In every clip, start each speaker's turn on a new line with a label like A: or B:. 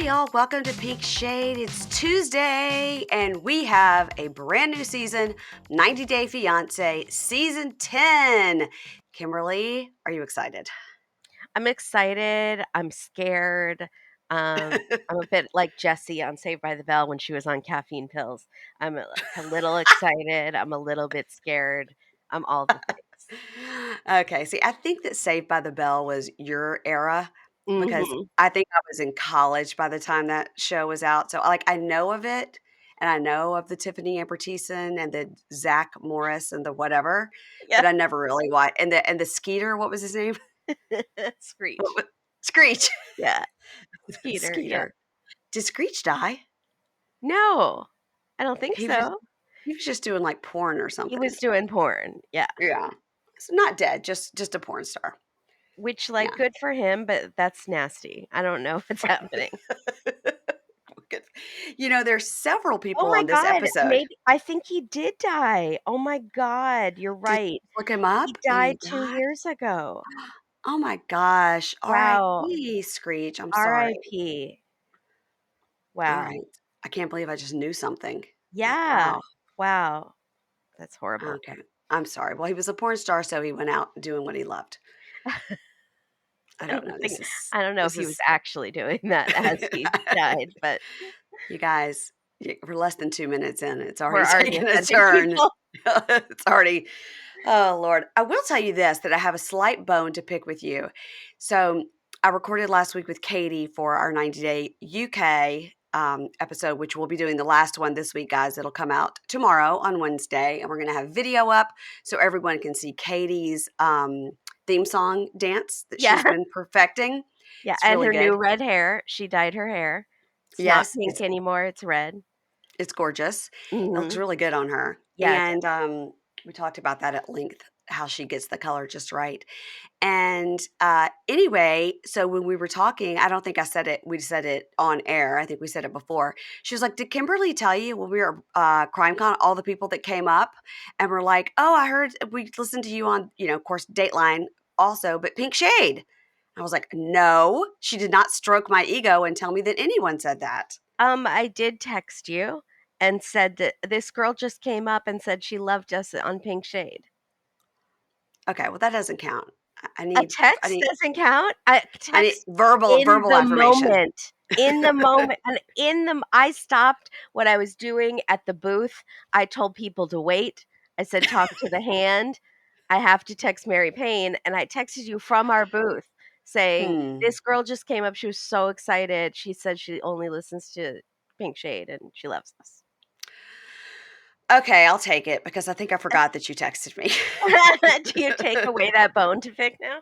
A: Hey y'all, welcome to Pink Shade. It's Tuesday and we have a brand new season, 90 Day Fiance, season 10. Kimberly, are you excited?
B: I'm excited. I'm scared. I'm a bit like Jessie on Saved by the Bell when she was on caffeine pills. I'm a little excited. I'm a little bit scared. I'm all the things.
A: Okay, see, I think that Saved by the Bell was your era because
B: Mhm.
A: I think I was in college by the time that show was out. So, like, I know of it and I know of the Tiffany Amber Thiessen and the Zach Morris and the whatever,
B: Yeah.
A: but I never really watched. And the Skeeter, what was his name? What
B: Screech.
A: was- Screech.
B: Yeah. Skeeter. Yeah.
A: Skeeter. Did Screech die?
B: No, I don't think
A: He was just
B: so.
A: he was just doing like porn or
B: He
A: something.
B: was doing porn. Yeah.
A: Yeah. So not dead, just a porn star.
B: Which,
A: Yeah.
B: like, good for him, but that's nasty. I don't know what's happening.
A: Good. There's several
B: Oh
A: people
B: my
A: on this
B: God.
A: episode.
B: Maybe I think he did die. Oh my God. You're
A: Did
B: right.
A: you look him
B: He
A: up? Did he
B: died 2
A: die?
B: years ago.
A: Oh my gosh.
B: Wow.
A: R.I.P. Screech. I'm sorry.
B: RIP.
A: All
B: Wow.
A: right. I can't believe I just knew something. Like,
B: Yeah.
A: wow.
B: Wow. That's horrible.
A: Okay. I'm sorry. Well, he was a porn star, so he went out doing what he loved. I
B: I
A: don't
B: don't
A: know.
B: think
A: This is
B: I don't know if
A: this
B: he was
A: is
B: actually doing that as he died, but
A: You guys, we're less than 2 minutes in. It's
B: we're
A: already
B: already
A: taken a
B: offending
A: turn.
B: people.
A: It's already Oh, Lord. I will tell you this, that I have a slight bone to pick with you. So, I recorded last week with Katie for our 90-day UK, episode, which we'll be doing the last one this week, guys. It'll come out tomorrow on Wednesday, and we're gonna have video up so everyone can see Katie's, theme song dance that she's
B: Yeah.
A: been perfecting.
B: Yeah,
A: It's
B: and
A: really
B: her new
A: good.
B: red hair. She dyed her hair. It's not
A: Yes,
B: pink anymore, it's red.
A: it's gorgeous. It looks
B: Mhm.
A: really good on her.
B: Yeah, it
A: And, we talked about that at length, how she gets the color just right. And, anyway, so when we were talking, I don't think I said it we said it on air, I think we said it before. She was like, "Did Kimberly tell you when we were, CrimeCon, all the people that came up?" And we're like, "Oh, I heard we listened to you on, of course, Dateline also, but Pink Shade." I was like, "No, she did not stroke my ego and tell me that anyone said that."
B: I did text you and said that this girl just came up and said she loved us on Pink Shade.
A: Okay, well, that doesn't count. I
B: A
A: need I
B: text
A: need
B: doesn't count. A
A: I need
B: text
A: verbal
B: in
A: verbal
B: the
A: affirmation.
B: moment. In the moment, and I stopped what I was doing at the booth. I told people to wait. I said, "Talk to the hand. I have to text Mary Payne," and I texted you from our booth saying,
A: Hmm.
B: "This girl just came up. She was so excited. She said she only listens to Pink Shade and she loves us."
A: Okay, I'll take it because I think I forgot that you texted me.
B: Do you take away that bone to pick now?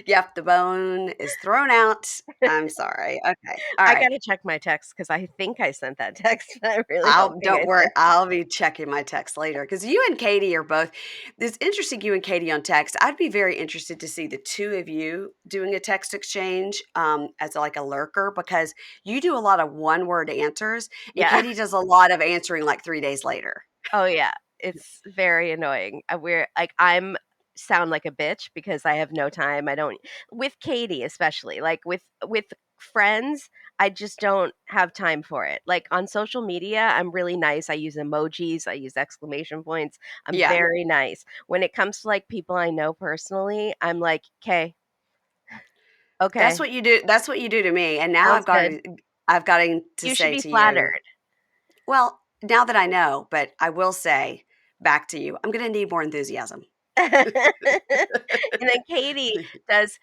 A: Yep, the bone is thrown out. I'm sorry. Okay. All
B: I
A: right.
B: gotta check my text because I think I sent that text, but I really
A: I'll
B: don't think
A: don't
B: I
A: worry.
B: did.
A: I'll be checking my text later because you and Katie are both. It's interesting you and Katie on text. I'd be very interested to see the two of you doing a text exchange as like a lurker because you do a lot of one word answers and
B: Yeah.
A: Katie does a lot of answering like 3 days later.
B: Oh, yeah. It's very annoying. We're like, I'm sound like a bitch because I have no time. I don't with Katie especially. Like with friends, I just don't have time for it. Like on social media, I'm really nice. I use emojis, I use exclamation points. I'm
A: Yeah.
B: very nice. When it comes to like people I know personally, I'm like, "Okay,
A: That's
B: okay.
A: what you do. That's what you do to me. And now
B: Sounds good.
A: I've got to
B: You should
A: say
B: be
A: to you,
B: flattered."
A: well, now that I know, but I will say back to you, I'm going to need more enthusiasm.
B: And then Katie does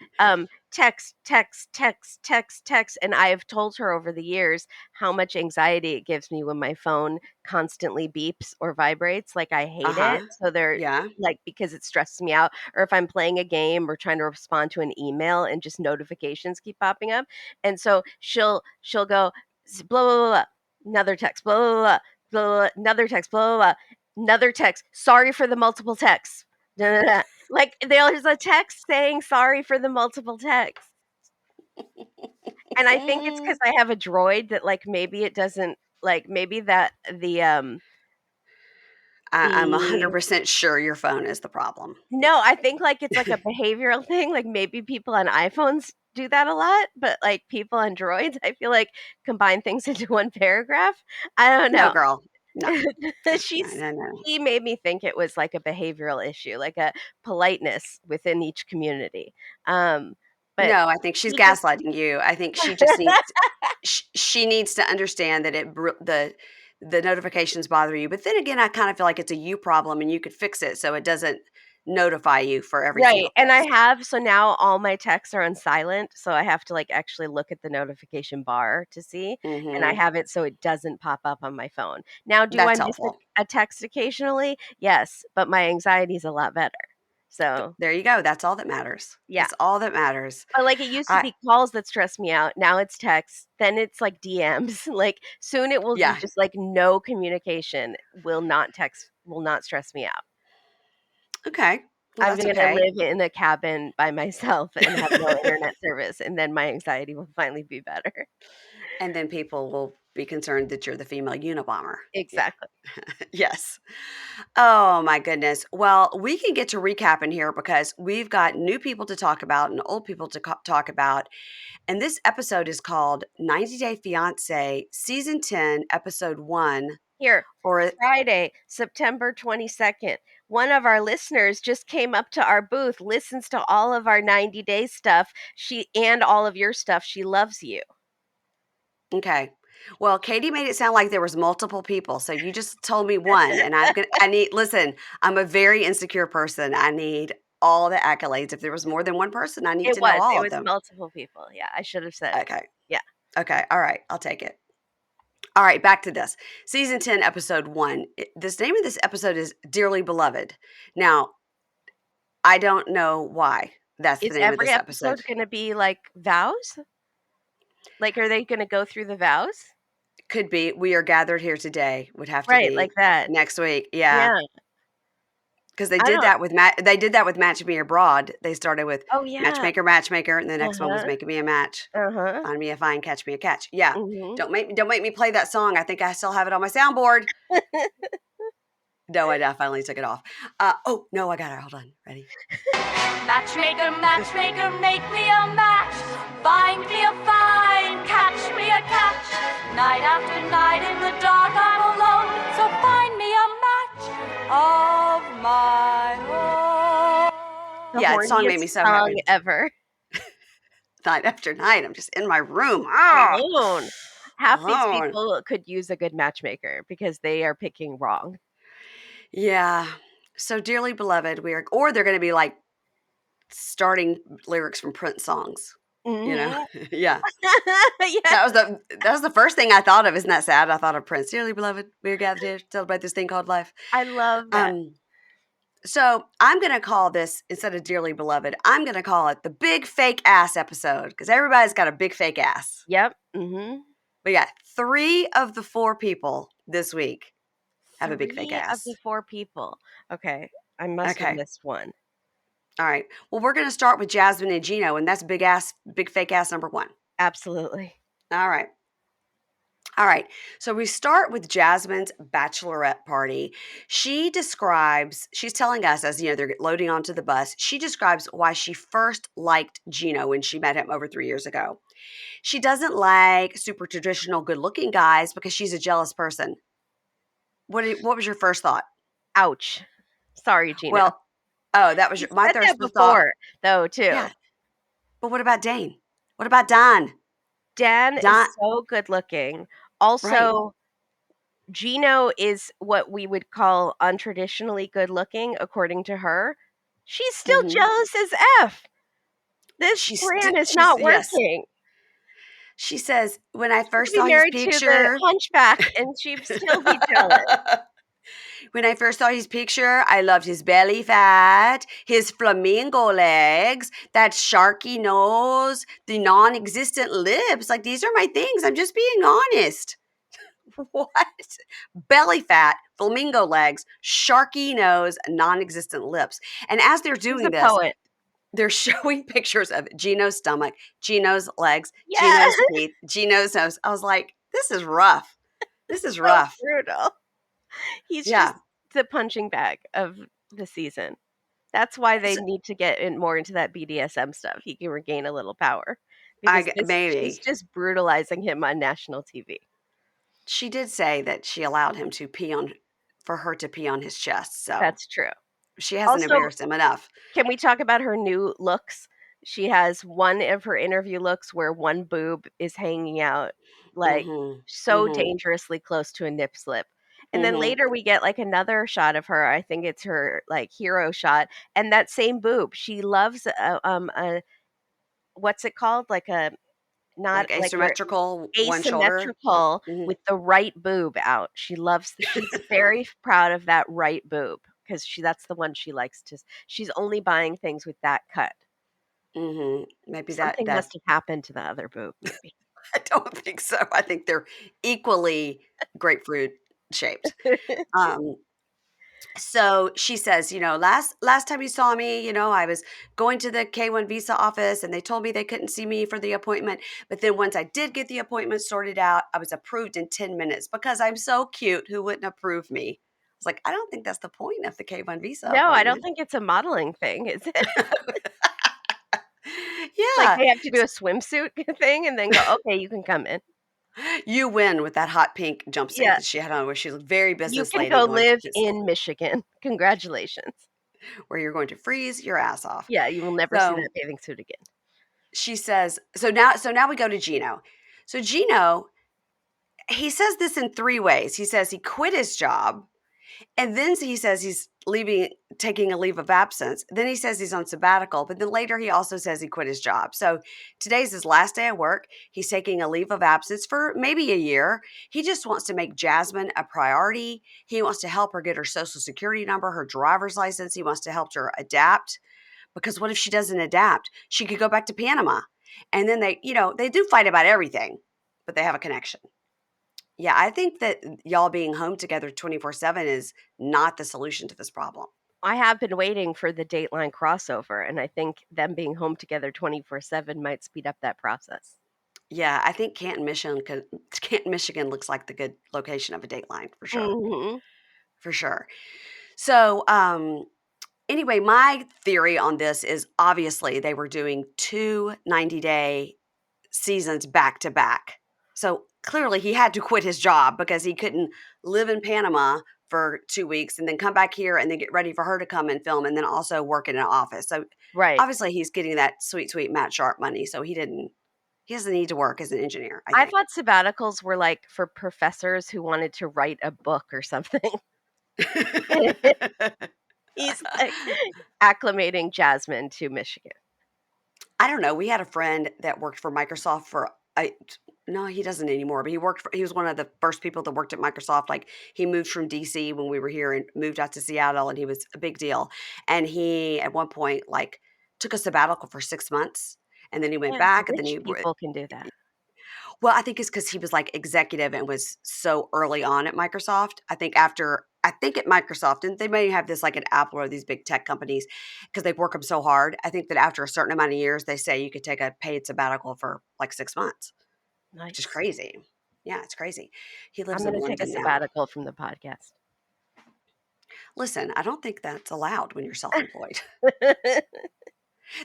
B: text, text, text, text, text. And I've told her over the years how much anxiety it gives me when my phone constantly beeps or vibrates. Like I hate it.
A: Uh-huh.
B: So they're
A: Yeah.
B: like because it stresses me out. Or if I'm playing a game or trying to respond to an email and just notifications keep popping up. And so she'll go blah blah blah, blah, another text, blah blah blah, blah, blah, blah, another text, blah blah blah, another text. Sorry for the multiple texts. Like, there's a text saying sorry for the multiple texts, and I think it's because I have a droid that, like, maybe it doesn't like, maybe that
A: I'm
B: the
A: 100% sure your phone is the problem.
B: no, I think, like, it's like a behavioral thing, like, maybe people on iPhones do that a lot, but like people on droids, I feel like combine things into one paragraph. I don't
A: No,
B: know.
A: girl. No. No,
B: She's
A: no, no.
B: She made me think it was like a behavioral issue, like a politeness within each community. But
A: No, I think she's
B: he just
A: gaslighting you. I think she just needs she needs to understand that the notifications bother you. But then again, I kind of feel like it's a you problem and you could fix it so it doesn't notify you for every
B: right,
A: single
B: and I
A: text.
B: have so now all my texts are on silent, so I have to like actually look at the notification bar to see, and I
A: Mhm.
B: have it so it doesn't pop up on my phone. Now, do I
A: That's
B: miss
A: helpful.
B: a text occasionally? Yes, but my anxiety is a lot better. So,
A: There you go. That's all that matters.
B: yeah.
A: That's all that matters.
B: But, like, it used to
A: I
B: be calls that stress me out, now it's texts, then it's, like, DMs, like, soon it will be
A: yeah.
B: just, like, no communication, will not stress me out.
A: Okay. Well,
B: I'm
A: that's
B: gonna
A: okay.
B: live in a cabin by myself and have no internet service, and then my anxiety will finally be better.
A: And then people will be concerned that you're the female Unabomber. Yeah.
B: Exactly.
A: Yes. Oh my goodness. Well, we can get to recapping here because we've got new people to talk about and old people to talk about. And this episode is called 90 Day Fiance, Season 10, Episode 1.
B: Here,
A: Or,
B: Friday, September 22nd, one of our listeners just came up to our booth, listens to all of our 90-day stuff, and all of your stuff, she loves you.
A: okay. Well, Katie made it sound like there was multiple people. So you just told me one. And listen, I'm a very insecure person. I need all the accolades. If there was more than one person, I need to know
B: It
A: all of
B: was
A: them.
B: multiple people, yeah, I should have said.
A: Okay.
B: Yeah.
A: Okay. All right. I'll take it. All right, back to this. Season 10, episode 1. This name of this episode is Dearly Beloved. Now, I don't know why that's the
B: Is
A: name of
B: every
A: this episode.
B: episode gonna be, like, vows? Like, are they gonna go through the vows?
A: Could be We Are Gathered Here Today would have to
B: Right, like
A: be
B: that.
A: next week. Yeah.
B: Yeah.
A: Because they
B: I
A: did
B: don't
A: that with Match Me Abroad. They started with
B: Oh, yeah.
A: matchmaker, matchmaker, and the next one was
B: Uh-huh.
A: making me a match.
B: Uh-huh.
A: Find me a fine, catch me a catch. Yeah.
B: Mhm.
A: Don't make me play that song. I think I still have it on my soundboard. No, I finally took it off. Oh no, I got it. Hold on. Ready?
C: Matchmaker, matchmaker, make me a match. Find me a fine, catch me a catch. Night after night in the dark I'm alone, so find me a match of my own.
B: The
A: Yeah, the song made me
B: horniest
A: so
B: song
A: happy.
B: ever.
A: Night after night, I'm just in my room. Ah,
B: Alone. Half these
A: alone.
B: people could use a good matchmaker because they are picking wrong.
A: Yeah. So dearly beloved, or they're going to be like starting lyrics from Prince songs. You know?
B: Mhm.
A: Yeah.
B: Yeah.
A: That was the first thing I thought of. Isn't that sad? I thought of Prince. Dearly beloved, we are gathered here to celebrate this thing called life.
B: I love that.
A: So I'm gonna call this, instead of dearly beloved, I'm gonna call it the big fake ass episode because everybody's got a big fake ass.
B: Yep. Mhm.
A: We got 3 of the 4 people this week have a big fake
B: 3 of the
A: ass.
B: 4 people. Okay, I must have
A: Okay.
B: missed one.
A: All right. Well, we're gonna start with Jasmine and Gino, and that's big fake ass number 1.
B: Absolutely.
A: All right. All right. So we start with Jasmine's bachelorette party. She's telling us as they're loading onto the bus, she describes why she first liked Gino when she met him over 3 years ago. She doesn't like super traditional good looking guys because she's a jealous person. What was your first thought?
B: Ouch. Sorry, Gina.
A: Well, oh, that was
B: You
A: my
B: said that
A: first thought.
B: before, though, too.
A: Yeah. But what about Dane? What about Don?
B: Dan
A: Don,
B: is so good looking.
A: right.
B: Also, Gino is what we would call untraditionally good looking, according to her. She's still
A: Mhm.
B: jealous as F. This plan is
A: She's
B: not
A: yes.
B: working.
A: She says, when I
B: She
A: first
B: could be
A: saw his
B: married to the
A: picture,
B: hunchback and she'd still be jealous.
A: when I first saw his picture, I loved his belly fat, his flamingo legs, that sharky nose, the non-existent lips. Like, these are my things. I'm just being honest. What? Belly fat, flamingo legs, sharky nose, non-existent lips. And as they're
B: She's a
A: doing this,
B: poet.
A: they're showing pictures of Gino's stomach, Gino's legs,
B: Yeah.
A: Gino's teeth, Gino's nose. I was like, this is rough. This is
B: So
A: rough.
B: brutal. He's
A: Yeah.
B: just the punching bag of the season. That's why they
A: So
B: need to get more into that BDSM stuff. He can regain a little power because she's
A: maybe.
B: just brutalizing him on national TV.
A: She did say that she allowed him to for her to pee on his chest, so
B: That's true.
A: she hasn't
B: Also,
A: embarrassed him enough.
B: can we talk about her new looks? She has one of her interview looks where one boob is hanging out, like,
A: Mhm.
B: so
A: Mhm.
B: dangerously close to a nip slip. And then
A: Mhm.
B: later we get, like, another shot of her, I think it's her, like, hero shot, and that same boob. She loves a what's it called? Like a not
A: Like
B: like where
A: asymmetrical one shoulder.
B: asymmetrical
A: Mhm.
B: with the right boob out. She's very proud of that right boob because that's the one she likes to she's only buying things with that cut.
A: Mhm. Maybe
B: Something
A: that
B: must have happened to the other boob, maybe.
A: I don't think so. I think they're equally grapefruit shaped. Um, so she says, last time you saw me, I was going to the K-1 visa office and they told me they couldn't see me for the appointment. But then once I did get the appointment sorted out, I was approved in 10 minutes because I'm so cute. Who wouldn't approve me? I was like, I don't think that's the point of the K-1 visa
B: No, I don't
A: appointment.
B: think it's a modeling thing, is it? Like,
A: Yeah.
B: they have to do a swimsuit thing and then go, "Okay, you can come in."
A: You win with that hot pink jumpsuit
B: Yeah,
A: that she had on where she looked very
B: "You
A: business
B: can
A: lady
B: go
A: going to
B: live
A: places
B: in Michigan. Congratulations."
A: where you're going to freeze your ass off.
B: Yeah, you will never see
A: So
B: that bathing suit again.
A: she says, so now we go to Gino. So Gino, he says this in three ways. He says he quit his job, and then he says he's taking a leave of absence. Then he says he's on sabbatical, but then later he also says he quit his job. So today's his last day of work. He's taking a leave of absence for maybe a year. He just wants to make Jasmine a priority. He wants to help her get her social security number, her driver's license. He wants to help her adapt because what if she doesn't adapt? She could go back to Panama. And then they do fight about everything, but they have a connection. Yeah, I think that y'all being home together 24/7 is not the solution to this problem.
B: I have been waiting for the Dateline crossover, and I think them being home together 24/7 might speed up that process.
A: Yeah, I think Canton, Michigan looks like the good location of a Dateline for sure.
B: Mhm.
A: For sure. So, anyway, my theory on this is obviously they were doing 2 90-day seasons back to back. So clearly he had to quit his job because he couldn't live in Panama for 2 weeks and then come back here and then get ready for her to come and film and then also work in an office. So
B: Right.
A: obviously he's getting that sweet, sweet Matt Sharp money. So he doesn't need to work as an engineer, I
B: I
A: think.
B: thought sabbaticals were, like, for professors who wanted to write a book or something. He's, like, acclimating Jasmine to Michigan.
A: I don't know. We had a friend that worked for Microsoft for I no, he doesn't anymore, but he was one of the first people that worked at Microsoft. Like he moved from DC when we were here and moved out to Seattle and he was a big deal. And he at one point like took a sabbatical for 6 months and then he went
B: Yeah,
A: back and then
B: rich
A: he
B: people can do that.
A: well, I think it's because he was, like, executive and was so early on at Microsoft. I think at Microsoft, and they may have this like at Apple or these big tech companies because they work them so hard. I think that after a certain amount of years, they say you could take a paid sabbatical for, like, 6 months, which is
B: Nice.
A: crazy. Yeah, it's crazy. He
B: I'm
A: lives in
B: gonna take a
A: London now.
B: sabbatical from the podcast.
A: Listen, I don't think that's allowed when you're self-employed.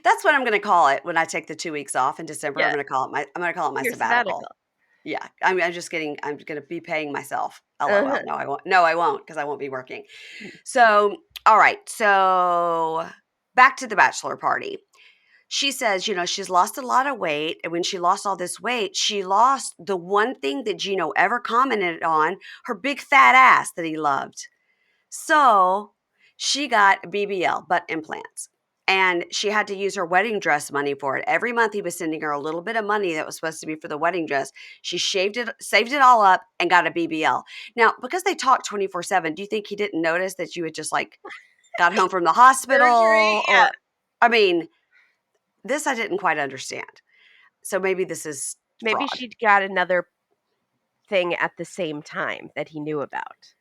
A: That's what I'm gonna call it when I take the 2 weeks off in December.
B: Yeah,
A: I'm gonna call it my
B: your
A: sabbatical.
B: sabbatical.
A: Yeah, I'm just kidding. I'm gonna be paying myself. LOL.
B: Uh-huh.
A: No, I won't. No, I won't because I won't be working. So, all right. So, back to the bachelor party. She says, she's lost a lot of weight. And when she lost all this weight, she lost the one thing that Gino ever commented on, her big fat ass that he loved. So she got BBL, butt implants. And she had to use her wedding dress money for it. Every month he was sending her a little bit of money that was supposed to be for the wedding dress. She saved it all up and got a BBL. Now, because they talk 24/7, do you think he didn't notice that you had just like got home from the
B: Surgery,
A: hospital?
B: yeah.
A: Or, I mean, this I didn't quite understand. So maybe this is
B: Maybe
A: fraud.
B: she got another thing at the same time that he knew about.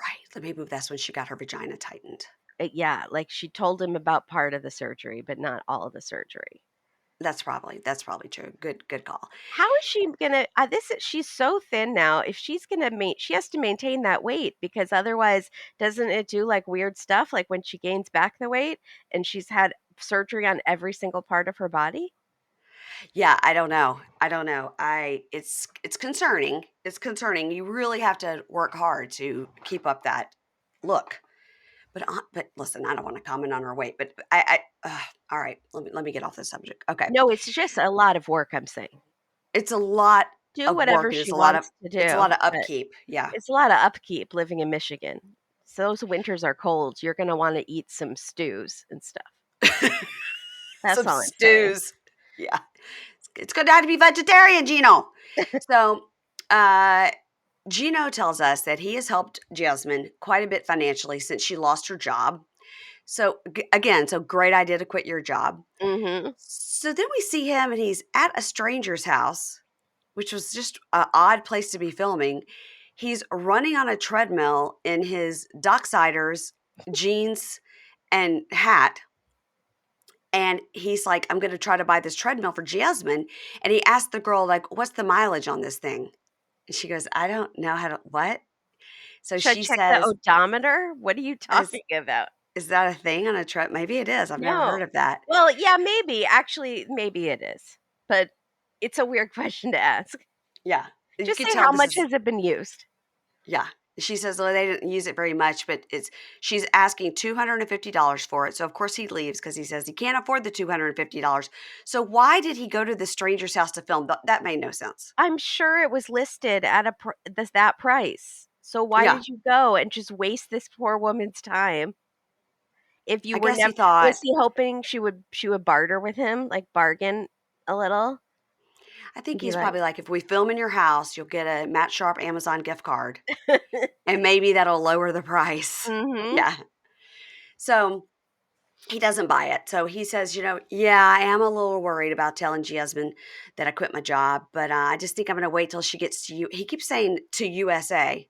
A: Right. Maybe that's when she got her vagina tightened.
B: Yeah, like she told him about part of the surgery, but not all of the surgery.
A: That's probably true. Good call.
B: How is she gonna? She's so thin now. If she's gonna she has to maintain that weight because otherwise, doesn't it do like weird stuff? Like when she gains back the weight and she's had surgery on every single part of her body.
A: Yeah, I don't know. I don't know. It's concerning. It's concerning. You really have to work hard to keep up that look. But listen, I don't want to comment on her weight, but all right, let me get off this subject. Okay.
B: No, it's just a lot of work. I'm saying
A: It's a lot
B: do
A: of
B: whatever
A: work and
B: she wants to
A: it's a
B: do,
A: lot of
B: but
A: upkeep. Yeah.
B: it's a lot of upkeep living in Michigan. So those winters are cold. You're gonna want to eat some stews and stuff. That's
A: Some
B: all I'm saying.
A: stews. Yeah. It's good to be vegetarian, Gino. So, uh Gino tells us that he has helped Jasmine quite a bit financially since she lost her job. So again, so great idea to quit your job.
B: Mm-hmm.
A: So then we see him and he's at a stranger's house, which was just an odd place to be filming. He's running on a treadmill in his Docksiders jeans and hat. And he's like, I'm going to try to buy this treadmill for Jasmine. And he asked the girl, like, what's the mileage on this thing? And she goes, I don't know how to, what? So
B: Should I
A: she
B: check the
A: says,
B: odometer? What are you
A: is,
B: talking about?
A: is that a thing on a tread? Maybe it is. I've never
B: No.
A: heard of that.
B: Well, yeah, maybe. Actually, maybe it is. But it's a weird question to ask.
A: Yeah. You
B: Just
A: could
B: say
A: tell
B: how
A: this
B: much
A: is,
B: has it been used?
A: yeah. She says, well, they didn't use it very much, but she's asking $250 for it. So of course he leaves because he says he can't afford the $250. So why did he go to the stranger's house to film? That made no sense.
B: I'm sure it was listed at that price. So why
A: Yeah.
B: did you go and just waste this poor woman's time? If you
A: I
B: were
A: guess he
B: never
A: thought,
B: Was he hoping she would barter with him, like bargain a little?
A: I think
B: Be
A: he's
B: like,
A: probably like, if we film in your house, you'll get a Matt Sharp Amazon gift card and maybe that'll lower the price.
B: mm-hmm.
A: Yeah. So he doesn't buy it. So he says, yeah, I am a little worried about telling Jasmine that I quit my job, but I just think I'm going to wait till she gets to you. He keeps saying to USA.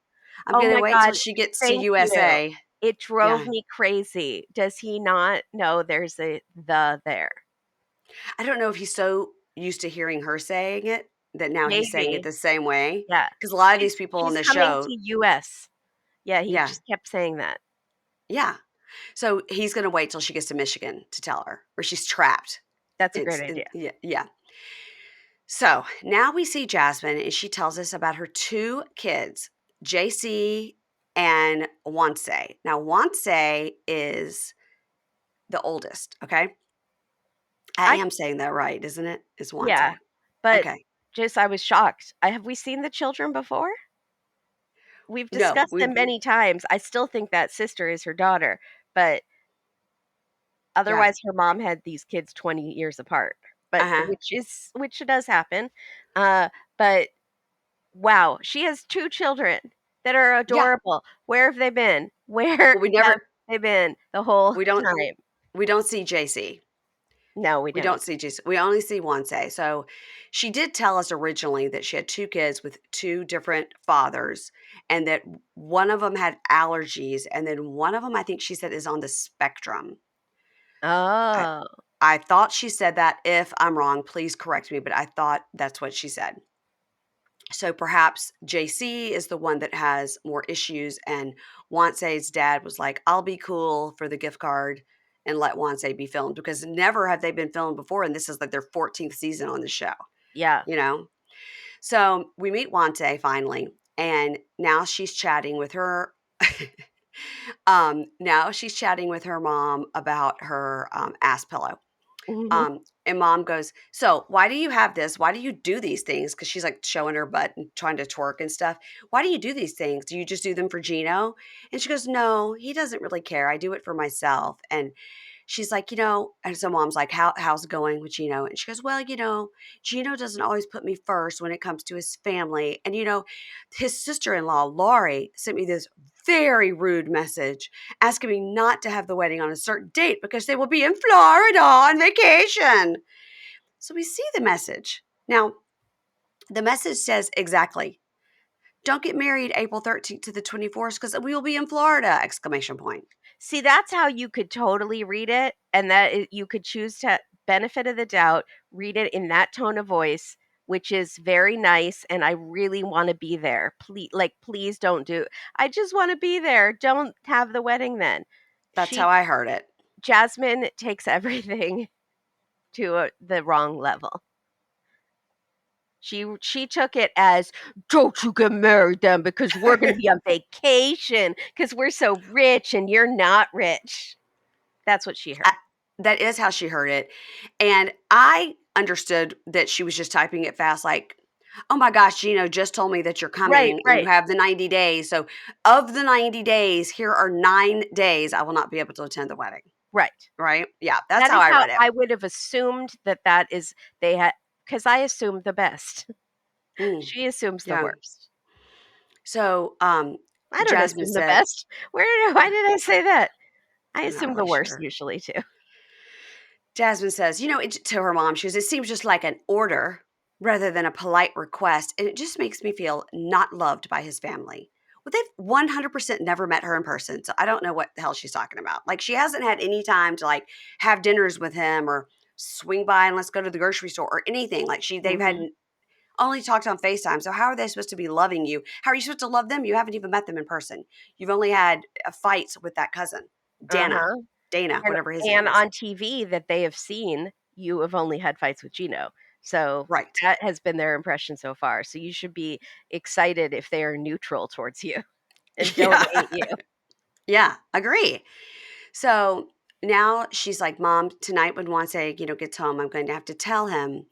A: I'm
B: Oh
A: going to
B: my
A: wait till
B: god,
A: she gets to
B: thank you.
A: USA.
B: It drove
A: Yeah.
B: me crazy. Does he not know there's a "the" there?
A: I don't know if he's so used to hearing her saying it that now he's saying it
B: Maybe.
A: the same way.
B: Yeah.
A: Because a lot of
B: She's
A: these people on
B: she's
A: the
B: coming
A: show,
B: to US. Yeah, he
A: yeah,
B: just kept saying that.
A: yeah. So he's going to wait till she gets to Michigan to tell her, or she's trapped.
B: That's a great idea.
A: Yeah, yeah. So now we see Jasmine, and she tells us about her two kids, JC and Wanse. Now, Wanse is the oldest, okay? I
B: I
A: am saying that right, isn't it? Is
B: Yeah,
A: Wanse.
B: but
A: Okay.
B: just I was shocked. Have we seen the children before? We've
A: No,
B: discussed them many times. I still think that sister is her daughter, but
A: yeah.
B: otherwise her mom had these kids 20 years apart. But
A: Uh-huh.
B: which does happen. But wow, she has 2 children that are
A: Yeah.
B: adorable. Where have they been? Where
A: Well,
B: have they been the whole
A: we don't,
B: time?
A: we don't see JC.
B: No, we
A: We
B: don't.
A: don't see JC. We only see Wanse. So she did tell us originally that she had two kids with two different fathers and that one of them had allergies. And then one of them, I think she said, is on the spectrum. I,
B: Oh,
A: I thought she said that. If I'm wrong, please correct me, but I thought that's what she said. So perhaps JC is the one that has more issues, and Wanse's dad was like, I'll be cool for the gift card and let Wanse be filmed because never have they been filmed before. And this is like their 14th season on the show,
B: yeah.
A: you know? So we meet Wanse finally, and now she's chatting with her. Now she's chatting with her mom about her ass pillow.
B: Mhm.
A: And mom goes, so why do you have this? Why do you do these things? Because she's like showing her butt and trying to twerk and stuff. Why do you do these things? Do you just do them for Gino? And she goes, no, he doesn't really care. I do it for myself. And she's like, and so mom's like, how's it going with Gino? And she goes, well, Gino doesn't always put me first when it comes to his family. And, his sister-in-law, Laurie, sent me this very rude message asking me not to have the wedding on a certain date because they will be in Florida on vacation. So we see the message. Now, the message says exactly, don't get married April 13th to the 24th because we will be in Florida, exclamation point.
B: See, that's how you could totally read it, and you could choose to benefit of the doubt, read it in that tone of voice, which is very nice, and I really want to be there. Please don't do. I just want to be there. Don't have the wedding then.
A: That's how
B: She
A: I heard it.
B: Jasmine takes everything to the wrong level. She took it as, don't you get married then because we're going to be on vacation because we're so rich and you're not rich. That's what she heard.
A: That is how she heard it. And I understood that she was just typing it fast, like, oh my gosh, Gino just told me that you're
B: Right,
A: coming and you
B: right,
A: have the 90 days. So, of the 90 days, here are 9 days I will not be able to attend the wedding.
B: right.
A: Right? Yeah, that's
B: That
A: how
B: is
A: I
B: how
A: read it.
B: I would have assumed that is they had, because I assumed the best.
A: Mm,
B: She assumes the
A: yeah.
B: worst.
A: So,
B: I don't
A: Jasmine
B: assume the
A: said,
B: best. Why did I say that? I
A: I'm not
B: assume the
A: really
B: worst
A: sure.
B: usually too.
A: Jasmine says, to her mom, she goes, it seems just like an order rather than a polite request. And it just makes me feel not loved by his family. Well, they've 100% never met her in person. So I don't know what the hell she's talking about. Like, she hasn't had any time to like have dinners with him or swing by and let's go to the grocery store or anything. Like, they've had
B: Mhm.
A: only talked on FaceTime. So how are they supposed to be loving you? How are you supposed to love them? You haven't even met them in person. You've only had fights with that cousin,
B: Uh-huh.
A: Dana,
B: And
A: whatever his name
B: and
A: is.
B: on TV that they have seen, you have only had fights with Gino. So
A: Right.
B: that has been their impression so far. So you should be excited if they are neutral towards you and don't
A: Yeah.
B: hate you.
A: Yeah, agree. So now she's like, Mom, tonight when Wance, gets home, I'm going to have to tell him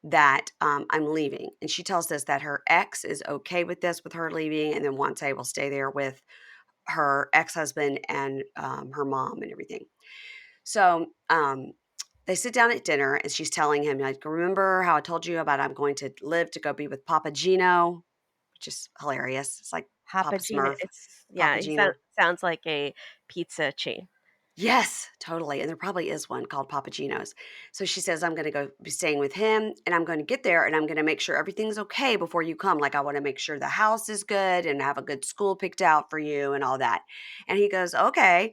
A: that I'm leaving. And she tells us that her ex is okay with this, with her leaving, and then Wance will stay there with her ex-husband and her mom and everything. So they sit down at dinner and she's telling him, like, remember how I told you about I'm going to live to go be with Papa Gino, which is hilarious. It's like
B: Papa
A: Papa
B: Gino,
A: Smurf,
B: it's yeah,
A: Papa Gino.
B: sounds like a pizza chain.
A: Yes, totally. And there probably is one called Papa Gino's. So she says, I'm going to go be staying with him and I'm going to get there and I'm going to make sure everything's okay before you come. Like, I want to make sure the house is good and have a good school picked out for you and all that. And he goes, okay.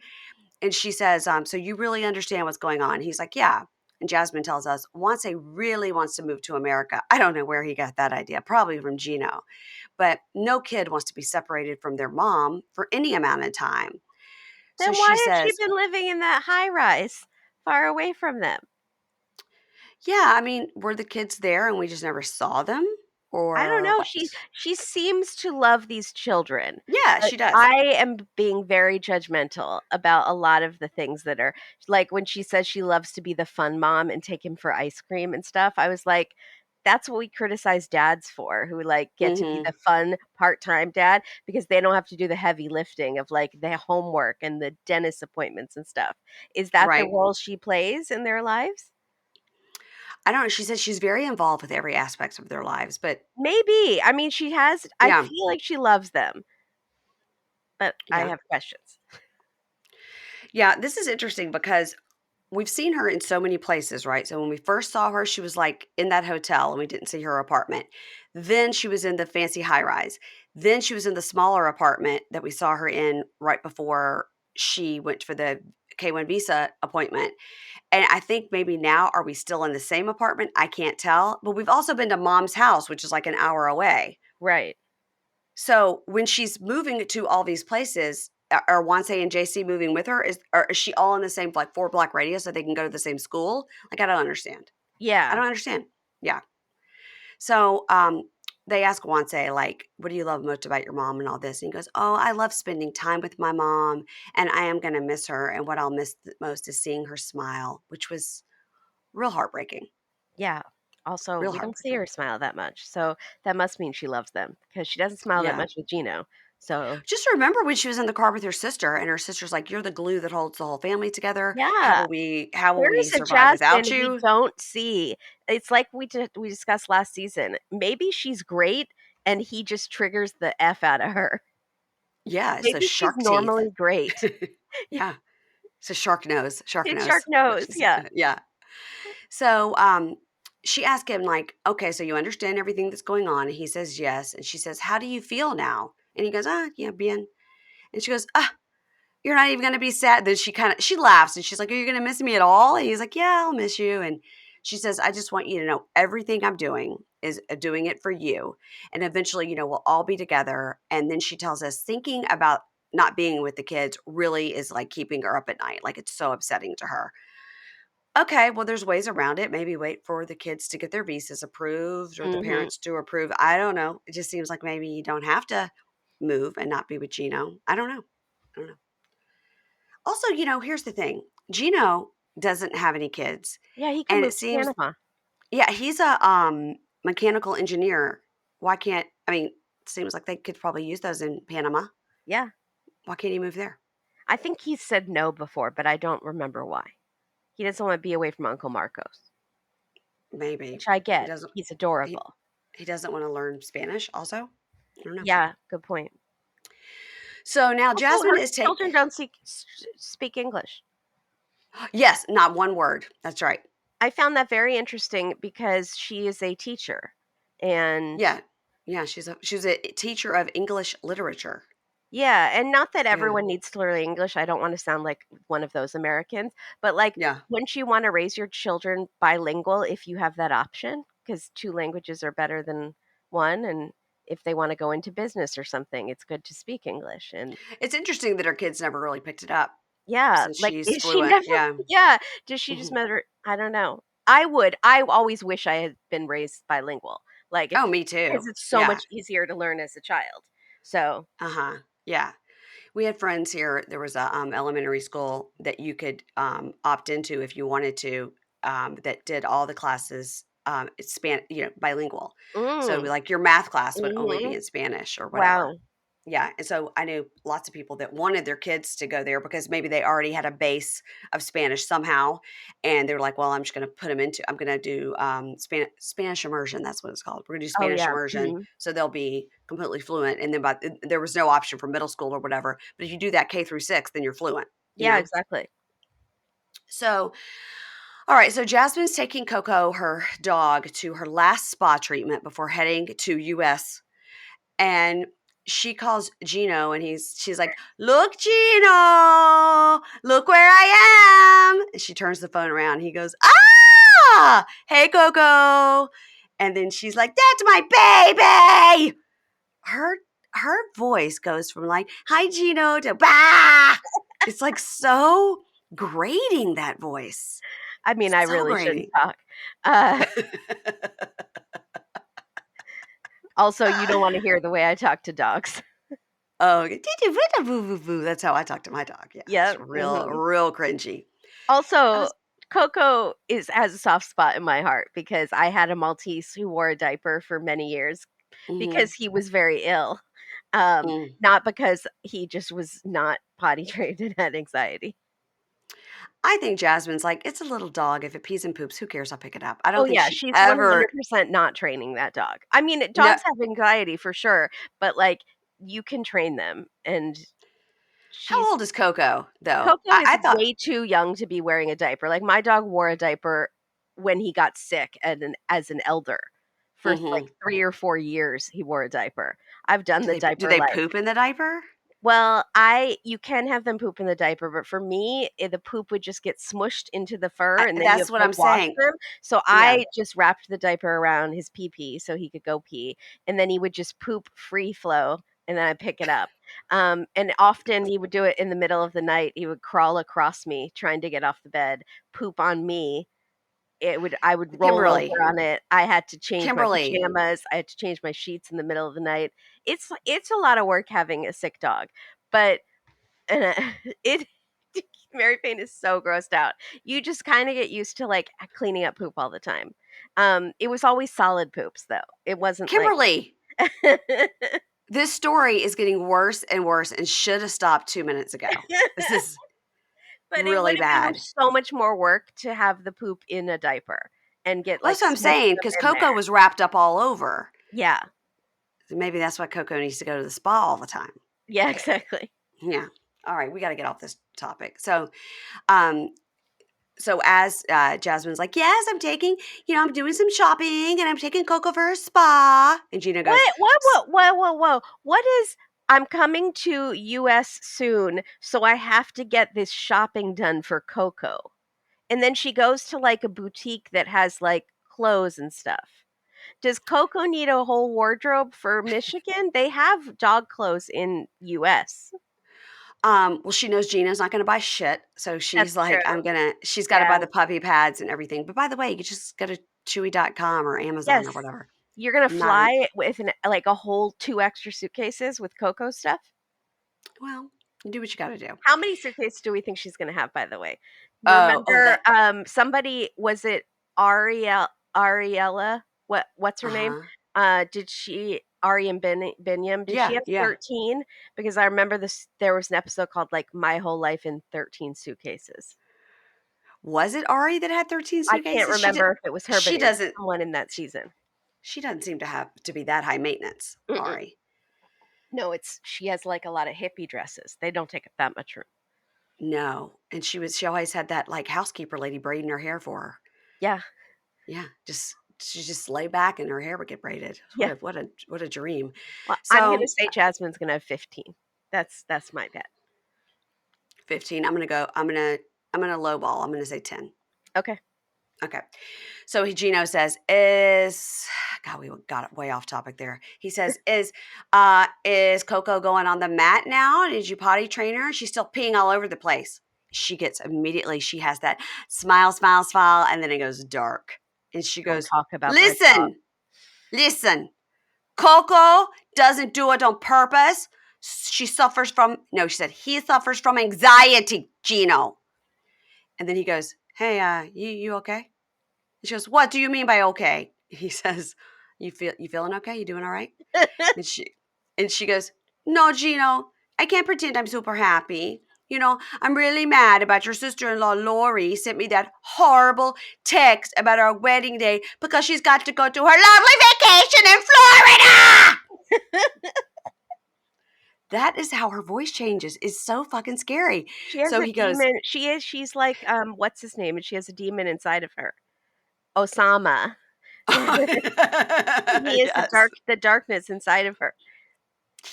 A: And she says, so you really understand what's going on? He's like, yeah. And Jasmine tells us, Wance really wants to move to America. I don't know where he got that idea, probably from Gino. But no kid wants to be separated from their mom for any amount of time. So
B: Then why
A: she
B: has she
A: says,
B: been living in that high rise far away from them?
A: yeah, I mean, were the kids there and we just never saw them
B: I don't
A: or
B: know.
A: what?
B: She seems to love these children,
A: Yeah,
B: but
A: she does.
B: I am being very judgmental about a lot of the things that are like when she says she loves to be the fun mom and take him for ice cream and stuff. I was like, that's what we criticize dads for, who like get to be
A: Mhm.
B: the fun part-time dad because they don't have to do the heavy lifting of like the homework and the dentist appointments and stuff. Is that the
A: Right.
B: role she plays in their lives?
A: I don't know, she says she's very involved with every aspect of their lives, but
B: Maybe. I mean, I
A: yeah,
B: feel like she loves them, but I
A: yeah.
B: have questions.
A: Yeah, this is interesting because we've seen her in so many places, right? So when we first saw her, she was like in that hotel and we didn't see her apartment. Then she was in the fancy high rise. Then she was in the smaller apartment that we saw her in right before she went for the K1 visa appointment. And I think maybe now, are we still in the same apartment? I can't tell. But we've also been to mom's house, which is like an hour away.
B: Right.
A: So when she's moving to all these places, are Wanse and JC moving with her? Or is she all in the same like 4 block radius so they can go to the same school? Like, I don't understand. I
B: Yeah.
A: don't understand. Yeah. So they ask Wanse, like, what do you love most about your mom and all this? And he goes, oh, I love spending time with my mom and I am going to miss her. And what I'll miss the most is seeing her smile, which was real heartbreaking.
B: Yeah. Also,
A: Real
B: we don't see
A: heartbreaking.
B: her smile that much. So that must mean she loves them because she doesn't smile that
A: Yeah.
B: much with Gino. So,
A: Just remember when she was in the car with her sister and her sister's like, "You're the glue that holds the whole family together.
B: yeah,
A: How will we
B: there's a
A: survive without
B: Jasmine we
A: you?"
B: don't see. It's like we discussed last season. Maybe she's great and he just triggers the F out of her.
A: Yeah, it's those
B: Maybe she's
A: shark teeth.
B: normally great.
A: Yeah, it's a shark nose, shark
B: It's shark
A: nose, what
B: nose.
A: she said.
B: Yeah.
A: Yeah. So, she asked him like, "Okay, so you understand everything that's going on?" And he says, "Yes." And she says, "How do you feel now?" And he goes, "Ah, yeah, bien." And she goes, "Ah, You're not even going to be sad. Then she laughs and she's like, are you going to miss me at all? And he's like, yeah, I'll miss you. And she says, I just want you to know everything I'm doing is doing it for you. And eventually, we'll all be together. And then she tells us thinking about not being with the kids really is like keeping her up at night. Like it's so upsetting to her. Okay, well, there's ways around it. Maybe wait for the kids to get their visas approved or the
B: Mhm.
A: parents to approve. I don't know. It just seems like maybe you don't have to move and not be with Gino. I don't know. I don't know. Also, here's the thing. Gino doesn't have any kids.
B: Yeah, he can
A: And it
B: move to
A: seems,
B: Panama.
A: yeah, he's a mechanical engineer. Why can't, I mean, it seems like they could probably use those in Panama.
B: Yeah.
A: Why can't he move there?
B: I think he said no before, but I don't remember why. He doesn't want to be away from Uncle Marcos,
A: Maybe.
B: which I
A: He
B: get.
A: doesn't,
B: He's
A: he,
B: adorable.
A: he doesn't want to learn Spanish also. I don't know.
B: Yeah, good point.
A: So now
B: Also,
A: Jasmine
B: her
A: is taking,
B: children don't speak English.
A: yes, not one word. That's right.
B: I found that very interesting because she is a teacher, and
A: Yeah. Yeah, she's a teacher of English literature.
B: yeah, and not that
A: Yeah.
B: everyone needs to learn English. I don't want to sound like one of those Americans, but like,
A: Yeah.
B: wouldn't you want to raise your children bilingual if you have that option? Because two languages are better than one, and if they want to go into business or something, it's good to speak English. And
A: It's interesting that her kids never really picked it up
B: yeah,
A: since
B: like,
A: she's
B: is she
A: fluent.
B: never?
A: Yeah.
B: Yeah, does she just
A: Mhm.
B: never? I don't know. I would. I always wish I had been raised bilingual. Like,
A: Oh, me too.
B: because it's so
A: Yeah.
B: much easier to learn as a child. So,
A: Uh-huh. Yeah. We had friends here. There was a elementary school that you could opt into if you wanted to, that did all the classes bilingual. So
B: mm,
A: like your math class would only be
B: hmm
A: in Spanish or whatever.
B: wow.
A: Yeah, and so I knew lots of people that wanted their kids to go there because maybe they already had a base of Spanish somehow, and they were like, "Well, I'm gonna do Spanish immersion. That's what it's called. We're gonna do
B: Oh
A: Spanish
B: yeah.
A: immersion,
B: Mhm.
A: so they'll be completely fluent." And then, there was no option for middle school or whatever. But if you do that K through 6, then you're fluent. You
B: Yeah,
A: know.
B: exactly.
A: So, all right. So Jasmine's taking Coco, her dog, to her last spa treatment before heading to U.S. And she calls Gino and she's like, look, Gino, look where I am. And she turns the phone around. He goes, ah, hey, Coco. And then she's like, that's my baby. Her voice goes from like, hi, Gino to bah. It's like so grating, that voice.
B: I mean, I
A: So
B: really shouldn't
A: grating.
B: talk. Uh, also, you don't want to hear the way I talk to dogs.
A: Oh, that's how I talk to my dog. Yeah, it's
B: Yep.
A: real,
B: Mhm.
A: real cringy. I
B: Also,
A: was,
B: Coco has a soft spot in my heart because I had a Maltese who wore a diaper for many years
A: mhm,
B: because he was very ill.
A: mm.
B: Not because he just was not potty trained and had anxiety.
A: I think Jasmine's like, it's a little dog. If it pees and poops, who cares? I'll pick it up. I
B: Oh,
A: don't think
B: yeah,
A: she
B: she's
A: ever.
B: 100% not training that dog. I mean,
A: No.
B: dogs have anxiety for sure, but, like, you can train them, and
A: How
B: she's
A: old is Coco though?
B: Coco
A: I
B: is
A: thought.
B: way too young to be wearing a diaper. Like, my dog wore a diaper when he got sick as an elder. For, like,
A: Hmm.
B: 3 or 4 years, he wore a diaper. I've done
A: Do
B: the
A: do
B: diaper,
A: they
B: like,
A: poop in the diaper?
B: well, I you can have them poop in the diaper, but for me, the poop would just get smushed into the fur, and then you have
A: That's
B: to,
A: what
B: like,
A: I'm
B: wash
A: saying.
B: them. So
A: Yeah.
B: I just wrapped the diaper around his pee-pee so he could go pee, and then he would just poop free flow, and then I'd pick it up. And often he would do it in the middle of the night. He would crawl across me trying to get off the bed, poop on me. I would roll
A: Kimberly.
B: over on it. I had to change my
A: Kimberly.
B: pajamas. I had to change my sheets in the middle of the night. It's a lot of work having a sick dog, but and it Mary Payne is so grossed out. You just kind of get used to like cleaning up poop all the time. It was always solid poops though. It wasn't like
A: Kimberly. This story is getting worse and worse and should have stopped 2 minutes ago. This is
B: but
A: really
B: it
A: bad.
B: was so much more work to have the poop in a diaper and get
A: Well,
B: like
A: that's what I'm
B: smushed
A: saying,
B: them
A: because
B: in
A: Coco
B: there.
A: was wrapped up all over.
B: Yeah.
A: So maybe that's why Coco needs to go to the spa all the time.
B: Yeah, exactly.
A: Yeah. All right, we got to get off this topic. Um, so as Jasmine's like, yes, I'm doing some shopping and I'm taking Coco for her spa. And Gina goes,
B: What? Whoa, whoa, whoa, whoa, whoa. What is I'm coming to US soon, so I have to get this shopping done for Coco. And then she goes to like a boutique that has like clothes and stuff. Does Coco need a whole wardrobe for Michigan? They have dog clothes in US.
A: Well, she knows Gina's not gonna buy shit, so she's
B: That's
A: like,
B: true.
A: she's gotta
B: Yeah.
A: buy the puppy pads and everything. But by the way, you just go to Chewy.com or Amazon
B: Yes.
A: or whatever.
B: You're gonna
A: Not an
B: fly with like a whole 2 extra suitcases with Coco stuff?
A: well, you do what you gotta do.
B: How many suitcases do we think she's gonna have, by the way?
A: Oh,
B: Remember,
A: that
B: somebody was it Ariella? What's her name?
A: uh-huh.
B: Did she Ari and Binyam? Did she
A: Yeah,
B: have
A: yeah.
B: 13? Because I remember this. There was an episode called like "My Whole Life in 13 Suitcases."
A: Was it Ari that had 13
B: I can't
A: suitcases?
B: remember if it was her, but
A: She
B: it was
A: doesn't
B: someone in that season.
A: she doesn't seem to have to be that high maintenance,
B: Mm-mm.
A: Ari.
B: No, she has like a lot of hippie dresses. They don't take up that much room.
A: No, and she always had that, like, housekeeper lady braiding her hair for her.
B: Yeah,
A: Yeah, she just lay back and her hair would get braided.
B: yeah.
A: What a dream.
B: Well, I'm gonna
A: So,
B: say Jasmine's gonna have 15. That's my bet.
A: 15, I'm gonna lowball, I'm gonna say 10.
B: Okay.
A: Okay. So Gino says, "Is God, we got way off topic there." He says, is Coco going on the mat now? Did you potty train her? She's still peeing all over the place." She gets immediately, she has that smile, smile, smile, and then it goes dark. And she
B: Don't
A: goes,
B: talk about my dog.
A: listen, Coco doesn't do it on purpose. She suffers from, no, she said, he suffers from anxiety, Gino. And then he goes, "Hey, you okay?" She goes, "What do you mean by okay?" He says, you feeling okay? You doing all right?" And she goes, "No, Gino, I can't pretend I'm super happy. You know, I'm really mad about your sister-in-law Lori sent me that horrible text about our wedding day because she's got to go to her lovely vacation in Florida." That is how her voice changes. It's so fucking scary.
B: She has
A: So
B: a
A: he goes,
B: demon. She's like what's his name? And she has a demon inside of her. Osama. He is
A: yes,
B: the darkness inside of her.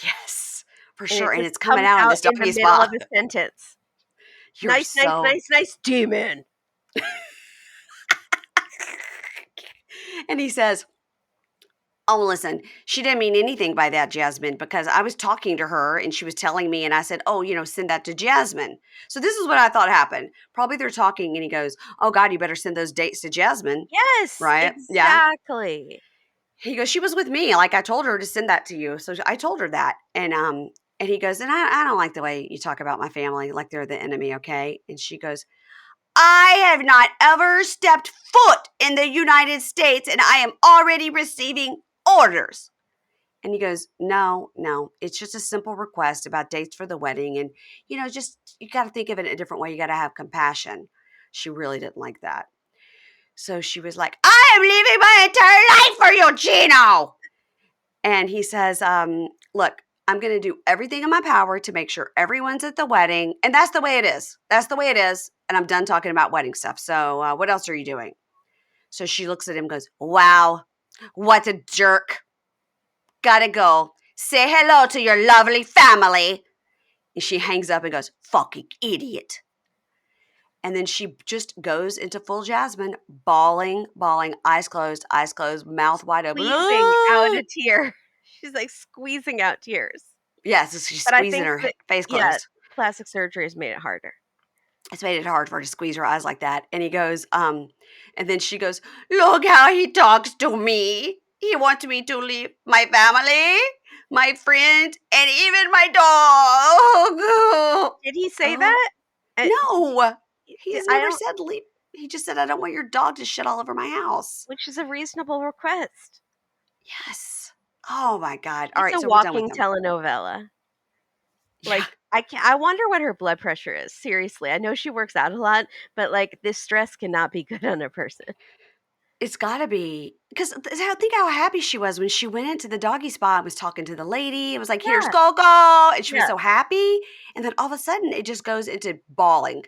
A: yes, for
B: And it
A: sure. And
B: just
A: it's coming
B: comes
A: out on
B: out
A: this
B: in the
A: doggy
B: middle of
A: spot.
B: a sentence.
A: You're so
B: Nice, demon.
A: And he says, "Oh, listen, she didn't mean anything by that, Jasmine, because I was talking to her and she was telling me, and I said, oh, send that to Jasmine." So this is what I thought happened. Probably they're talking, and he goes, "Oh, God, you better send those dates to Jasmine."
B: Yes,
A: Right? Yeah.
B: exactly.
A: He goes, "She was with me. Like I told her to send that to you." So I told her that. And he goes, "And I don't like the way you talk about my family, like they're the enemy, okay?" And she goes, "I have not ever stepped foot in the United States and I am already receiving orders." And he goes, "No, no, it's just a simple request about dates for the wedding. And, just, you got to think of it in a different way. You got to have compassion." She really didn't like that. So she was like, "I am leaving my entire life for you, Gino." And he says, "Look, I'm going to do everything in my power to make sure everyone's at the wedding. And that's the way it is. That's the way it is. And I'm done talking about wedding stuff. So what else are you doing?" So she looks at him and goes, "Wow, what a jerk. Gotta go. Say hello to your lovely family." And she hangs up and goes, "Fucking idiot." And then she just goes into full Jasmine, bawling, eyes closed, mouth wide open.
B: Squeezing out a tear. She's like squeezing out tears.
A: Yes, she's
B: But I
A: squeezing
B: think
A: her
B: that,
A: face
B: yeah,
A: closed.
B: plastic surgery has made it harder.
A: It's made it hard for her to squeeze her eyes like that. And he goes, and then she goes, "Look how he talks to me. He wants me to leave my family, my friend, and even my dog."
B: Did he say
A: Oh,
B: that? Uh,
A: no. He's
B: I
A: never
B: don't,
A: said leave. He just said, "I don't want your dog to shit all over my house."
B: which is a reasonable request.
A: Yes. Oh my God. All
B: It's
A: right.
B: a
A: So we're done with
B: walking
A: him.
B: telenovela.
A: Yeah.
B: Like I wonder what her blood pressure is. Seriously, I know she works out a lot, but like this stress cannot be good on a person.
A: It's gotta be because think how happy she was when she went into the doggy spot and was talking to the lady. It was like, "Here's
B: Yeah,
A: Coco," and she was
B: yeah.
A: so happy. And then all of a sudden, it just goes into bawling,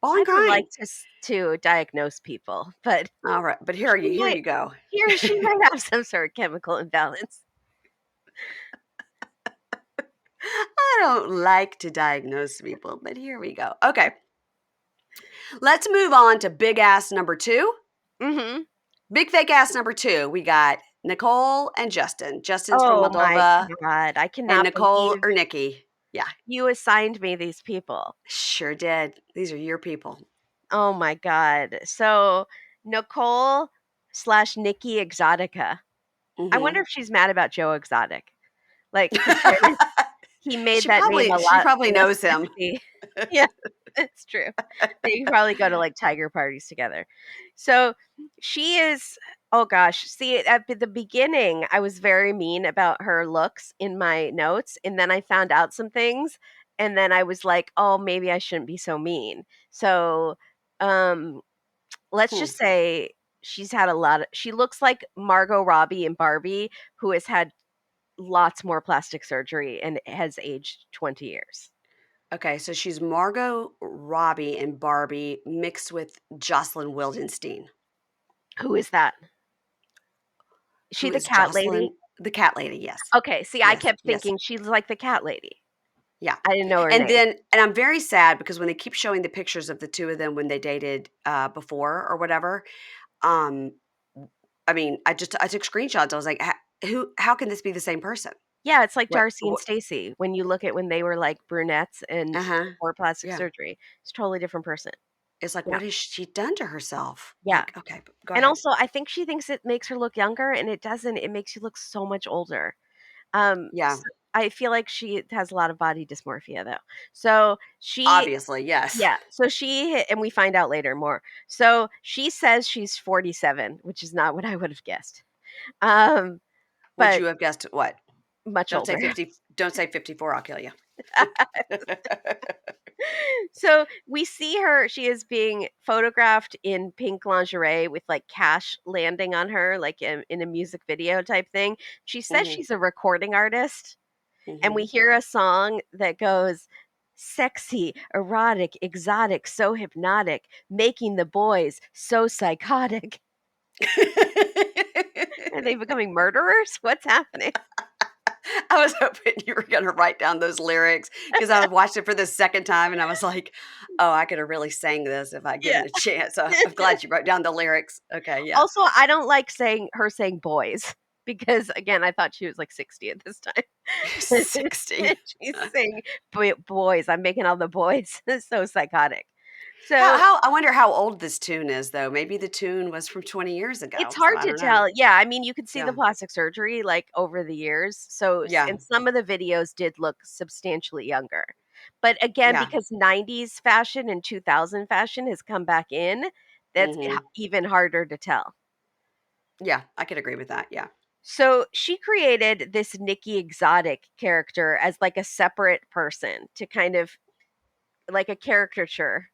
B: I don't like
A: crying.
B: to diagnose people, but
A: All right, but here
B: she
A: you
B: might
A: go.
B: she might have some sort of chemical imbalance.
A: I don't like to diagnose people, but here we go. Okay. Let's move on to big ass number 2.
B: Mm-hmm.
A: Big fake ass number 2. We got Nicole and Justin. Justin's from
B: Oh my
A: Moldova
B: God. I
A: and
B: cannot
A: Nicole
B: believe
A: or Nikki. Yeah,
B: you assigned me these people.
A: sure did. These are your people.
B: Oh my God. So Nicole slash Nikki Exotica. I wonder
A: Mhm.
B: if she's mad about Joe Exotic. Like, in fairness, he made that name a
A: She
B: lot
A: probably
B: less
A: knows him.
B: sexy. Yeah, it's true. They probably go to like tiger parties together. So she is, oh gosh. See, at the beginning, I was very mean about her looks in my notes. And then I found out some things. And then I was like, oh, maybe I shouldn't be so mean. So um, let's
A: Hmm.
B: just say she's had a lot of, she looks like Margot Robbie in Barbie, who has had lots more plastic surgery and has aged 20 years.
A: Okay, so she's Margot Robbie and Barbie mixed with Jocelyn Wildenstein.
B: Who is that? Is she
A: Who
B: the
A: is
B: cat lady?
A: Jocelyn? The cat lady, yes.
B: Okay, see, I
A: Yes,
B: kept
A: yes.
B: thinking she's like the cat lady.
A: Yeah.
B: I didn't know her
A: And
B: name.
A: then and I'm very sad because when they keep showing the pictures of the 2 of them when they dated, before or whatever, um, I mean, I took screenshots. I was like, how can this be the same person?"
B: Yeah, it's like
A: What
B: Darcy and
A: what
B: Stacy. When you look at when they were like brunettes and
A: Uh-huh.
B: before plastic
A: Yeah.
B: surgery, it's a totally different person.
A: It's like,
B: Yeah,
A: what has she done to herself?
B: yeah.
A: Like, okay, go
B: And
A: ahead.
B: also, I think she thinks it makes her look younger, and it doesn't. It makes you look so much older.
A: Yeah.
B: I feel like she has a lot of body dysmorphia, though. So she
A: Obviously, yes.
B: Yeah, so and we find out later more. So she says she's 47, which is not what I would have guessed. Um,
A: Would
B: but
A: you have guessed what?
B: much
A: Don't say
B: older.
A: 50, don't say 54, I'll kill you.
B: So we see her, she is being photographed in pink lingerie with like cash landing on her, like in a music video type thing. She says
A: Mhm,
B: she's a recording artist, and we
A: mhm.
B: hear a song that goes, sexy, erotic, exotic, so hypnotic, making the boys so psychotic. Are they becoming murderers? What's happening?
A: I was hoping you were gonna write down those lyrics because I watched it for the second time and I was like, "Oh, I could have really sang this if I'd
B: Yeah.
A: given it a chance." So I'm glad you wrote down the lyrics. Okay, yeah.
B: Also, I don't like saying boys because again, I thought she was like 60 at this time.
A: 60.
B: She's saying boys. I'm making all the boys so psychotic.
A: How
B: So
A: how I wonder how old this tune is though. Maybe the tune was from 20 years
B: it's
A: ago, so
B: hard
A: I
B: to
A: don't know.
B: tell. Yeah, I mean, you could see the
A: Yeah.
B: plastic surgery like over the years. So,
A: Yeah.
B: and some of the videos did look substantially younger. But again,
A: Yeah.
B: because 90s fashion and 2000 fashion has come back in, that's
A: Mhm.
B: even harder to tell.
A: Yeah, I could agree with that, yeah.
B: So, she created this Nikki Exotic character as like a separate person to kind of like a caricature,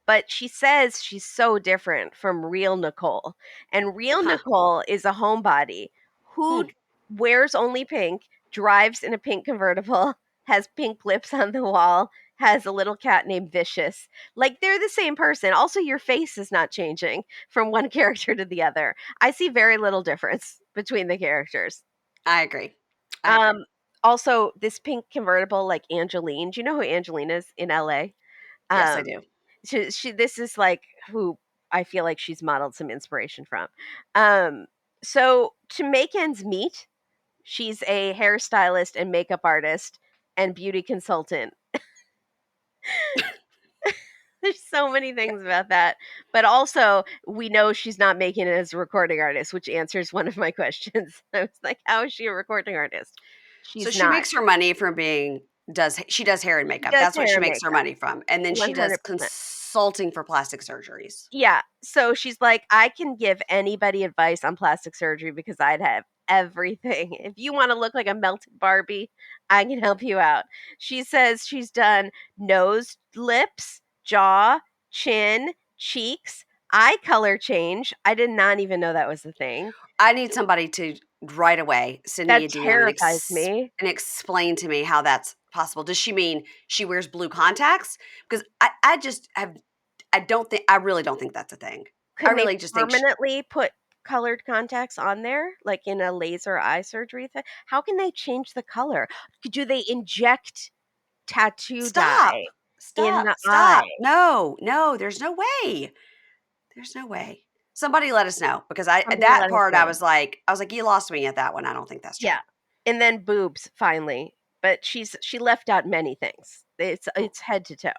B: but she says she's so different from real Nicole. And real
A: Huh.
B: Nicole is a homebody who
A: Hmm.
B: wears only pink, drives in a pink convertible, has pink lips on the wall, has a little cat named Vicious. Like they're the same person. Also, your face is not changing from one character to the other. I see very little difference between the characters.
A: I agree. I agree.
B: Um, Also, this pink convertible, like Angeline. Do you know who Angeline is in LA?
A: Yes, I
B: Um,
A: do.
B: she this is like who I feel like she's modeled some inspiration from. Um, so to make ends meet, she's a hairstylist and makeup artist and beauty consultant. There's so many things about that. But also, we know she's not making it as a recording artist, which answers one of my questions. I was like, how is she a recording artist?
A: So
B: She's
A: she
B: not.
A: makes her money from being does hair and
B: She
A: makeup.
B: does
A: That's what
B: hair
A: she
B: and
A: makes her
B: makeup,
A: money from, and then she does
B: 100%.
A: consulting for plastic surgeries.
B: Yeah. So she's like, I can give anybody advice on plastic surgery because I'd have everything. If you want to look like a melted Barbie, I can help you out. She says she's done nose, lips, jaw, chin, cheeks, eye color change. I did not even know that was a thing.
A: I need somebody to right away send me
B: That
A: a DM
B: terrifies me.
A: and explain to me how that's possible. Does she mean she wears blue contacts? Because I just have I really don't think that's a thing. I
B: Can they
A: really just think
B: permanently put colored contacts on there, like in a laser eye surgery thing? How can they change the color? Do they inject tattoo
A: Stop.
B: dye in
A: Stop.
B: the eye?
A: Stop. No, no, there's no way. There's no way. Somebody let us know because
B: Somebody
A: that
B: let us
A: part
B: know.
A: I was like, you lost me at that one. I don't think that's true.
B: Yeah. And then boobs finally. But she left out many things. It's head to toe.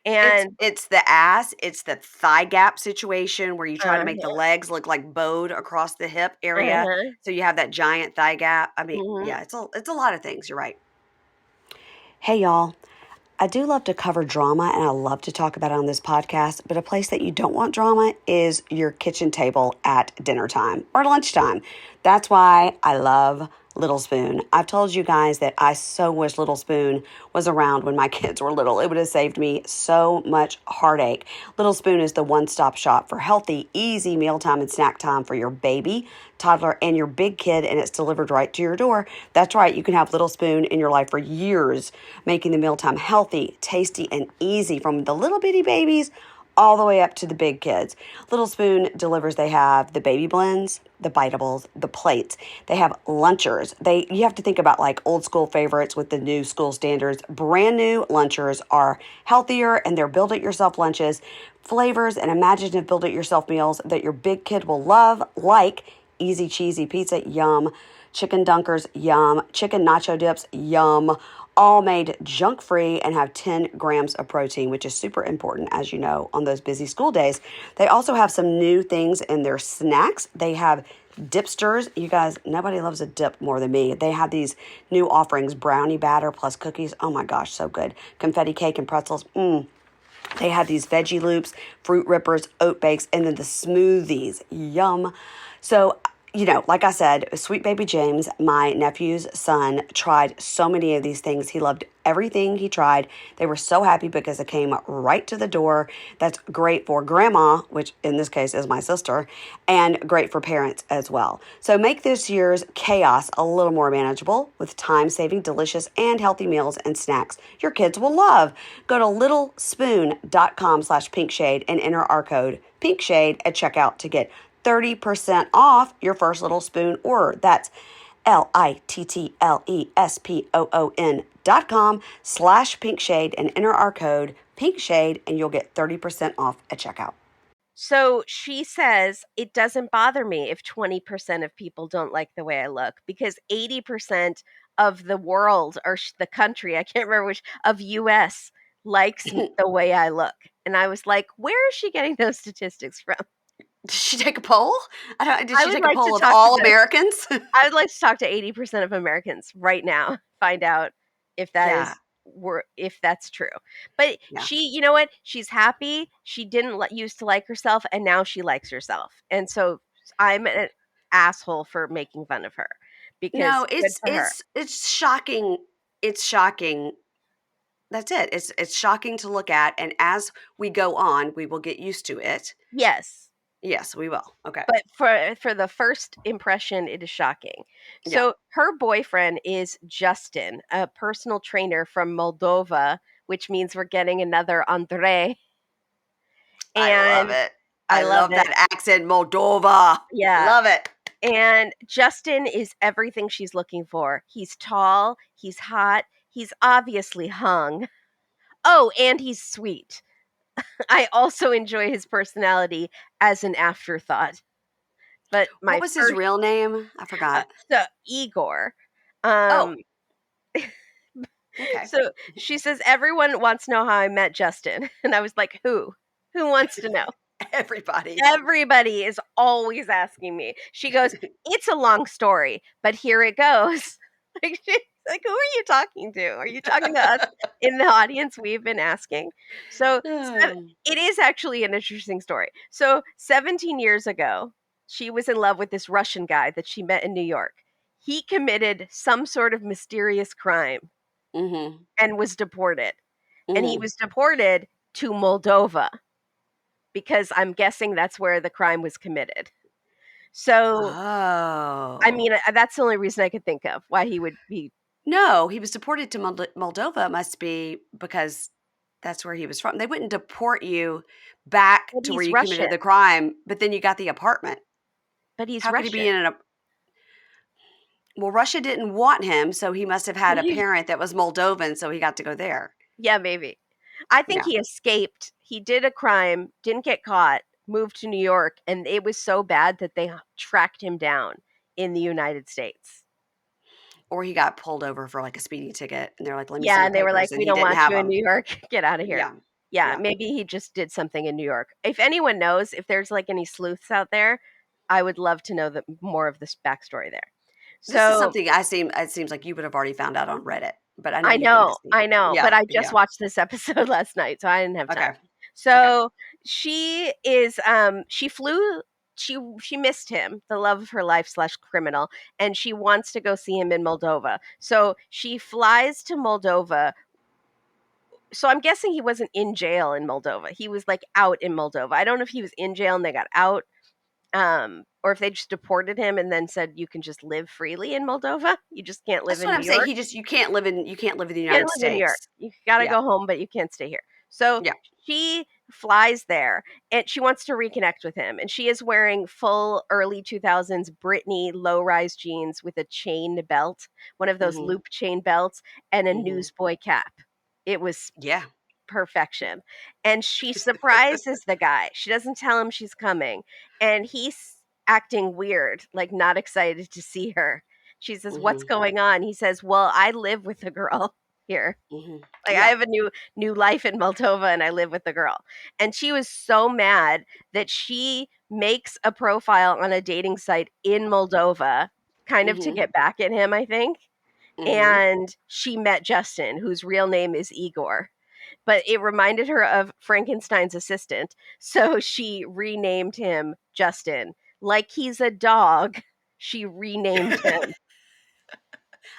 B: And
A: It's the ass, it's the thigh gap situation where you try to make the
B: uh-huh,
A: legs look like bowed across the hip area,
B: uh-huh,
A: so you have that giant thigh gap. I mean,
B: mhm.
A: yeah, it's a lot of things, you're right. Hey y'all, I do love to cover drama and I love to talk about it on this podcast, but a place that you don't want drama is your kitchen table at dinner time or lunchtime. That's why I love Little Spoon. I've told you guys that I so wish Little Spoon was around when my kids were little. It would have saved me so much heartache. Little Spoon is the one-stop shop for healthy, easy mealtime and snack time for your baby, toddler, and your big kid, and it's delivered right to your door. That's right, you can have Little Spoon in your life for years, making the mealtime healthy, tasty, and easy from the little bitty babies all the way up to the big kids. Little Spoon delivers. They have the baby blends, the biteables, the plates. They have lunchers. You have to think about like old school favorites with the new school standards. Brand new lunchers are healthier and they're build it yourself lunches, flavors and imaginative build it yourself meals that your big kid will love, like easy cheesy pizza, yum. Chicken dunkers, yum. Chicken nacho dips, yum. All made junk free and have 10 grams of protein, which is super important, as you know, on those busy school days. They also have some new things in their snacks. They have dipsters. You guys, nobody loves a dip more than me. They have these new offerings, brownie batter plus cookies. Oh my gosh, so good. Confetti cake and pretzels. They have these veggie loops, fruit rippers, oat bakes, and then the smoothies. Yum. So, like I said, sweet baby James, my nephew's son, tried so many of these things. He loved everything he tried. They were so happy because it came right to the door. That's great for grandma, which in this case is my sister, and great for parents as well. So make this year's chaos a little more manageable with time-saving, delicious, and healthy meals and snacks your kids will love. Go to littlespoon.com/pinkshade and enter our code pinkshade at checkout to get 30% off your first Little Spoon order. That's littlespoon.com/pinkshade and enter our code pinkshade and you'll get 30% off at checkout.
B: So she says it doesn't bother me if 20% of people don't like the way I look because 80% of the world or the country, I can't remember which, of US likes the way I look. And I was like, where is she getting those statistics from?
A: Did she take a poll? Did
B: I
A: she
B: would
A: take a
B: like to
A: poll of
B: talk to
A: all Americans?
B: I would like to talk to 80% of Americans right now, find out if
A: Yeah,
B: if that's true. But
A: yeah.
B: you know what? She's happy. She didn't used to like herself and now she likes herself. And so I'm an asshole for making fun of her because
A: No,
B: good
A: it's
B: for her.
A: it's it's shocking. It's shocking. That's it. It's shocking to look at, and as we go on, we will get used to it.
B: Yes.
A: Yes, we will. Okay.
B: But for the first impression, it is shocking.
A: Yeah.
B: So her boyfriend is Justin, a personal trainer from Moldova, which means we're getting another Andre.
A: I love
B: And
A: it.
B: I
A: I
B: love
A: love
B: it.
A: that accent, Moldova.
B: Yeah.
A: Love it.
B: And Justin is everything she's looking for. He's tall, he's hot, he's obviously hung. Oh, and he's sweet. I also enjoy his personality as an afterthought. But
A: What
B: my
A: was his
B: first
A: real name? I forgot.
B: so Igor.
A: Oh,
B: Um
A: okay.
B: so she says everyone wants to know how I met Justin. And I was like, who? Who wants to know?
A: Everybody.
B: Everybody is always asking me. She goes, "It's a long story, but here it goes." Like, who are you talking to? Are you talking to us in the audience? We've been asking. So it is actually an interesting story. So 17 years ago, she was in love with this Russian guy that she met in New York. He committed some sort of mysterious crime
A: Mm-hmm.
B: and was deported. And he
A: Mm-hmm.
B: was deported to Moldova because I'm guessing that's where the crime was committed. So, I
A: Oh.
B: mean, that's the only reason I could think of why he would be.
A: No, he was deported to Moldova. Must be because that's where he was from. They wouldn't deport you back
B: But
A: to where
B: he's
A: you
B: Russian.
A: committed the crime, but then you got the apartment.
B: But he's
A: How could he
B: Russian.
A: be in a Well, Russia didn't want him, so he must have had a parent that was Moldovan, so he got to go there.
B: Yeah, maybe. I think
A: Yeah.
B: he escaped. He did a crime, didn't get caught, moved to New York, and it was so bad that they tracked him down in the United States.
A: Or he got pulled over for, like, a speeding ticket, and they're like, "Let me see
B: Yeah,
A: your
B: and they were
A: papers,"
B: like,
A: and
B: "We
A: he
B: don't
A: didn't
B: want
A: have
B: you in
A: them.
B: New York. Get out of here."
A: Yeah.
B: Yeah,
A: Yeah.
B: maybe he just did something in New York. If anyone knows, if there's like any sleuths out there, I would love to know more of this backstory there.
A: This is
B: So
A: something it seems like you would have already found out on Reddit, but I know you wouldn't have seen
B: I
A: it.
B: know, but
A: Yeah,
B: I just
A: yeah.
B: watched this episode last night, so I didn't have time.
A: Okay, okay.
B: So she is she flew she missed him, the love of her life slash criminal, and she wants to go see him in Moldova. So she flies to Moldova. So I'm guessing he wasn't in jail in Moldova. He was like out in Moldova. I don't know if he was in jail and they got out, or if they just deported him and then said you can just live freely in Moldova. You just can't live
A: That's
B: in
A: what
B: New
A: I'm saying.
B: York.
A: You can't live in the
B: You can't
A: United
B: live in New York.
A: States.
B: You gotta
A: Yeah,
B: go home, but you can't stay here. So
A: yeah.
B: she flies there and she wants to reconnect with him. And she is wearing full early 2000s Britney low rise jeans with a chain belt, one of those
A: Mhm,
B: loop chain belts, and a
A: mhm.
B: newsboy cap. It was
A: Yeah.
B: perfection. And she surprises the guy. She doesn't tell him she's coming. And he's acting weird, like not excited to see her. She says, "What's
A: Mhm,
B: going on?" He says, "Well, I live with a girl here.
A: mhm.
B: Like I
A: Yeah.
B: have a new life in Moldova and I live with a girl." And she was so mad that she makes a profile on a dating site in Moldova kind of to
A: Mhm,
B: get back at him, I think.
A: mhm.
B: And she met Justin, whose real name is Igor, but it reminded her of Frankenstein's assistant. So she renamed him Justin. Like he's a dog, she renamed him.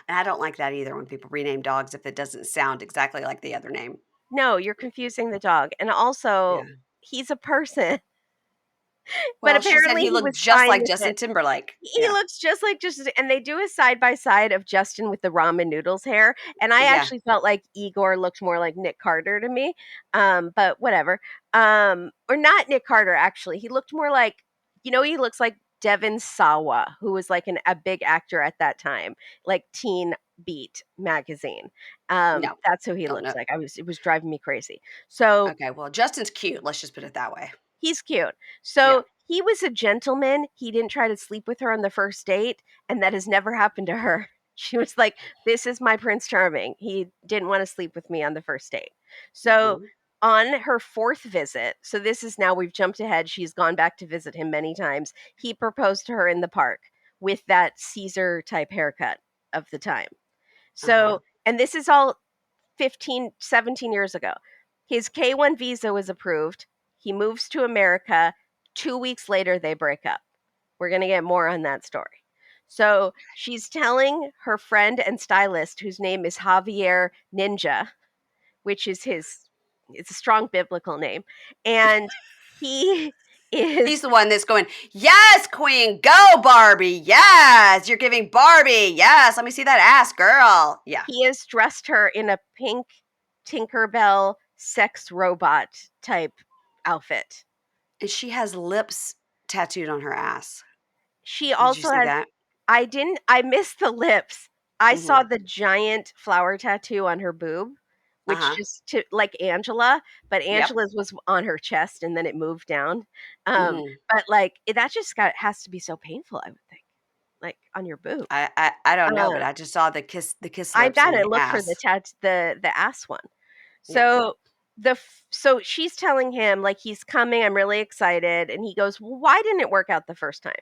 A: And I don't like that either when people rename dogs if it doesn't sound exactly like the other name.
B: No, you're confusing the dog. And also,
A: Yeah.
B: he's a person. But
A: Well, she said
B: apparently
A: he
B: he
A: looked
B: was
A: just
B: fine
A: like
B: with
A: Justin
B: it.
A: Timberlake.
B: He
A: Yeah.
B: looks just like Justin, and they do a side by side of Justin with the ramen noodles hair, and I
A: Yeah.
B: actually felt like Igor looked more like Nick Carter to me, but whatever. Or not Nick Carter, actually. He looked more like, he looks like Devin Sawa, who was like a big actor at that time, like Teen Beat magazine.
A: No.
B: That's who he
A: Don't
B: looks
A: know.
B: like. It was driving me crazy. So
A: Okay, well, Justin's cute, let's just put it that way.
B: he's cute.
A: Yeah.
B: So he was a gentleman. He didn't try to sleep with her on the first date, and that has never happened to her. She was like, "This is my Prince Charming. He didn't want to sleep with me on the first date." So
A: Mhm,
B: on her fourth visit, so this is now we've jumped ahead. She's gone back to visit him many times. He proposed to her in the park with that Caesar type haircut of the time.
A: uh-huh.
B: So, and this is all 15, 17 years ago. His K-1 visa was approved. He moves to America. 2 weeks later, they break up. We're going to get more on that story. So she's telling her friend and stylist, whose name is Javier Ninja, which is it's a strong biblical name. And he
A: He's
B: is
A: the one that's going, "Yes, queen, go Barbie. Yes, you're giving Barbie. Yes, let me see that ass, girl." Yeah.
B: he has dressed her in a pink Tinkerbell sex robot type outfit.
A: And she has lips tattooed on her ass.
B: She
A: Did you
B: also
A: see
B: has
A: that?
B: I missed the lips. I saw
A: Mhm.
B: the giant flower tattoo on her boob, which
A: Uh-huh.
B: just to like Angela, but
A: Yep.
B: Angela's was on her chest and then it moved down.
A: Mhm.
B: But like that just got has to be so painful, I would think, like on your boob.
A: I don't know, but
B: Uh,
A: I just saw the kiss
B: I
A: lips on
B: gotta
A: the
B: look for
A: ass.
B: the ass one.
A: Yeah.
B: So so she's telling him like he's coming, I'm really excited, and he goes, "Well, why didn't it work out the first time?"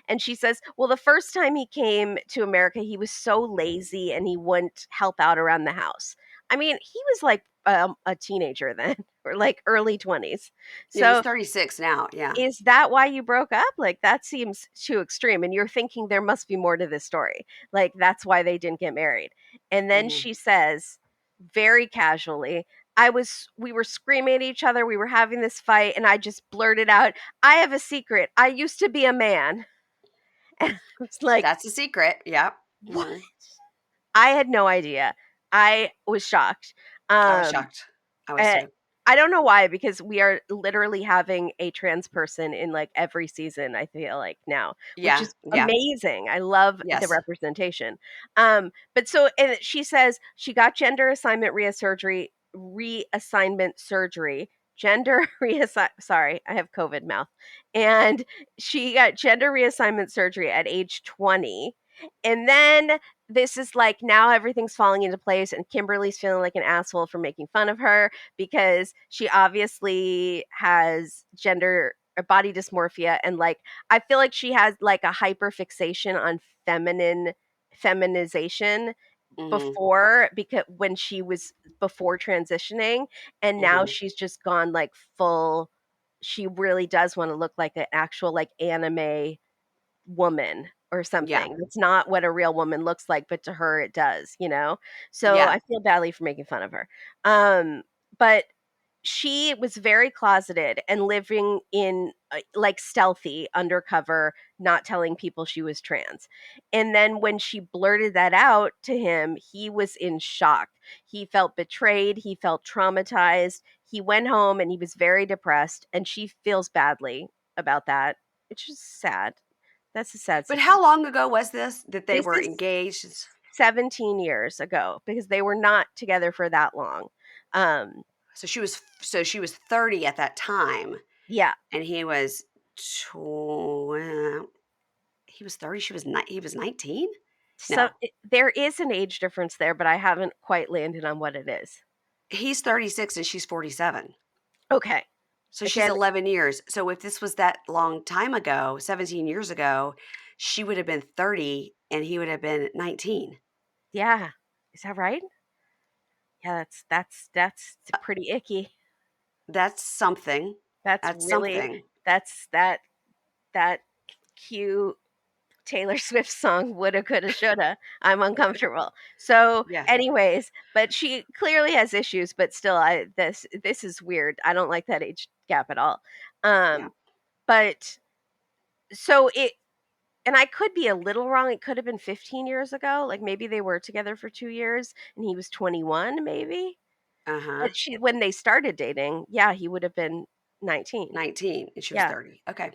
B: And she says, "Well, the first time he came to America, he was so lazy and he wouldn't help out around the house." I mean, he was like a teenager then, or like early 20s.
A: Yeah, he's
B: So
A: 36 now. Yeah.
B: is that why you broke up? Like that seems too extreme. And you're thinking there must be more to this story. Like that's why they didn't get married. And then
A: Mhm.
B: she says, very casually, we were screaming at each other. We were having this fight. And I just blurted out, "I have a secret. I used to be a man." And I was like,
A: That's a secret. Yep.
B: "What?"
A: Mhm.
B: I had no idea. I was shocked.
A: I was
B: Um,
A: shocked. I was
B: eh,
A: too.
B: I don't know why, because we are literally having a trans person in like every season, I feel like now, which
A: Yeah,
B: is
A: yeah,
B: amazing. I love the
A: yes.
B: representation. But so and she says she got gender assignment reassignment surgery. Gender reassign sorry, I have COVID mouth. And she got gender reassignment surgery at age 20. And then this is like now everything's falling into place, and Kimberly's feeling like an asshole for making fun of her because she obviously has gender or body dysmorphia, and like I feel like she has like a hyper fixation on feminization
A: Mhm,
B: before, because when she was before transitioning, and now
A: mhm.
B: she's just gone like full, she really does want to look like an actual like anime woman or
A: Yeah,
B: something. It's not what a real woman looks like, but to her it does, you know? So
A: yeah.
B: I feel badly for making fun of her. But she was very closeted and living in like stealthy, undercover, not telling people she was trans. And then when she blurted that out to him, he was in shock. He felt betrayed, he felt traumatized. He went home and he was very depressed, and she feels badly about that. It's just sad. That's a sad
A: But how
B: situation.
A: long ago was this that they
B: This
A: were
B: is
A: engaged?
B: 17 years ago because they were not together for that long. Um,
A: So she was 30 at that time,
B: yeah.
A: and he was 30, he was 19?
B: So
A: No.
B: there is an age difference there, but I haven't quite landed on what it is.
A: He's 36 and she's 47.
B: Okay.
A: So she's
B: Again,
A: 11 years. So if this was that long time ago, 17 years ago, she would have been 30 and he would have been 19.
B: yeah. Is that right? Yeah, that's pretty icky.
A: That's something.
B: That's
A: That's
B: really
A: something.
B: that cute Taylor Swift song "Woulda, Coulda, Shoulda." I'm uncomfortable. So,
A: Yeah.
B: anyways, but she clearly has issues, but still, I this is weird. I don't like that age gap at all.
A: Yeah.
B: Um, but so it, and I could be a little wrong. It could have been 15 years ago. Like maybe they were together for 2 years, and he was 21, maybe.
A: Uh-huh.
B: But she, when they started dating, yeah, he would have been 19.
A: 19 and she was
B: Yeah.
A: 30. Okay.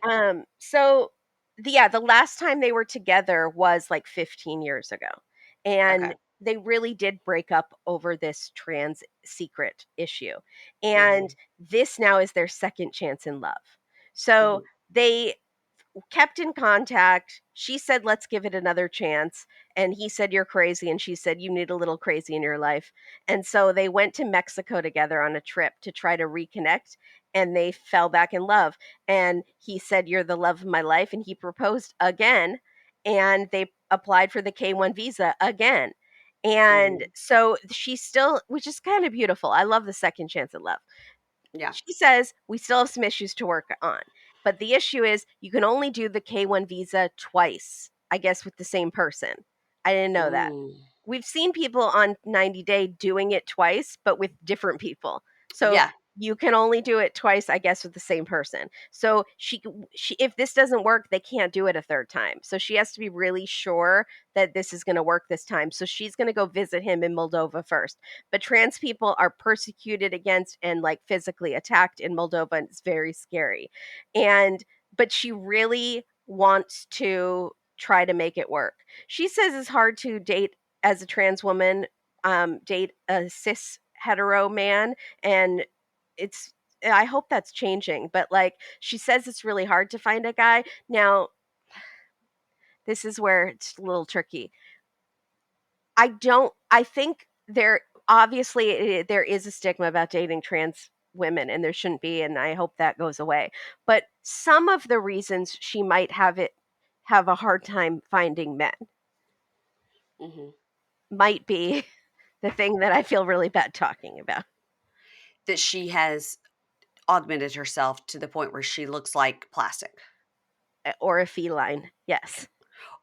B: So the last time they were together was like 15 years ago.
A: Okay.
B: And they really did break up over this trans secret issue. And
A: Mhm.
B: this now is their second chance in love. So
A: Mhm.
B: they kept in contact. She said, "Let's give it another chance." And he said, "You're crazy." And she said, "You need a little crazy in your life." And so they went to Mexico together on a trip to try to reconnect, and they fell back in love. And he said, "You're the love of my life." And he proposed again, and they applied for the K1 visa again. And
A: Mhm.
B: so she's still, which is kind of beautiful. I love the second chance at love.
A: Yeah.
B: She says we still have some issues to work on. But the issue is you can only do the K1 visa twice, I guess, with the same person. I didn't know that.
A: Mm.
B: We've seen people on 90 Day doing it twice, but with different people. So
A: Yeah.
B: you can only do it twice, I guess, with the same person. So she if this doesn't work, they can't do it a third time. So she has to be really sure that this is going to work this time. So she's going to go visit him in Moldova first. But trans people are persecuted against and like physically attacked in Moldova, and it's very scary. And but she really wants to try to make it work. She says it's hard to date as a trans woman, date a cis hetero man, and it's I hope that's changing. But like she says, it's really hard to find a guy now. This is where it's a little tricky. I think there obviously there is a stigma about dating trans women, and there shouldn't be, and I hope that goes away. But some of the reasons she might have a hard time finding men
A: Mhm.
B: might be the thing that I feel really bad talking about.
A: That she has augmented herself to the point where she looks like plastic
B: Or a feline. Yes.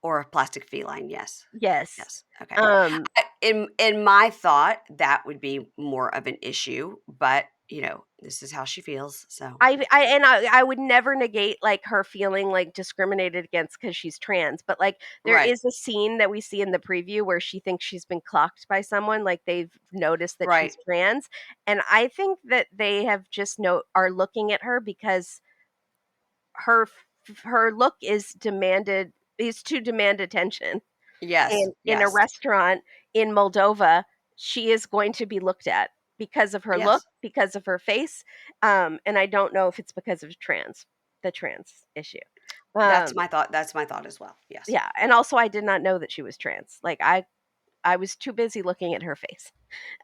A: or a plastic feline. Yes.
B: Yes.
A: Yes. Okay.
B: Um
A: In my thought, that would be more of an issue, but, this is how she feels. So
B: I would never negate like her feeling like discriminated against because she's trans, but like there
A: right,
B: is a scene that we see in the preview where she thinks she's been clocked by someone, like they've noticed that
A: right,
B: she's trans, and I think that they have just are looking at her because her look is to demand attention.
A: yes,
B: And in a
A: yes,
B: restaurant in Moldova, she is going to be looked at because of her look,
A: yes.
B: because of her face, and I don't know if it's because of the trans issue.
A: That's
B: Um,
A: my thought. That's my thought as well. Yes,
B: yeah, and also I did not know that she was trans. Like I was too busy looking at her face.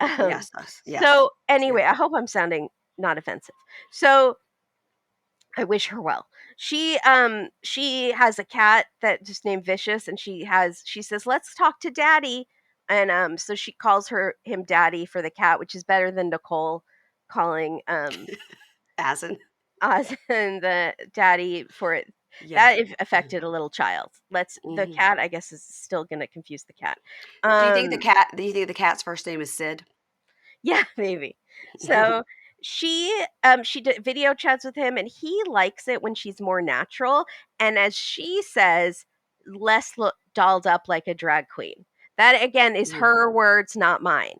B: Um,
A: yes, yes, yes.
B: so anyway,
A: Same.
B: I hope I'm sounding not offensive. So I wish her well. She has a cat that just named Vicious, and she says, "Let's talk to Daddy." And so she calls him Daddy for the cat, which is better than Nicole calling
A: As in,
B: Oz and the Daddy for it.
A: yeah.
B: That affected a little child. The
A: Hmm.
B: cat, I guess, is still gonna confuse the cat.
A: Do you think the
B: Um
A: cat? Do you think the cat's first name is Sid?
B: Yeah, maybe. So she did video chats with him and he likes it when she's more natural and as she says, less look dolled up like a drag queen. That again is
A: Mhm.
B: her words, not mine.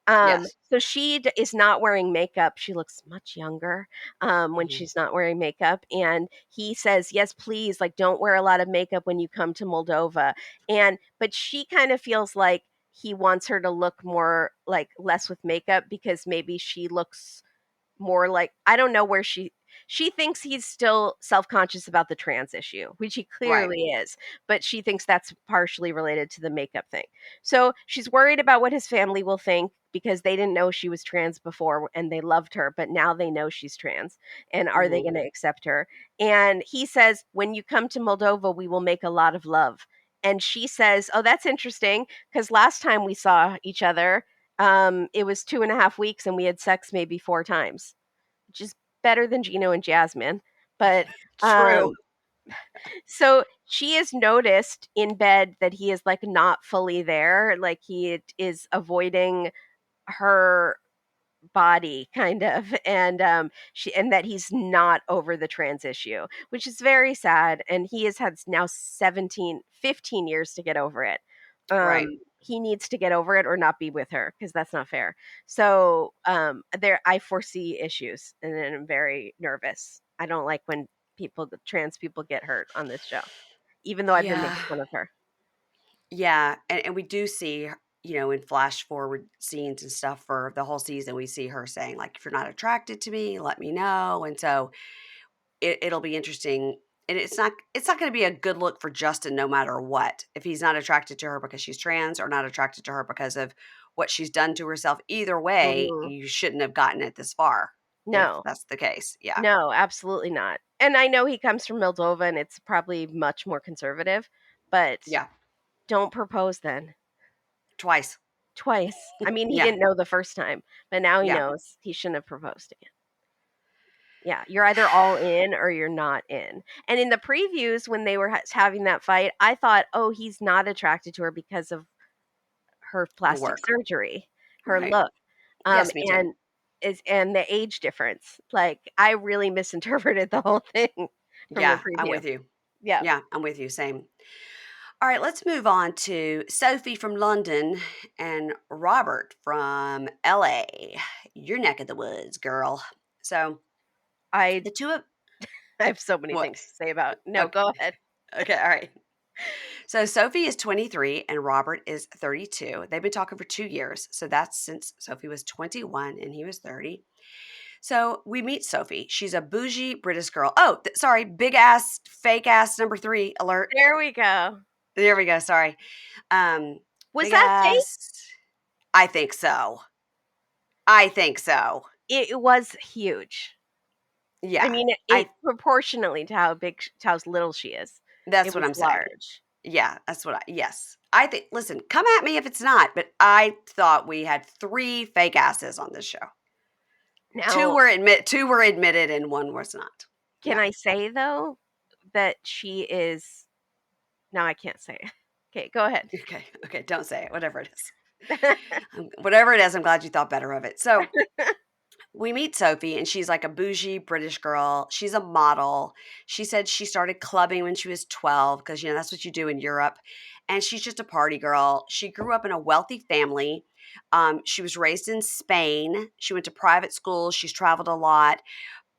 A: Yes.
B: So she is not wearing makeup. She looks much younger when
A: Hmm.
B: she's not wearing makeup. And he says, "Yes, please, like don't wear a lot of makeup when you come to Moldova." And but she kind of feels like he wants her to look more like less with makeup because maybe she looks more like I don't know where she thinks he's still self-conscious about the trans issue, which he
A: Right.
B: clearly is, but she thinks that's partially related to the makeup thing. So she's worried about what his family will think because they didn't know she was trans before and they loved her, but now they know she's trans. And are they
A: Hmm.
B: going to accept her? And he says, "When you come to Moldova, we will make a lot of love." And she says, "Oh, that's interesting because last time we saw each other, it was 2.5 weeks and we had sex maybe 4 times, which is better than Gino and Jasmine." But
A: True.
B: um, so she has noticed in bed that he is like not fully there, like is avoiding her body kind of and that he's not over the trans issue, which is very sad, and he has had now 15 years to get over it.
A: Right.
B: He needs to get over it or not be with her because that's not fair. So there I foresee issues and then I'm very nervous. I don't like when trans people get hurt on this show, even though I've been
A: Yeah.
B: making fun of her.
A: Yeah. And we do see, in flash forward scenes and stuff for the whole season, we see her saying, like, if you're not attracted to me, let me know. And so it'll be interesting. And it's not going to be a good look for Justin no matter what. If he's not attracted to her because she's trans or not attracted to her because of what she's done to herself. Either way,
B: Mhm.
A: you shouldn't have gotten it this far if
B: No.
A: that's the case. Yeah.
B: No, absolutely not. And I know he comes from Moldova and it's probably much more conservative, but
A: Yeah.
B: don't propose then.
A: Twice.
B: Twice. I mean, he
A: Yeah.
B: didn't know the first time, but now he
A: Yeah.
B: knows he shouldn't have proposed again. Yeah, you're either all in or you're not in. And in the previews, when they were having that fight, I thought, oh, he's not attracted to her because of her
A: The
B: plastic
A: work.
B: surgery, her
A: Right.
B: look,
A: Yes, me too.
B: and the age difference. Like, I really misinterpreted the whole thing from the
A: Yeah, I'm
B: preview.
A: with you.
B: Yeah.
A: Yeah, I'm with you. Same. All right, let's move on to Sophie from London and Robert from LA. Your neck of the woods, girl. So
B: I
A: the two of
B: I have so many
A: what?
B: things to say about. No,
A: Okay.
B: go ahead.
A: Okay, all right. So Sophie is 23 and Robert is 32. They've been talking for 2 years. So that's since Sophie was 21 and he was 30. So we meet Sophie. She's a bougie British girl. Oh, sorry, big ass, fake ass number three alert.
B: There we go.
A: There we go. Sorry. Um,
B: Was
A: big
B: that fake?
A: ass. I think so. I think so.
B: It was huge. I
A: Yeah.
B: mean, it proportionately to to how little she is,
A: That's
B: it
A: what
B: was
A: I'm saying.
B: large.
A: Yeah, that's what yes. I think listen, come at me if it's not, but I thought we had 3 fake asses on this show.
B: Now,
A: 2 were admitted and 1 was not.
B: can
A: Yeah.
B: I say though that she is? No, I can't say it. Okay, go ahead.
A: Okay. Okay, don't say it. Whatever it is. Whatever it is, I'm glad you thought better of it. So, we meet Sophie, and she's like a bougie British girl. She's a model. She said she started clubbing when she was 12 because, that's what you do in Europe. And she's just a party girl. She grew up in a wealthy family. She was raised in Spain. She went to private schools. She's traveled a lot.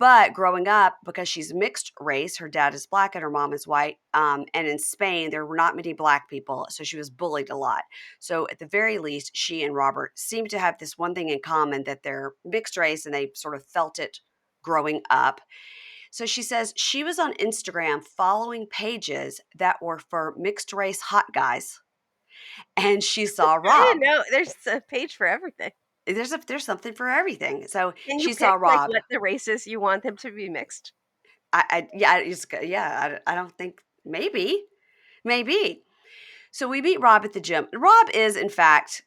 A: But growing up, because she's mixed race, her dad is black and her mom is white. And in Spain, there were not many black people. So she was bullied a lot. So at the very least, she and Robert seem to have this one thing in common, that they're mixed race and they sort of felt it growing up. So she says she was on Instagram following pages that were for mixed race hot guys. And she saw
B: I didn't
A: Rob.
B: know there's a page for everything.
A: There's something for everything. So
B: Can you
A: she saw
B: pick like
A: Rob.
B: what the races you want them to be mixed?
A: I don't think, maybe. So we meet Rob at the gym. Rob is, in fact,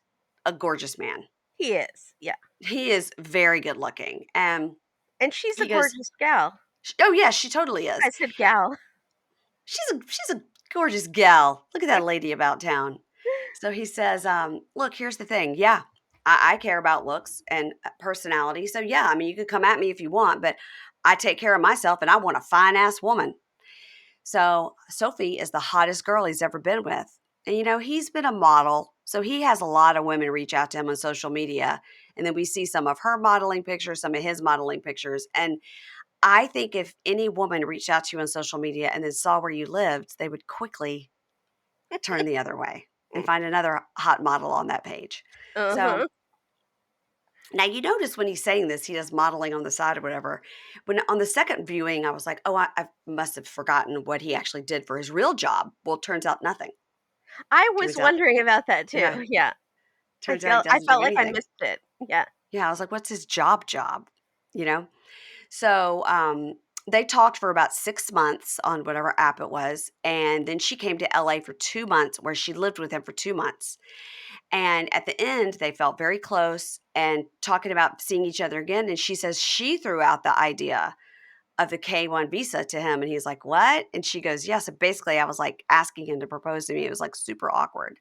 A: a gorgeous man.
B: He is, yeah.
A: He is very good looking. And
B: And she's a
A: he goes,
B: gorgeous gal.
A: oh yeah, she totally
B: I
A: is.
B: said gal.
A: She's a gorgeous gal. Look at that lady about town. So he says, look, here's the thing. Yeah, I care about looks and personality. So yeah, I mean, you can come at me if you want, but I take care of myself and I want a fine ass woman. So Sophie is the hottest girl he's ever been with. And he's been a model. So he has a lot of women reach out to him on social media. And then we see some of her modeling pictures, some of his modeling pictures. And I think if any woman reached out to you on social media and then saw where you lived, they would quickly turn the other way and find another hot model on that page. So
B: Uh-huh.
A: now you notice when he's saying this, he does modeling on the side or whatever. When on the second viewing, I was like, oh, I must have forgotten what he actually did for his real job. Well, it turns out nothing.
B: I was
A: Turns out,
B: wondering about that
A: yeah,
B: too. Yeah.
A: turns out he
B: I
A: doesn't
B: felt
A: do
B: like I
A: anything.
B: missed it. Yeah.
A: Yeah, I was like, what's his job? You know? So they talked for about 6 months on whatever app it was. And then she came to LA for 2 months, where she lived with him for 2 months. And at the end, they felt very close and talking about seeing each other again. And she says she threw out the idea of the K1 visa to him. And he's like, what? And she goes, yes. So basically, I was like asking him to propose to me. It was like super awkward.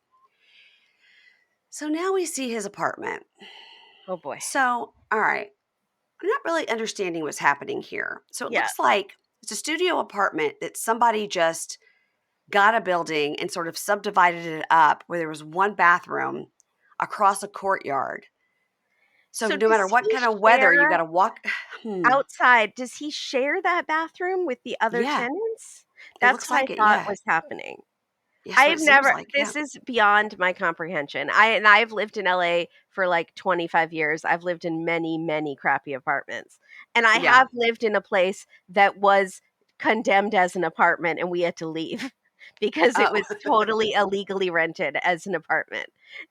A: So now we see his apartment.
B: Oh boy.
A: So, all right. I'm not really understanding what's happening here. So it
B: Yeah.
A: looks like it's a studio apartment that somebody just got a building and sort of subdivided it up, where there was one bathroom across a courtyard. So
B: So
A: no
B: does
A: matter what
B: he
A: kind of weather, you got
B: share
A: to walk.
B: outside? Does he share that bathroom with the other
A: Yeah,
B: tenants?
A: it
B: That's
A: looks
B: what I
A: like it.
B: thought
A: Yeah.
B: was happening.
A: That's what
B: I've
A: it seems
B: never
A: like. Yeah.
B: this is beyond my comprehension. I've lived in LA for like 25 years. I've lived in many, many crappy apartments. And I
A: Yeah.
B: have lived in a place that was condemned as an apartment and we had to leave because it
A: Oh,
B: was totally illegally rented as an apartment.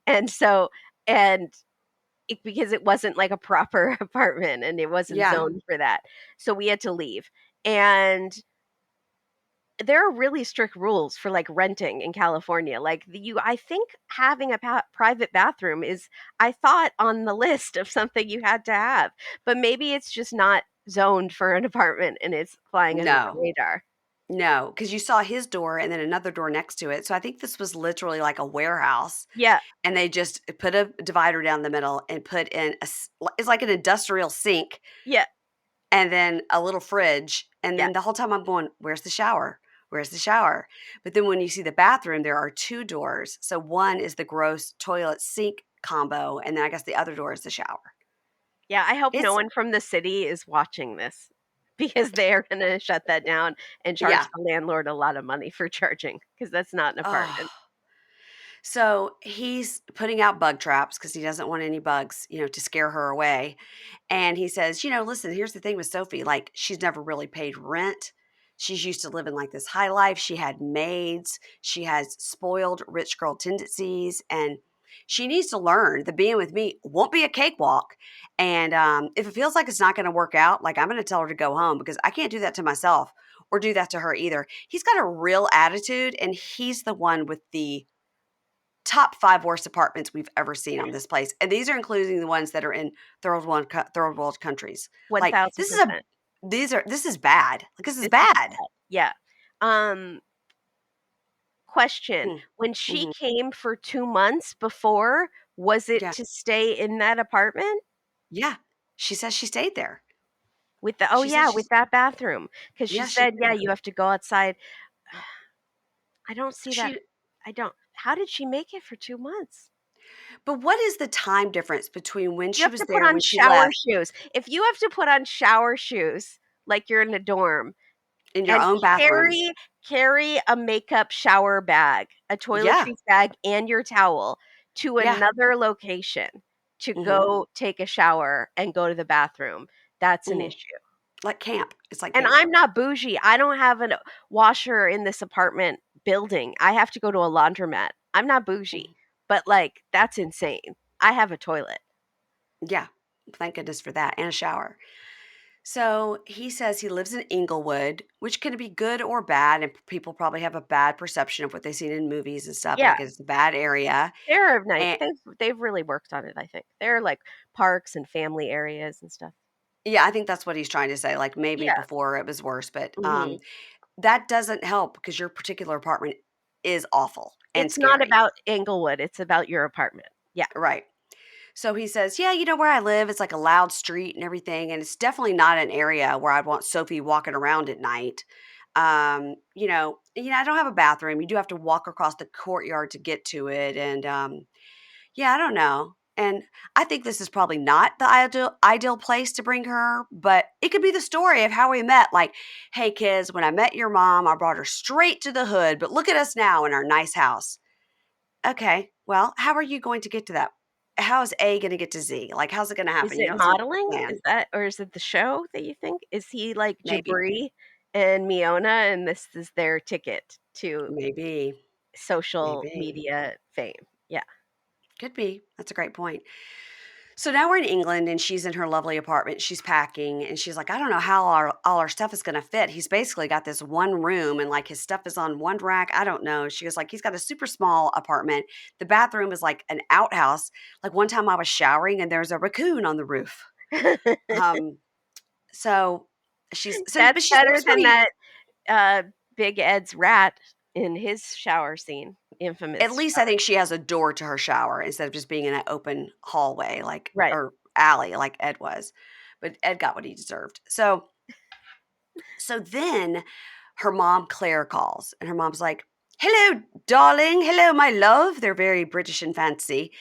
B: And so and because it wasn't like a proper apartment and it wasn't
A: yeah.
B: zoned for that. So we had to leave. And there are really strict rules for like renting in California. I think having a private bathroom is, I thought, on the list of something you had to have, but maybe it's just not zoned for an apartment and it's flying under the
A: No,
B: radar.
A: no, because you saw his door and then another door next to it. So I think this was literally like a warehouse,
B: Yeah,
A: and they just put a divider down the middle and put in it's like an industrial sink
B: yeah,
A: and then a little fridge. And
B: yeah,
A: then the whole time I'm going, where's the shower? Where's the shower? But then when you see the bathroom, there are two doors. So one is the gross toilet sink combo, and then I guess the other door is the shower.
B: yeah. I hope no
A: It's,
B: one from the city is watching this because they are going to shut that down and charge
A: yeah.
B: the landlord a lot of money for charging because that's not an
A: Oh.
B: apartment.
A: So he's putting out bug traps because he doesn't want any bugs, to scare her away. And he says, listen, here's the thing with Sophie. Like, she's never really paid rent. She's used to living like this high life. She had maids. She has spoiled rich girl tendencies. And she needs to learn that being with me won't be a cakewalk. And if it feels like it's not going to work out, like, I'm going to tell her to go home because I can't do that to myself or do that to her either. He's got a real attitude, and he's the one with the top 5 worst apartments we've ever seen on this place, and these are including the ones that are in third world countries. Like, this
B: 1000%.
A: is bad. Like, this is
B: This is
A: bad.
B: bad. Yeah. Um, Question.
A: Hmm,
B: When she
A: mhm,
B: came for 2 months before, was it
A: yeah,
B: to stay in that apartment?
A: yeah. She says she stayed there.
B: With the
A: She says
B: with
A: she's
B: that bathroom, because she
A: yeah, she
B: said,
A: stayed
B: yeah,
A: there.
B: you have to go outside. I don't see that.
A: She
B: I don't. How did she make it for 2 months?
A: But what is the time difference between when
B: You
A: she
B: have
A: was
B: to put
A: there and
B: on
A: when she
B: shower
A: left
B: shoes. If you have to put on shower shoes like you're in a dorm
A: in your
B: and
A: own bathroom?
B: carry a makeup shower bag, a
A: Yeah,
B: toiletries bag, and your towel to
A: yeah.
B: another location to
A: Mhm,
B: go take a shower and go to the bathroom, that's an
A: mhm.
B: issue.
A: Like camp. It's like
B: And
A: camp.
B: I'm not bougie. I don't have a washer in this apartment building. I have to go to a laundromat. I'm not bougie,
A: Mhm.
B: but like that's insane. I have a toilet.
A: Yeah. Thank goodness for that, and a shower. So, he says he lives in Inglewood, which can be good or bad, and people probably have a bad perception of what they've seen in movies and stuff,
B: Yeah,
A: like it's a bad area,
B: they're nice.
A: and
B: They've really worked on it, I think. They're like parks and family areas and stuff.
A: yeah, I think that's what he's trying to say, like, maybe
B: Yeah.
A: before it was worse, but,
B: Mhm.
A: that doesn't help because your particular apartment is awful and
B: It's not
A: scary.
B: about Englewood, it's about your apartment. Yeah.
A: Right. So he says, "Yeah, you know where I live, it's like a loud street and everything, and it's definitely not an area where I'd want Sophie walking around at night. I don't have a bathroom. You do have to walk across the courtyard to get to it, and yeah, I don't know. And I think this is probably not the ideal place to bring her, but it could be the story of how we met. Like, hey kids, when I met your mom, I brought her straight to the hood, but look at us now in our nice house. Okay, well, how are you going to get to that? How is A going to get to Z? Like, how's it going to
B: Is
A: happen? You
B: it
A: don't seem like a
B: modeling?
A: plan.
B: Is that or is it the show that you think? Is he like
A: Maybe,
B: Jabri and Miona and this is their ticket to
A: maybe,
B: social
A: maybe.
B: media fame? Yeah.
A: Could be. That's a great point. So now we're in England and she's in her lovely apartment. She's packing and she's like, I don't know how all our stuff is going to fit. He's basically got this one room and like his stuff is on one rack. I don't know. She goes like, he's got a super small apartment. The bathroom is like an outhouse. Like one time I was showering and there's a raccoon on the roof. Um, so but
B: That's
A: she
B: better
A: seems
B: than
A: pretty,
B: that, uh, Big Ed's rat in his shower scene,
A: at
B: infamous
A: least I
B: shower.
A: think she has a door to her shower instead of just being in an open hallway like
B: Right.
A: or alley like Ed was. But Ed got what he deserved. So then her mom, Claire, calls and her mom's like, hello, darling. Hello, my love. They're very British and fancy.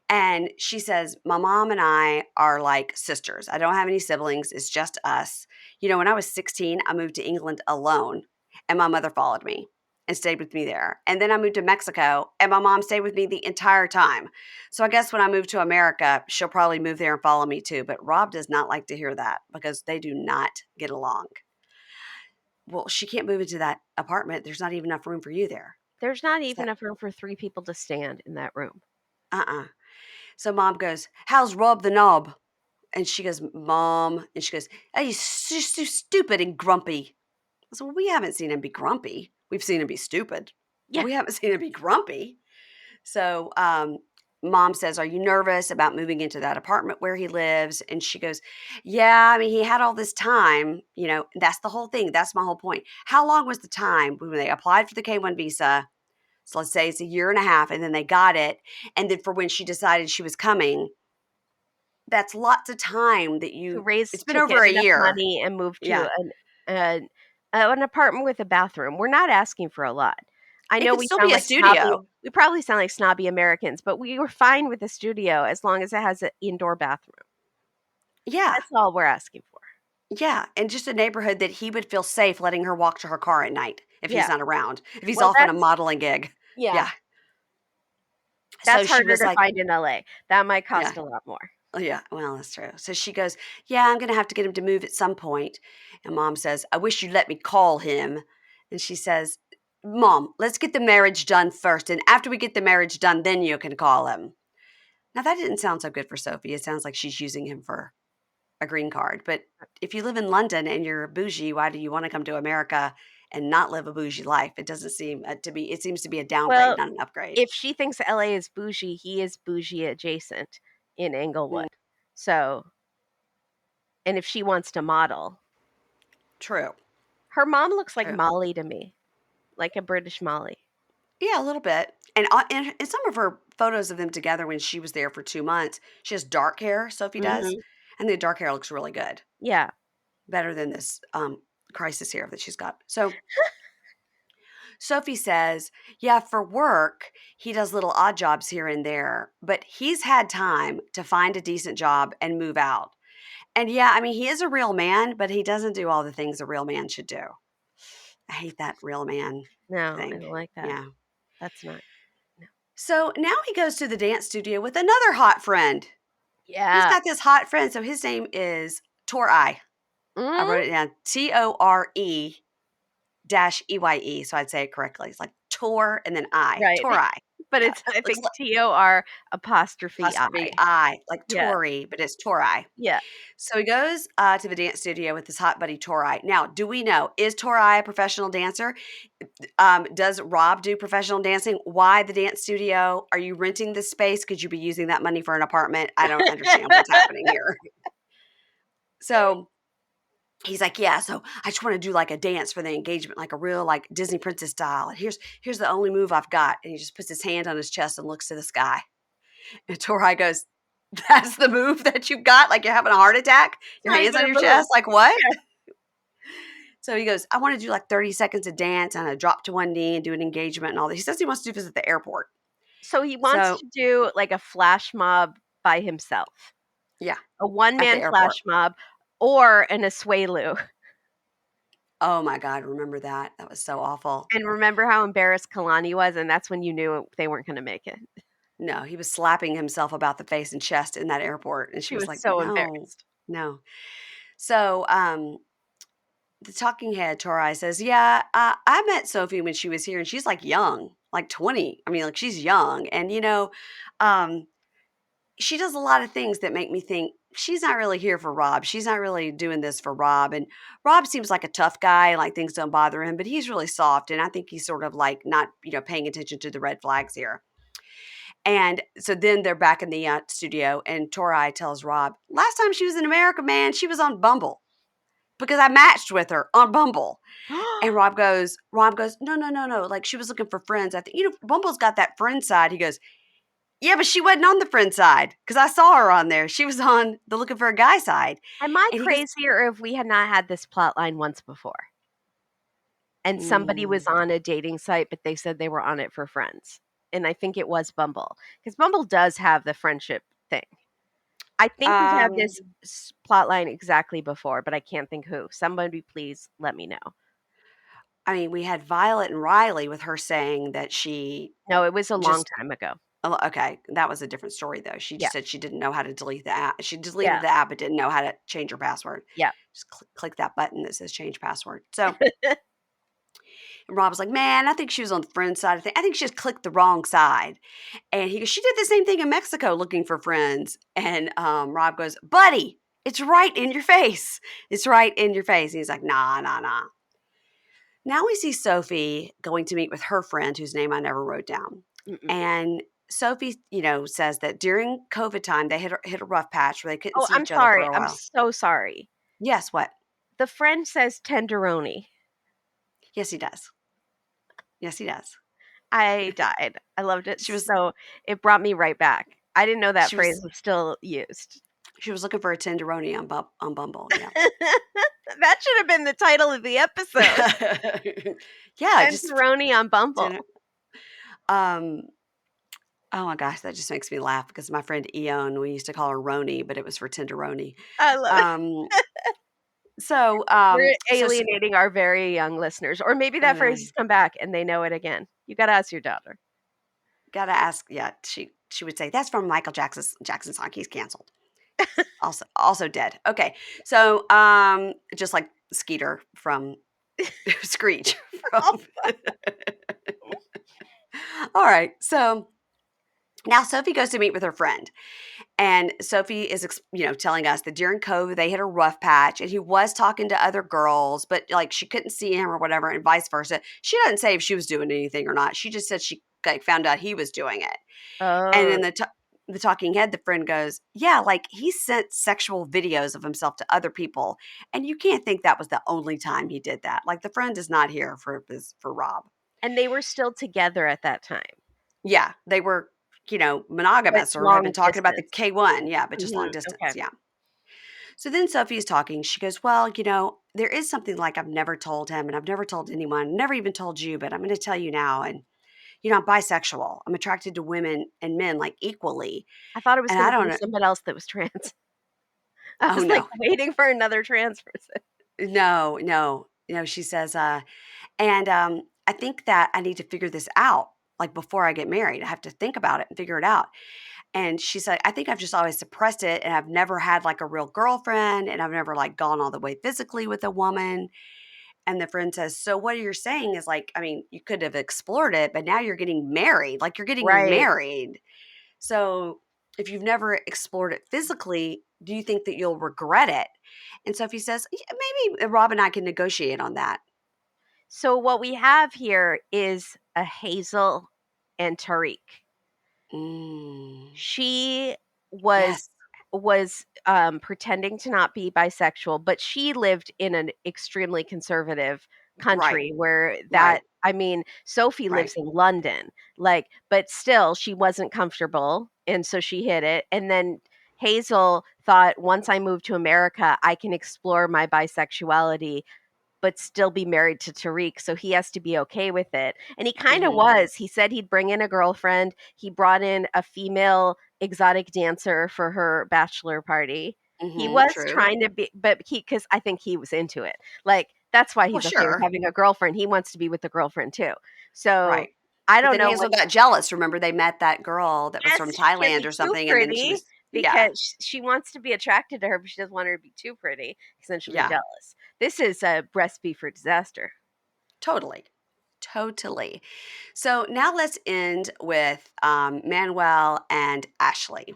A: And she says, my mom and I are like sisters. I don't have any siblings. It's just us. When I was 16, I moved to England alone and my mother followed me and stayed with me there. And then I moved to Mexico and my mom stayed with me the entire time. So I guess when I move to America, she'll probably move there and follow me too. But Rob does not like to hear that because they do not get along. Well, she can't move into that apartment. There's not even enough room for you there.
B: There's not
A: So,
B: even enough room for 3 people to stand in that room.
A: uh-uh. So mom goes, how's Rob the knob? And she goes, Mom. And she goes, oh, he's so stupid and grumpy. I said, well, we haven't seen him be grumpy. We've seen him be stupid, but
B: Yeah.
A: we haven't seen him be grumpy. So mom says, are you nervous about moving into that apartment where he lives? And she goes, yeah, I mean, he had all this time. That's the whole thing. That's my whole point. How long was the time when they applied for the K-1 visa? So let's say it's a year and a half, and then they got it. And then for when she decided she was coming, that's lots of time that it's been
B: To
A: over
B: get
A: a
B: enough
A: year.
B: money and move to
A: Yeah.
B: an apartment with a bathroom. We're not asking for a lot. I
A: It
B: know
A: could
B: we
A: still
B: sound
A: be a
B: like snobby
A: studio.
B: we probably sound like snobby Americans, but we were fine with the studio as long as it has an indoor bathroom.
A: Yeah.
B: That's all we're asking for.
A: Yeah. And just a neighborhood that he would feel safe letting her walk to her car at night if he's
B: Yeah.
A: not around, if he's
B: Well,
A: off on a modeling gig.
B: yeah,
A: Yeah. So
B: that's
A: she
B: harder
A: was
B: to
A: like,
B: find in LA. That might
A: yeah.
B: cost a lot more.
A: Oh, yeah. Well, that's true. So she goes, yeah, I'm going to have to get him to move at some point. And mom says, I wish you'd let me call him. And she says, Mom, let's get the marriage done first. And after we get the marriage done, then you can call him. Now, that didn't sound so good for Sophie. It sounds like she's using him for a green card. But if you live in London and you're bougie, why do you want to come to America and not live a bougie life? It doesn't seem it seems to be a downgrade,
B: Well,
A: not an upgrade.
B: if she thinks LA is bougie, he is bougie adjacent in
A: Mm,
B: Englewood. So, and if she wants to model,
A: true.
B: her mom looks like
A: True.
B: Molly to me, like a British Molly.
A: Yeah, a little bit. And in some of her photos of them together when she was there for 2 months, she has dark hair, Sophie does.
B: Mhm.
A: And the dark hair looks really good.
B: Yeah.
A: Better than this crisis hair that she's got. So Sophie says, yeah, for work, he does little odd jobs here and there, but he's had time to find a decent job and move out. And yeah, I mean, he is a real man, but he doesn't do all the things a real man should do. I hate that real man
B: No, I
A: thing.
B: don't like that.
A: Yeah.
B: That's not. No.
A: So now he goes to the dance studio with another hot friend. He's
B: Yeah.
A: got this hot friend. So his name is Tori. I
B: Mm?
A: wrote it down. Tore -EYE. So I'd say it correctly. It's like Tor and then I.
B: Right.
A: Tori.
B: But
A: Yeah.
B: it's, I
A: Looks
B: think,
A: like
B: TOR apostrophe
A: apostrophe
B: I.
A: I, like
B: Yeah.
A: Tori, but it's Tori.
B: Yeah.
A: So he goes to the dance studio with his hot buddy Tori. Now, do we know, is Tori a professional dancer? Does Rob do professional dancing? Why the dance studio? Are you renting this space? Could you be using that money for an apartment? I don't understand what's happening here. So he's like, yeah, so I just want to do like a dance for the engagement, like a real like Disney princess style. And here's the only move I've got. And he just puts his hand on his chest and looks to the sky. And Tori goes, that's the move that you've got? Like you're having a heart attack? Your
B: Not
A: hands
B: even
A: on
B: a
A: your
B: move.
A: chest? Like what? So he goes, I want to do like 30 seconds of dance and a drop to one knee and do an engagement and all that. He says he wants to visit the airport.
B: So he wants
A: So
B: to do like a flash mob by himself.
A: yeah,
B: A
A: at
B: one-man
A: the airport.
B: flash mob or an Asuelu.
A: Oh my God, remember that? That was so awful.
B: And remember how embarrassed Kalani was, and that's when you knew they weren't going to make it.
A: No, he was slapping himself about the face and chest in that airport. And she
B: She
A: was
B: was
A: like,
B: so
A: no,
B: embarrassed.
A: no. So the talking head, Tori, says, yeah, I met Sophie when she was here and she's like young, like 20. I mean, like she's young. And, you know, she does a lot of things that make me think she's not really here for Rob. She's not really doing this for Rob. And Rob seems like a tough guy, like things don't bother him, but he's really soft. And I think he's sort of like not, paying attention to the red flags here. And so then they're back in the studio and Tori tells Rob, last time she was in America, man, she was on Bumble because I matched with her on Bumble. And Rob goes, no. Like she was looking for friends. I think, Bumble's got that friend side. He goes, yeah, but she wasn't on the friend side because I saw her on there. She was on the looking for a guy side.
B: Am I
A: And he
B: crazy
A: goes,
B: or if we had not had this plot line once before? And somebody was on a dating site, but they said they were on it for friends. And I think it was Bumble. Because Bumble does have the friendship thing. I think we've had this plot line exactly before, but I can't think who. Somebody please let me know.
A: I mean, we had Violet and Riley with her saying that she
B: No, it was a long time ago.
A: Oh, okay. That was a different story, though. She
B: Yeah.
A: just said she didn't know how to delete the app. She deleted
B: Yeah.
A: the app but didn't know how to change her password.
B: Yeah.
A: Just click that button that says change password. So and Rob was like, man, I think she was on the friend side. I think she just clicked the wrong side. And he goes, she did the same thing in Mexico looking for friends. And Rob goes, buddy, it's right in your face. It's right in your face. And he's like, nah. Now we see Sophie going to meet with her friend whose name I never wrote down.
B: Mm-mm.
A: And Sophie, says that during COVID time, they hit a rough patch where they couldn't
B: Oh,
A: see
B: I'm
A: each other
B: sorry.
A: for a
B: I'm
A: while.
B: so sorry.
A: Yes, what?
B: The friend says tenderoni.
A: Yes, he does. Yes, he does.
B: I died. I loved it.
A: She was-
B: So it brought me right back. I didn't know that
A: She
B: phrase
A: was-
B: was still used.
A: She was looking for a tenderoni on Bumble. Yeah.
B: That should have been the title of the episode.
A: Yeah. Just
B: Tenderoni on Bumble.
A: Oh my gosh, that just makes me laugh because my friend Eon, we used to call her Roni, but it was for tenderoni.
B: I love it.
A: So
B: We're alienating our very young listeners. Or maybe that phrase has come back and they know it again. You got to ask your daughter.
A: Gotta ask. Yeah, she would say that's from Michael Jackson's song. He's canceled. also dead. Okay, so just like Skeeter from Screech. From All right, so now Sophie goes to meet with her friend. And Sophie is, telling us that during COVID, they hit a rough patch and he was talking to other girls, but like she couldn't see him or whatever and vice versa. She doesn't say if she was doing anything or not. She just said she found out he was doing it.
B: Oh.
A: And in the talking head, the friend goes, yeah, like he sent sexual videos of himself to other people. And you can't think that was the only time he did that. Like the friend is not here for Rob.
B: And they were still together at that time.
A: Yeah, they were monogamous or have been talking about the K1. Yeah, but just long distance.
B: Okay.
A: Yeah. So then Sophie is talking. She goes, well, there is something like I've never told him and I've never told anyone, never even told you, but I'm going to tell you now. And, I'm bisexual. I'm attracted to women and men like equally.
B: I thought it was
A: And
B: going
A: I
B: to
A: don't
B: be
A: know.
B: someone else that was trans. I
A: Oh,
B: was like
A: no.
B: waiting for another trans person.
A: No, no. She says, and I think that I need to figure this out. Like before I get married, I have to think about it and figure it out. And she said, I think I've just always suppressed it. And I've never had like a real girlfriend. And I've never like gone all the way physically with a woman. And the friend says, so what you're saying is like, I mean, you could have explored it, but now you're getting married. Like you're getting
B: Right.
A: married. So if you've never explored it physically, do you think that you'll regret it? And Sophie says, yeah, maybe Rob and I can negotiate on that.
B: So what we have here is a Hazel and Tariq.
A: Mm,
B: She was
A: yes.
B: pretending to not be bisexual, but she lived in an extremely conservative
A: Right.
B: country where
A: Right.
B: Sophie
A: Right.
B: lives in London, like, but still she wasn't comfortable, and so she hid it. And then Hazel thought, once I move to America, I can explore my bisexuality but still be married to Tariq, so he has to be okay with it. And he kind of
A: Mhm.
B: was. He said he'd bring in a girlfriend. He brought in a female exotic dancer for her bachelor party. He
A: Mhm.
B: was
A: True.
B: trying to be, but because I think he was into it. Like, that's why
A: Well,
B: he's okay with
A: sure.
B: having a girlfriend. He wants to be with the girlfriend too. So
A: Right.
B: I
A: But
B: don't
A: then
B: know
A: Hazel
B: what.
A: got jealous. Remember, they met that girl that was
B: Yes,
A: from
B: she can't
A: Thailand
B: be
A: or
B: too
A: something, and then she
B: pretty
A: was, yeah,
B: because she wants to be attracted to her, but she doesn't want her to be too pretty because then she'll be
A: yeah,
B: jealous. This is a recipe for disaster.
A: totally, totally. So now let's end with Manuel and Ashley.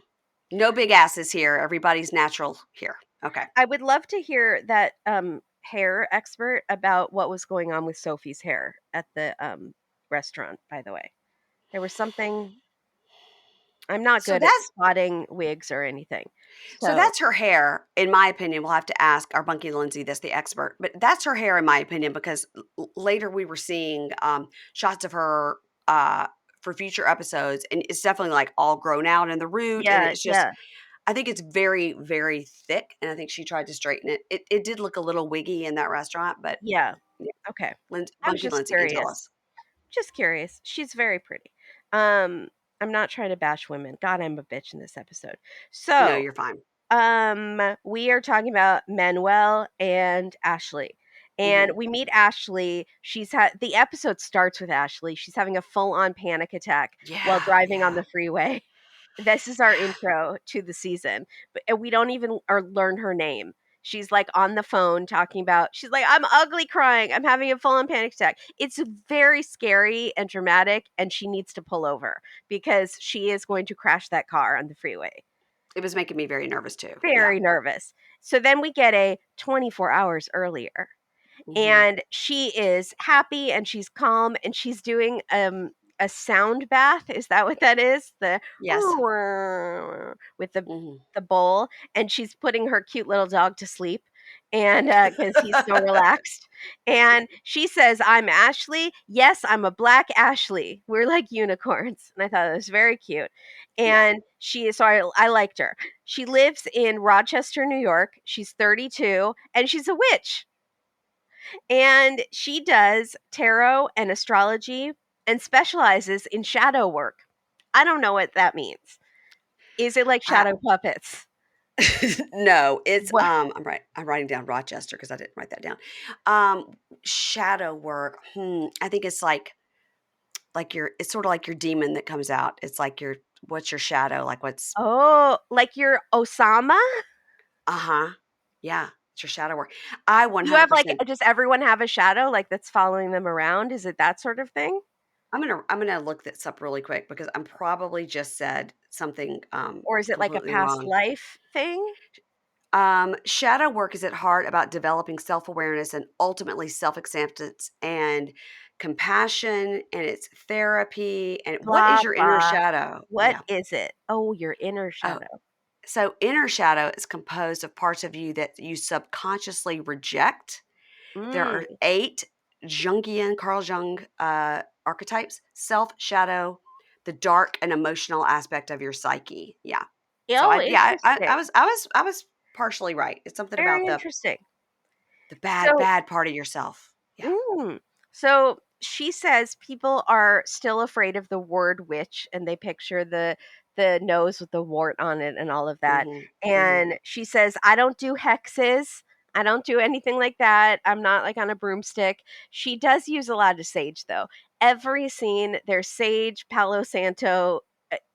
A: No big asses here. Everybody's natural here. Okay.
B: I would love to hear that hair expert about what was going on with Sophie's hair at the restaurant, by the way. There was something. I'm not
A: So
B: good at
A: that's
B: spotting wigs or anything.
A: So
B: So,
A: that's her hair, in my opinion. We'll have to ask our Bunky Lindsay this, the expert. But that's her hair, in my opinion, because later we were seeing shots of her for future episodes, and it's definitely like all grown out in the root, and
B: yeah,
A: it's just,
B: yeah,
A: I think it's very, very thick, and I think she tried to straighten it. It did look a little wiggy in that restaurant, but
B: yeah.
A: yeah,
B: Okay. I was
A: Bunky
B: just
A: Lindsay can tell
B: curious.
A: us.
B: Just curious. She's very pretty. Um, I'm not trying to bash women. God, I'm a bitch in this episode.
A: No,
B: So,
A: you're fine.
B: we are talking about Manuel and Ashley. And
A: Hmm.
B: we meet Ashley. The episode starts with Ashley. She's having a full-on panic attack while
A: Yeah,
B: driving on
A: yeah,
B: the freeway. This is our intro to the season. But we don't even or learn her name. She's like on the phone talking about, she's like, I'm ugly crying. I'm having a full-on panic attack. It's very scary and dramatic, and she needs to pull over because she is going to crash that car on the freeway.
A: it was making me very nervous too. Yeah.
B: Very nervous. So then we get a 24 hours earlier,
A: Hmm.
B: and she is happy and she's calm and she's doing a sound bath. Is that what that is? The
A: Yes.
B: with
A: Hmm.
B: the bowl, and she's putting her cute little dog to sleep, and because he's so relaxed. And she says, I'm Ashley. Yes, I'm a black Ashley. We're like unicorns. And I thought it was very cute.
A: Yeah.
B: And I liked her. She lives in Rochester, New York. She's 32 and she's a witch, and she does tarot and astrology and specializes in shadow work. I don't know what that means. Is it like
A: I,
B: shadow puppets?
A: no, it's
B: What?
A: I'm writing down Rochester because I didn't write that down. Shadow work. I think it's like your it's sort of like your demon that comes out. It's like your what's your shadow? Like what's
B: Oh, like your Osama?
A: uh-huh. Yeah, it's your shadow work. I
B: You have like,
A: 100%.
B: does everyone have a shadow like that's following them around? Is it that sort of thing?
A: I'm gonna look this up really quick because I'm probably just said something
B: Or is it like a
A: completely
B: past
A: wrong.
B: life thing?
A: Shadow work is at heart about developing self awareness and ultimately self acceptance and compassion, and it's therapy. And what
B: Blah,
A: is your inner
B: blah.
A: shadow?
B: What
A: Yeah.
B: is it? Oh, your inner
A: Oh,
B: shadow.
A: so inner shadow is composed of parts of you that you subconsciously reject. There are
B: Mm.
A: 8 Jungian, Carl Jung archetypes: self, shadow, the dark and emotional aspect of your psyche. Yeah. So
B: Oh, interesting.
A: I was partially right. It's something
B: Very
A: about
B: interesting.
A: the bad,
B: So
A: bad part of yourself. Yeah.
B: So she says people are still afraid of the word witch, and they picture the nose with the wart on it and all of that.
A: Mhm. Mhm.
B: And she says, I don't do hexes. I don't do anything like that. I'm not like on a broomstick. She does use a lot of sage though. Every scene there's sage, Palo Santo,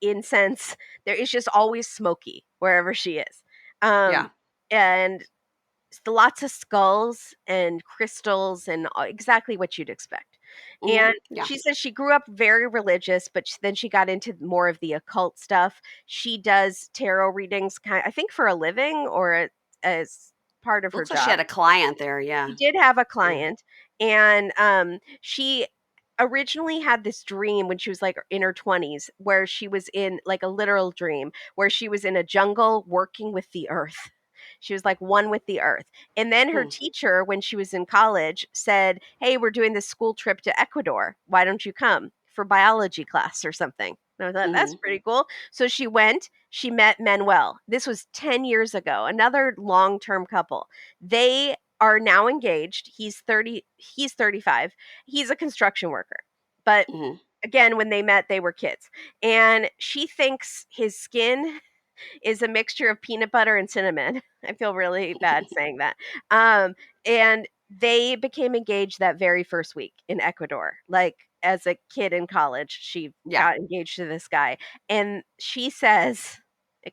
B: incense. There is just always smoky wherever she is.
A: Yeah.
B: And lots of skulls and crystals and exactly what you'd expect.
A: Mhm.
B: And
A: Yeah.
B: she says she grew up very religious, but then she got into more of the occult stuff. She does tarot readings, I think, for a living or as part of her
A: Looks like she had
B: job.
A: a client there. Yeah.
B: She did have a
A: Yeah.
B: client, and she originally had this dream when she was like in her 20s where she was in like a literal dream where she was in a jungle working with the earth. She was like one with the earth. And then her
A: Hmm.
B: teacher, when she was in college, said, Hey, we're doing this school trip to Ecuador. Why don't you come for biology class or something? And I thought, that's
A: Mhm.
B: pretty cool. So she went, she met Manuel. This was 10 years ago, another long term couple. They are now engaged. He's 30, he's 35. He's a construction worker. But
A: Mhm.
B: again, when they met, they were kids. And she thinks his skin is a mixture of peanut butter and cinnamon. I feel really bad saying that. Um, and they became engaged that very first week in Ecuador. Like as a kid in college, she
A: Yeah.
B: got engaged to this guy. And she says,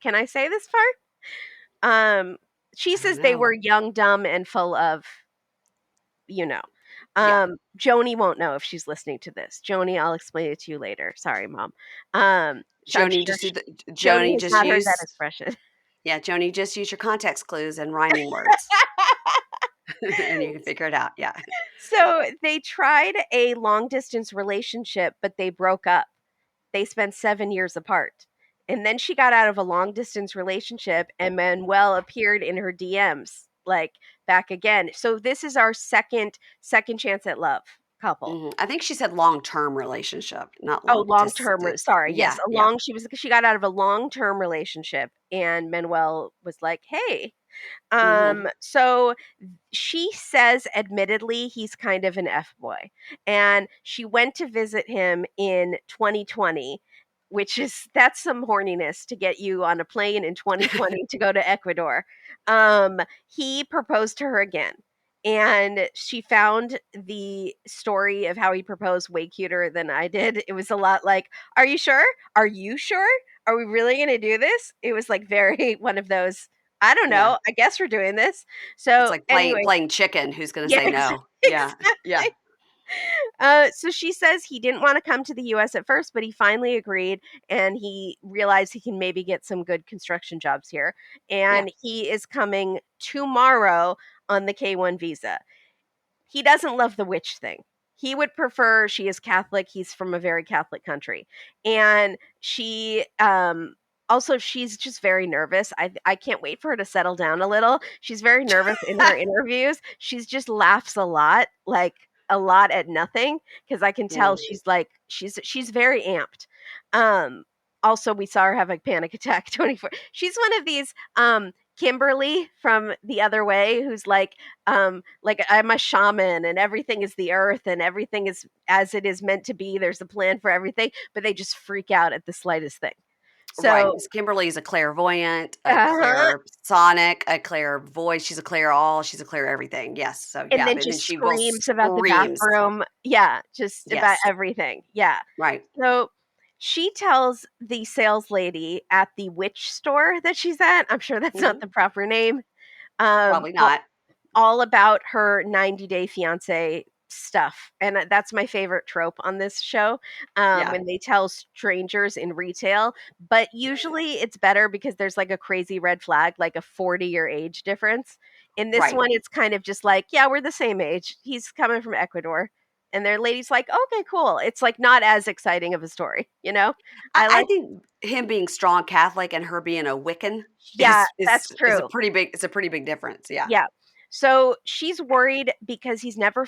B: can I say this part? She
A: I don't
B: says they
A: know.
B: were young, dumb, and full of, you know.
A: Yeah.
B: Joni won't know if she's listening to this. Joni, I'll explain it to you later. Sorry, mom. I'm
A: Joni,
B: sure
A: just do the
B: Joni
A: Joni,
B: has
A: just
B: not heard that
A: use
B: expression.
A: yeah, Joni, just use your context clues and rhyming words, and you can figure it out. Yeah.
B: So they tried a long distance relationship, but they broke up. They spent 7 years apart. And then she got out of a long distance relationship, and Manuel appeared in her DMs, like back again. So this is our second chance at love couple.
A: Mhm. I think she said long-term relationship, not
B: Oh,
A: long
B: long-term
A: distance.
B: sorry, yes,
A: Yeah, yeah.
B: she got out of a long-term relationship, and Manuel was like, "Hey."
A: Mhm.
B: So she says admittedly he's kind of an F-boy, and she went to visit him in 2020, which is that's some horniness to get you on a plane in 2020 to go to Ecuador. He proposed to her again. And she found the story of how he proposed way cuter than I did. It was a lot like, Are you sure? Are you sure? Are we really going to do this? It was like very one of those, I don't
A: Yeah.
B: know. I guess we're doing this.
A: It's
B: So
A: like playing
B: anyway,
A: playing chicken, who's gonna
B: yeah,
A: say no? Yeah. Yeah.
B: exactly. So she says he didn't want to come to the US at first, but he finally agreed and he realized he can maybe get some good construction jobs here.
A: Yeah.
B: And he is coming tomorrow on the K1 visa. He doesn't love the witch thing. He would prefer she is Catholic. He's from a very Catholic country. And she also she's just very nervous. I can't wait for her to settle down a little. She's very nervous in her interviews. She's just laughs a lot, like a lot at nothing because I can tell
A: Mm.
B: she's like she's very amped. Um Also we saw her have a panic attack 24. She's one of these Kimberly from The Other Way, who's like I'm a shaman and everything is the earth and everything is as it is meant to be. There's a plan for everything, but they just freak out at the slightest thing.
A: Right,
B: So,
A: because Kimberly's a clairvoyant, a
B: uh-huh.
A: clairsonic, a clairvoyant. She's a clair all. She's a clair everything. Yes. So
B: And
A: yeah,
B: then
A: and then
B: just
A: she will
B: screams about the
A: screams.
B: bathroom. Yeah, just about
A: Yes.
B: everything. Yeah.
A: Right.
B: So she tells the sales lady at the witch store that she's at, I'm sure that's not
A: Mhm.
B: the proper name, um,
A: Probably not.
B: all about her 90-day fiance stuff. And that's my favorite trope on this show,
A: Yeah.
B: when they tell strangers in retail. But usually it's better because there's like a crazy red flag, like a 40-year age difference. In this
A: Right.
B: one, it's kind of just like, yeah, we're the same age. He's coming from Ecuador. And their lady's like, okay, cool. It's like not as exciting of a story, you know? I
A: I
B: like,
A: think him being strong Catholic and her being a Wiccan
B: yeah,
A: is
B: that's
A: is a
B: true.
A: pretty big it's a pretty big difference. Yeah.
B: Yeah. So she's worried because he's never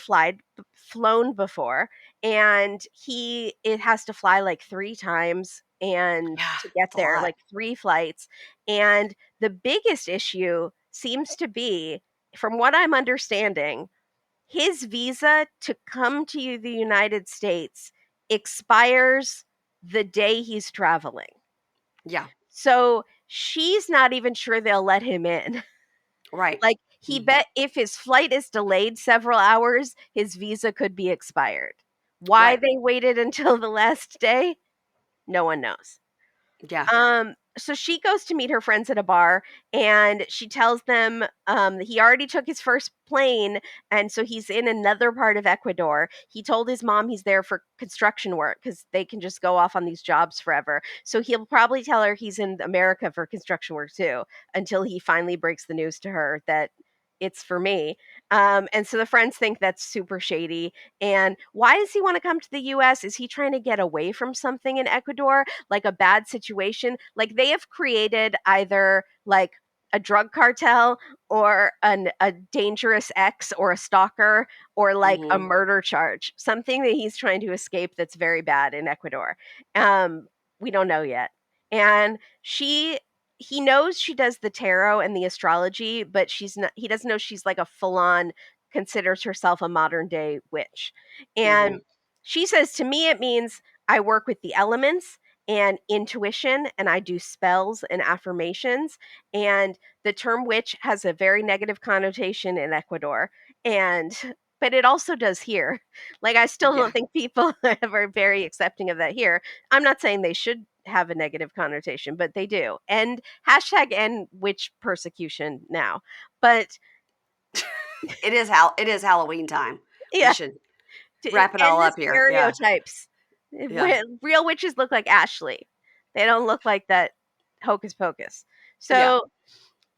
B: flown before, and it has to fly like 3 times and
A: Yeah.
B: to get
A: It's a
B: there,
A: lot.
B: like 3 flights. And the biggest issue seems to be, from what I'm understanding, his visa to come to the United States expires the day he's traveling.
A: Yeah.
B: So she's not even sure they'll let him in.
A: Right.
B: Like, he bet if his flight is delayed several hours, his visa could be expired. Why
A: Right.
B: they waited until the last day, no one knows.
A: Yeah.
B: So she goes to meet her friends at a bar, and she tells them he already took his first plane, and so he's in another part of Ecuador. He told his mom he's there for construction work because they can just go off on these jobs forever. So he'll probably tell her he's in America for construction work too, until he finally breaks the news to her that it's for me. And so the friends think that's super shady. And why does he want to come to the US? Is he trying to get away from something in Ecuador, like a bad situation? Like, they have created either like a drug cartel or a dangerous ex or a stalker or like a
A: Mhm.
B: murder charge, something that he's trying to escape that's very bad in Ecuador. We don't know yet. And he knows she does the tarot and the astrology, but he doesn't know she's like a full-on, considers herself a modern day witch. And
A: Mhm.
B: she says, to me it means I work with the elements and intuition, and I do spells and affirmations. And the term witch has a very negative connotation in Ecuador, and but it also does here. Like, I still
A: Yeah.
B: don't think people are very accepting of that here. I'm not saying they should have a negative connotation, but they do. And hashtag end witch persecution now. But
A: It is Halloween time. We
B: yeah,
A: should
B: to
A: wrap it
B: end
A: all
B: the
A: up here. Yeah.
B: stereotypes.
A: Yeah.
B: Real witches look like Ashley. They don't look like that hocus pocus.
A: Yeah.
B: So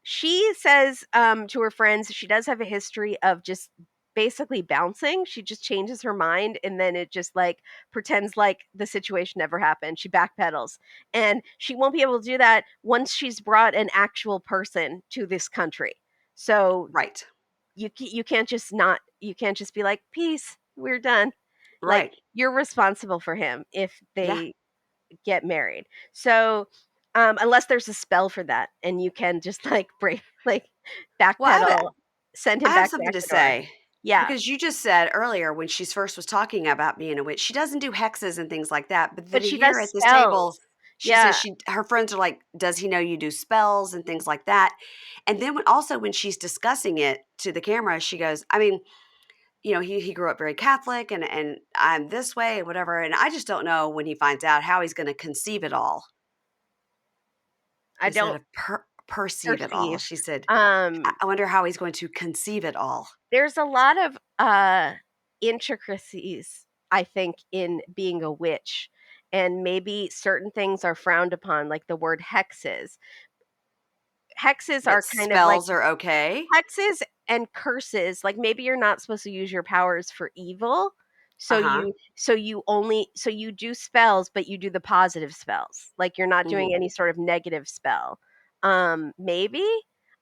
B: she says to her friends she does have a history of just basically bouncing. She just changes her mind, and then it just like pretends like the situation never happened. She backpedals, and she won't be able to do that once she's brought an actual person to this country. So
A: Right.
B: you can't just not, you can't just be like, peace, we're done. Like,
A: Right.
B: you're responsible for him if
A: Yeah.
B: they get married. So unless there's a spell for that, and you can just like break, like,
A: Well,
B: backpedal, send
A: I
B: him
A: have
B: back to
A: something to
B: Ecuador.
A: say
B: Yeah,
A: because you just said earlier when she first was talking about being a witch, she doesn't do hexes and things like that. But then
B: but she
A: here
B: does
A: at this
B: spells.
A: table, she says
B: Yeah,
A: her friends are like, "Does he know you do spells and things like that?" And then also when she's discussing it to the camera, she goes, "I mean, he grew up very Catholic and I'm this way and whatever. And I just don't know when he finds out how he's going to conceive it all
B: I
A: instead
B: don't
A: of perceive it all."
B: perceive.
A: She said,
B: Um,
A: I wonder how he's going to conceive it all."
B: there's a lot of intricacies, I think, in being a witch, and maybe certain things are frowned upon, like the word hexes. Hexes
A: But
B: are kind of like
A: spells are okay.
B: hexes and curses. Like, maybe you're not supposed to use your powers for evil. So
A: Uh-huh.
B: you do spells, but you do the positive spells. Like, you're not doing
A: Mhm.
B: any sort of negative spell. Maybe?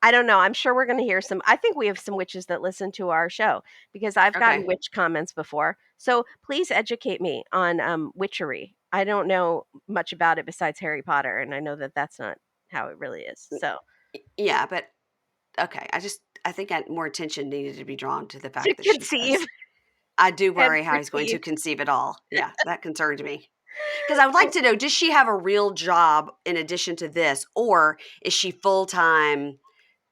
B: I don't know. I'm sure we're going to hear some. I think we have some witches that listen to our show because I've gotten
A: Okay.
B: witch comments before. So please educate me on witchery. I don't know much about it besides Harry Potter, and I know that that's not how it really is. So
A: Yeah, but okay. I think more attention needed to be drawn to the
B: to
A: fact that she
B: conceive
A: says, "I do
B: and
A: worry how he's going to
B: perceive.
A: conceive it all." Yeah, that concerned me. Because I would like to know, does she have a real job in addition to this, or is she full-time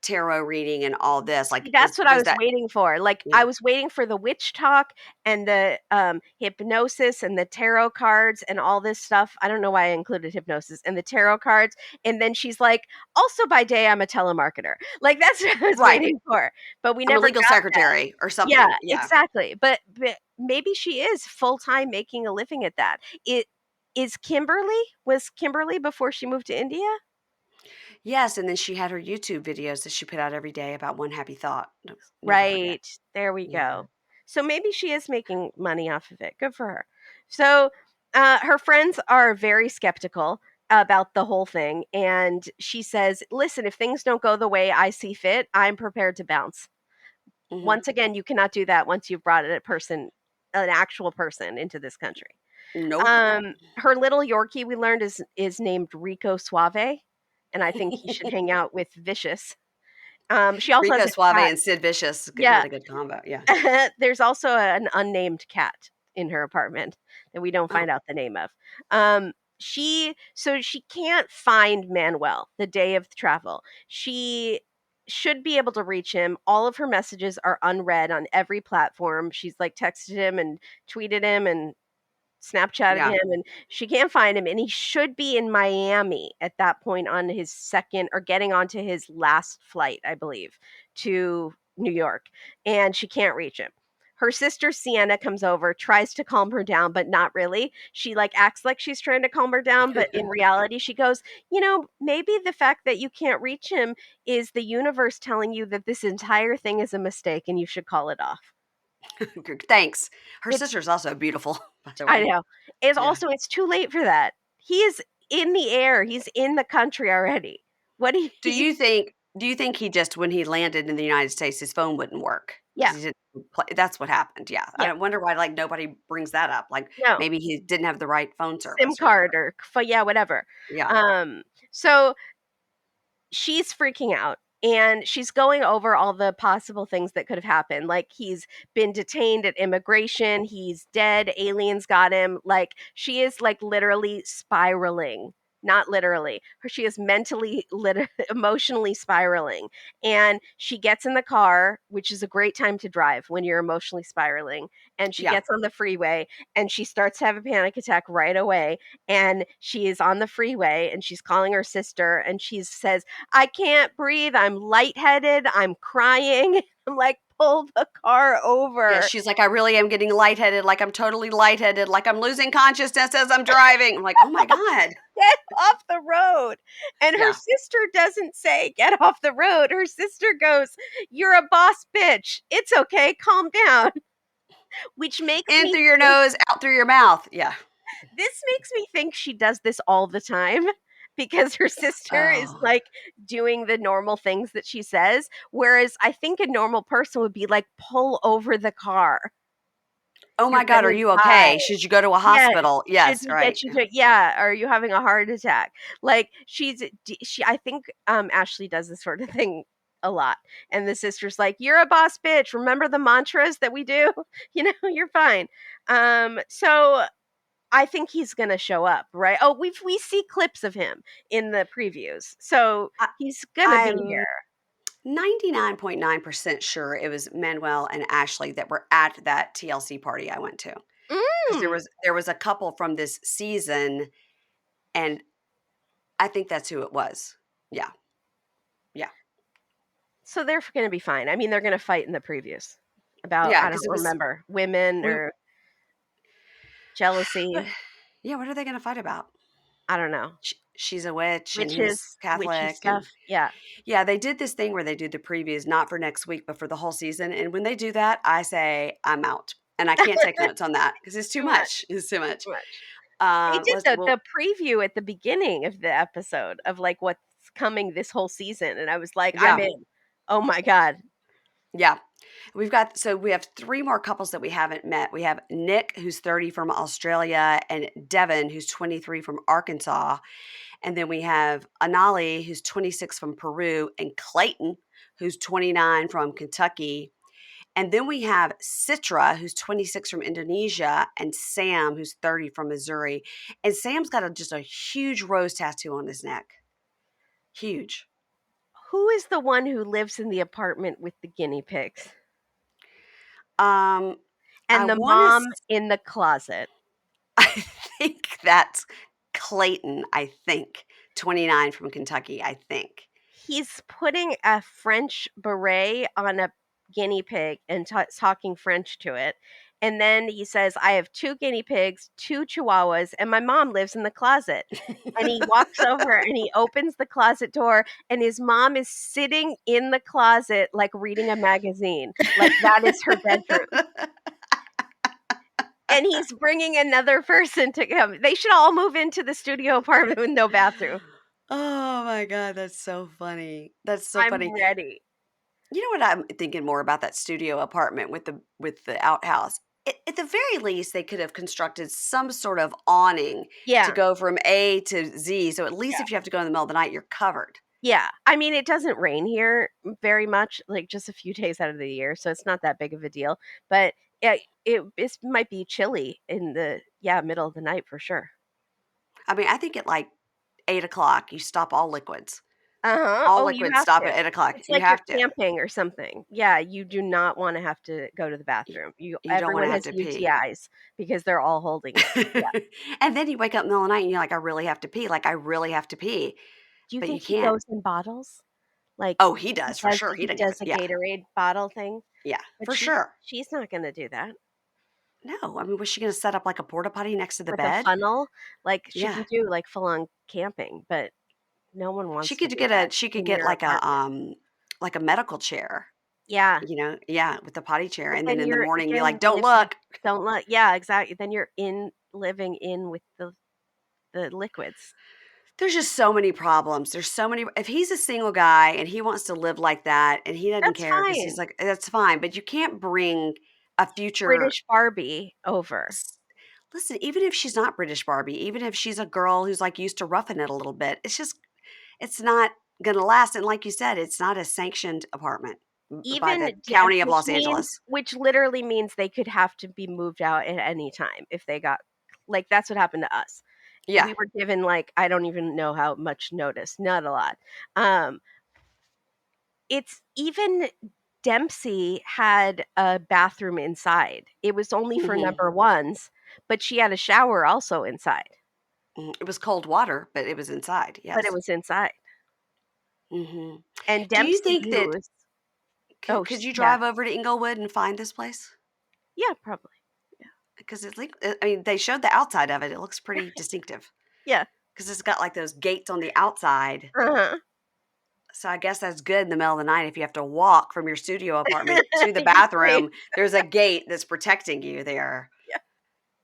A: tarot reading and all this?
B: See,
A: Like,
B: that's what I
A: does
B: was
A: that
B: waiting for. Like,
A: yeah.
B: I was waiting for the witch talk and the hypnosis and the tarot cards and all this stuff. I don't know why I included hypnosis and the tarot cards. And then she's like, also by day, I'm a telemarketer. Like, that's what I was
A: Right.
B: waiting for. But we
A: I'm a
B: never
A: legal
B: got that.
A: secretary or
B: Yeah,
A: something. Yeah.
B: exactly. But maybe she is full time making a living at that. It is Kimberly. Was Kimberly before she moved to India?
A: Yes, and then she had her YouTube videos that she put out every day about one happy thought. No, never forget.
B: Right. There we
A: Yeah.
B: go. So maybe she is making money off of it. Good for her. So her friends are very skeptical about the whole thing. And she says, listen, if things don't go the way I see fit, I'm prepared to bounce.
A: Mhm.
B: Once again, you cannot do that once you've brought an actual person into this country.
A: Nope.
B: Her little Yorkie, we learned, is named Rico Suave. And I think he should hang out with Vicious. She also has
A: Rico
B: a
A: Suave
B: cat.
A: and Sid Vicious,
B: Yeah.
A: not a good combo. Yeah.
B: There's also an unnamed cat in her apartment that we don't
A: Oh,
B: find out the name of. So she can't find Manuel the day of travel. She should be able to reach him. All of her messages are unread on every platform. She's like texted him and tweeted him and Snapchatted
A: yeah.
B: him, and she can't find him, and he should be in Miami at that point on his second or getting onto his last flight, I believe, to New York, and she can't reach him. Her sister Sienna comes over, tries to calm her down, but not really. She like acts like she's trying to calm her down, but in reality, she goes, maybe the fact that you can't reach him is the universe telling you that this entire thing is a mistake and you should call it off.
A: Thanks. Her
B: It's
A: sister's also beautiful, by the
B: I
A: way.
B: know. It's
A: Yeah.
B: also it's too late for that. He is in the air. He's in the country already. What do
A: Do
B: you
A: you think he just when he landed in the United States, his phone wouldn't work?
B: Yeah.
A: Because he didn't play that's what happened, yeah.
B: Yeah.
A: I wonder why, like, nobody brings that up, like,
B: No.
A: maybe he didn't have the right phone
B: SIM
A: service or
B: card
A: whatever.
B: or yeah, whatever.
A: Yeah.
B: So she's freaking out and she's going over all the possible things that could have happened. Like he's been detained at immigration, he's dead, aliens got him. Like she is like literally spiraling. Not literally. She is mentally, emotionally spiraling. And she gets in the car, which is a great time to drive when you're emotionally spiraling. And she
A: Yeah.
B: gets on the freeway and she starts to have a panic attack right away. And she is on the freeway and she's calling her sister and she says, I can't breathe. I'm lightheaded. I'm crying. I'm like, pull the car
A: Yeah,
B: over.
A: she's like, "I really am getting lightheaded, like, I'm totally lightheaded, like, I'm losing consciousness as I'm driving." I'm like, "Oh my god."
B: Get off the road. And her
A: Yeah.
B: sister doesn't say, get off the road. Her sister goes, you're a boss bitch. It's okay. Calm down. Which makes
A: In
B: me
A: through your
B: think
A: nose, out through your mouth. Yeah.
B: this makes me think she does this all the time because her sister is
A: Oh.
B: like doing the normal things that she says. Whereas I think a normal person would be like, pull over the car.
A: Oh
B: You're
A: my god, are
B: gonna
A: you
B: die.
A: okay? Should you go to a
B: Yes.
A: hospital?
B: Should
A: Yes,
B: we
A: right.
B: get you to yeah, are you having a heart attack? Like, she I think, Ashley does this sort of thing a lot, and the sister's like, "You're a boss bitch, remember the mantras that we do? You're fine." So I think he's gonna show up, right? Oh, we see clips of him in the previews, so
A: I
B: he's gonna be
A: I'm
B: here.
A: 99.9% sure it was Manuel and Ashley that were at that TLC party I went to. Because
B: Mm,
A: there was a couple from this season, and I think that's who it was. Yeah. Yeah.
B: so they're gonna be fine. I mean, they're gonna fight in the previews about
A: Yeah,
B: I
A: because
B: don't
A: it was
B: remember, women
A: we
B: or jealousy.
A: yeah, what are they gonna fight about?
B: I don't know.
A: She's a witch and he's
B: Witchy
A: Catholic,
B: stuff.
A: and
B: Yeah.
A: yeah, they did this thing where they do the previews not for next week, but for the whole season, and when they do that, I say, "I'm out," and I can't take notes on that because it's too
B: Too much,
A: much. It's too much.
B: too much. They did
A: Let's
B: the
A: well,
B: preview at the beginning of the episode of, like, what's coming this whole season, and I was like, "I'm
A: yeah,
B: in." Oh my god.
A: yeah. We have 3 more couples that we haven't met. We have Nick, who's 30 from Australia, and Devin, who's 23 from Arkansas, and then we have Anali, who's 26 from Peru, and Clayton, who's 29 from Kentucky. And then we have Citra, who's 26 from Indonesia, and Sam, who's 30 from Missouri. And Sam's got just a huge rose tattoo on his neck. Huge.
B: Who is the one who lives in the apartment with the guinea pigs?
A: Um, I
B: And the
A: want to,
B: mom in the closet.
A: I think that's Clayton, I think. 29 from Kentucky, I think.
B: He's putting a French beret on a guinea pig and talking French to it. And then he says, I have 2 guinea pigs, 2 chihuahuas, and my mom lives in the closet. And he walks over and he opens the closet door, and his mom is sitting in the closet, like reading a magazine. Like that is her bedroom. And he's bringing another person to come. They should all move into the studio apartment with no bathroom.
A: Oh my god, that's so funny. That's so
B: I'm
A: funny.
B: ready.
A: You know what I'm thinking more about that studio apartment with the outhouse? At the very least, they could have constructed some sort of awning to
B: Yeah.
A: go from A to Z, so at least
B: Yeah.
A: if you have to go in the middle of the night, you're covered.
B: Yeah. I mean, it doesn't rain here very much, like just a few days out of the year, so it's not that big of a deal. But yeah, it might be chilly in the middle of the night for sure.
A: I mean, I think at like 8 o'clock, you stop all liquids.
B: Uh-huh.
A: All
B: Oh, you
A: liquids
B: have
A: stop
B: to.
A: at 8 o'clock.
B: It's
A: You
B: like you're
A: have to.
B: camping or something. Yeah, you do not wanna have to go to the
A: You,
B: bathroom.
A: you don't want
B: Everyone
A: to have
B: has
A: to pee.
B: UTIs because they're all holding it. Yeah.
A: And then you wake up in the middle of the night and you're like, I really have to pee. Like, I really have to pee.
B: Do you
A: But you
B: think he
A: can't.
B: goes in bottles? Like,
A: Oh, he does for sure. He
B: he
A: doesn't give
B: does
A: it.
B: the
A: Yeah.
B: Gatorade bottle thing?
A: Yeah,
B: But
A: for sure.
B: she's not gonna do that
A: No, I mean, was she going to set up like a porta potty next to the
B: with a
A: bed?
B: funnel. Like, she
A: Yeah.
B: can do, like, full-on camping, but no one
A: She
B: wants to
A: could
B: do
A: get
B: that
A: a she could
B: in
A: get
B: their apartment.
A: like a medical chair,
B: Yeah,
A: yeah, with the potty chair,
B: but
A: and then
B: then
A: in the
B: you're
A: morning, you're
B: again,
A: like,
B: then
A: "Don't
B: if you
A: look."
B: don't let yeah, exactly, then you're living in with the liquids.
A: There's just so many problems. There's so many if he's a single guy and he wants to live like that and he doesn't
B: That's
A: care because he's
B: fine.
A: like, that's fine, but you can't bring a future
B: British Barbie over.
A: s listen, even if she's not British Barbie, even if she's a girl who's, like, used to roughing it a little bit, it's not gonna last, and like you said, it's not a sanctioned apartment by
B: Even
A: the County of Los Angeles.
B: which literally means they could have to be moved out at any time if they got like, that's what happened to us.
A: Yeah.
B: We were given, like, I don't even know how much notice, not a lot. Um, it's even Dempsey had a bathroom inside. It was only for
A: Mhm.
B: number 1s, but she had a shower also inside,
A: Mhm. It was cold water, but it was inside,
B: but it
A: yes.
B: was inside.
A: Mhm.
B: And
A: Do you
B: Dempsey
A: think that
B: used oh,
A: could you
B: yeah.
A: drive over to Inglewood and find this place?
B: Yeah, probably. Yeah.
A: Because it's like I mean, they showed the outside of it, it looks pretty distinctive.
B: Yeah.
A: Because 'cause it's got, like, those gates on the outside,
B: Uh-huh.
A: so I guess that's good in the middle of the night if you have to walk from your studio apartment to the
B: Exactly.
A: bathroom, there's a gate that's protecting you there.
B: Yeah.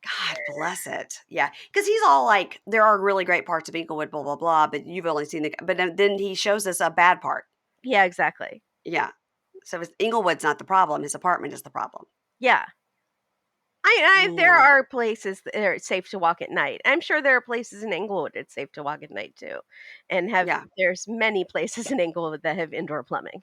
A: God bless it. Yeah, because he's all like, "There are really great parts of Inglewood, blah, blah, blah," but you've only seen the but then he shows us a bad part.
B: Yeah, exactly.
A: Yeah. So it's Inglewood's not the problem, his apartment is the problem.
B: Yeah. There
A: Mm,
B: are places that are safe to walk at night. I'm sure there are places in Inglewood it's safe to walk at night too, and
A: yeah.
B: there's many places in Inglewood that have indoor plumbing.